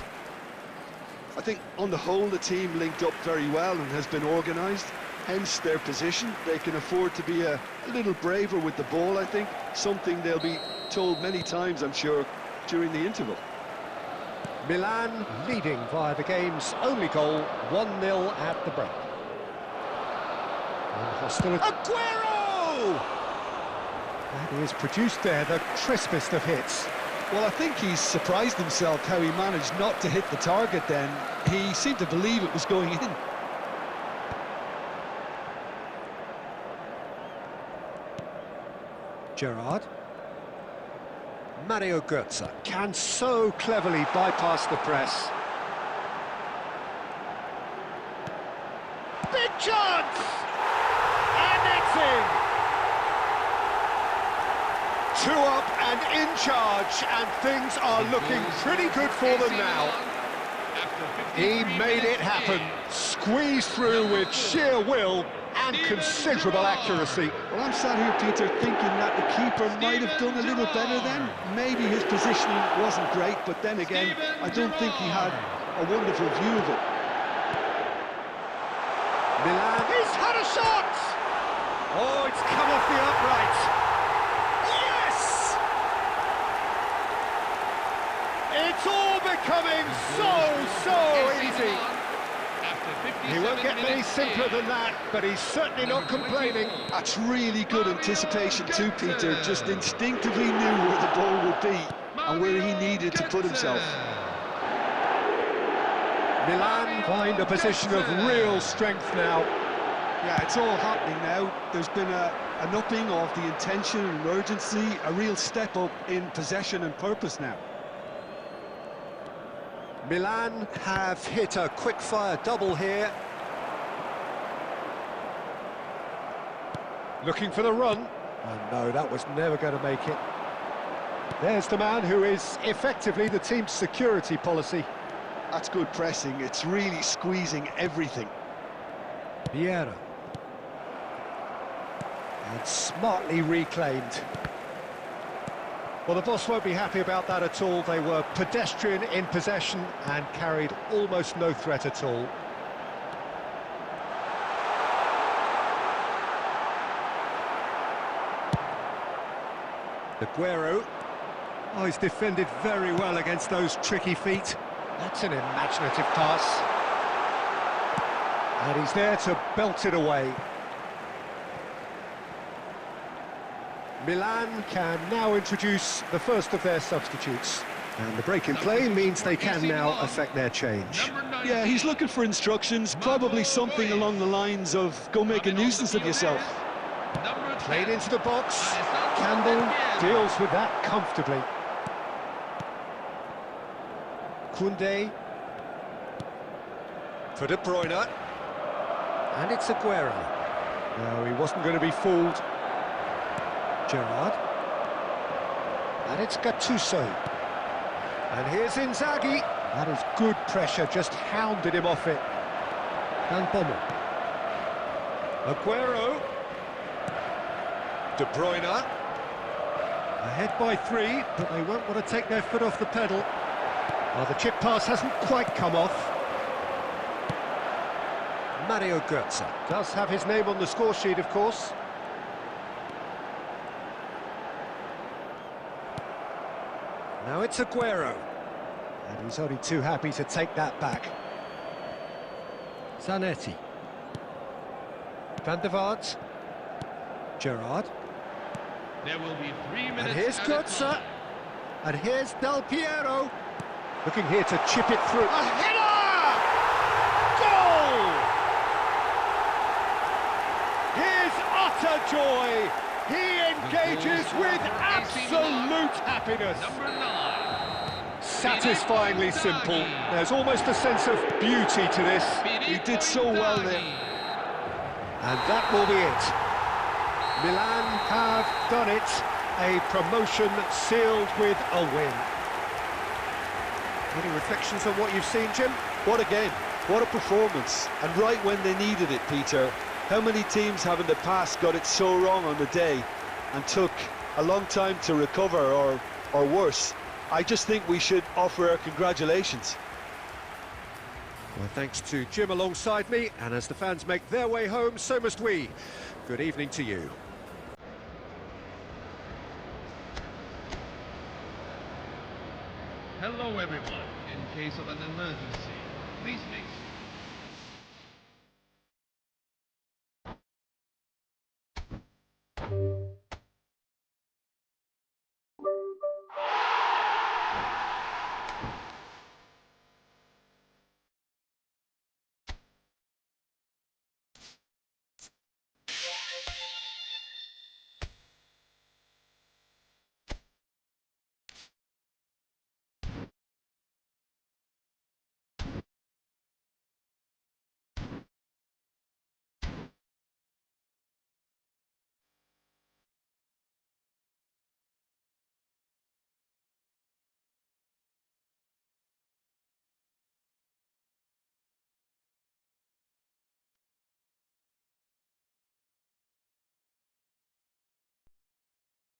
Speaker 5: I think on the whole the team linked up very well and has been organised, hence their position. They can afford to be a little braver with the ball, I think, something they'll be told many times, I'm sure, during the interval.
Speaker 4: Milan leading via the game's only goal, 1-0 at the break. And hostility. Aguero! And he has produced there the crispest of hits.
Speaker 5: Well, I think he's surprised himself how he managed not to hit the target then. He seemed to believe it was going in.
Speaker 4: Gerrard. Mario Götze can so cleverly bypass the press. Big chance! And it's in! 2 up and in charge, and things are looking pretty good for them now. He made it happen, squeezed through with sheer will and considerable accuracy.
Speaker 5: Well, I'm sat here, Peter, thinking that the keeper might have done a little better then. Maybe his positioning wasn't great, but then again, I don't think he had a wonderful view of it.
Speaker 4: Milan, he's had a shot! Oh, it's come off the upright. Yes! It's all becoming so easy. He won't get any simpler than that, but he's certainly not complaining.
Speaker 5: That's really good anticipation too, Peter. Just instinctively knew where the ball would be and where he needed to put himself.
Speaker 4: Milan find a position of real strength now.
Speaker 5: Yeah, it's all happening now. There's been an upping of the intention and urgency, a real step up in possession and purpose now.
Speaker 4: Milan have hit a quick-fire double here. Looking for the run. Oh no, that was never going to make it. There's the man who is effectively the team's security policy.
Speaker 5: That's good pressing. It's really squeezing everything.
Speaker 4: Vieira. And smartly reclaimed. Well, the boss won't be happy about that at all. They were pedestrian in possession and carried almost no threat at all. Aguero. Oh, he's defended very well against those tricky feet. That's an imaginative pass. And he's there to belt it away. Milan can now introduce the first of their substitutes. And the break in play means they can now affect their change.
Speaker 5: Yeah, he's looking for instructions, probably something along the lines of go make a nuisance of yourself.
Speaker 4: Played into the box. Campbell deals with that comfortably. Koundé. For De Bruyne. And it's Aguero. No, he wasn't going to be fooled. Gerrard. And it's Gattuso. And here's Inzaghi. That is good pressure, just hounded him off it. Van Bommel. Aguero. De Bruyne. Ahead by 3, but they won't want to take their foot off the pedal. Well, the chip pass hasn't quite come off. Mario Götze does have his name on the score sheet, of course. Now it's Aguero, and he's only too happy to take that back. Zanetti. Van der Vaart. Gerrard.
Speaker 3: There will be 3 minutes.
Speaker 4: And here's Götze. And here's Del Piero. Looking here to chip it through. A header! Goal! His utter joy. He engages with absolute happiness.
Speaker 3: Number 9.
Speaker 4: Satisfyingly simple. There's almost a sense of beauty to this.
Speaker 5: He did so well there.
Speaker 4: And that will be it. Milan have done it. A promotion sealed with a win. Any reflections on what you've seen, Jim?
Speaker 5: What a game, what a performance, and right when they needed it, Peter. How many teams have in the past got it so wrong on the day and took a long time to recover, or worse? I just think we should offer our congratulations.
Speaker 4: Well, thanks to Jim alongside me, and as the fans make their way home, so must we. Good evening to you.
Speaker 3: Hello know everyone, in case of an emergency, please make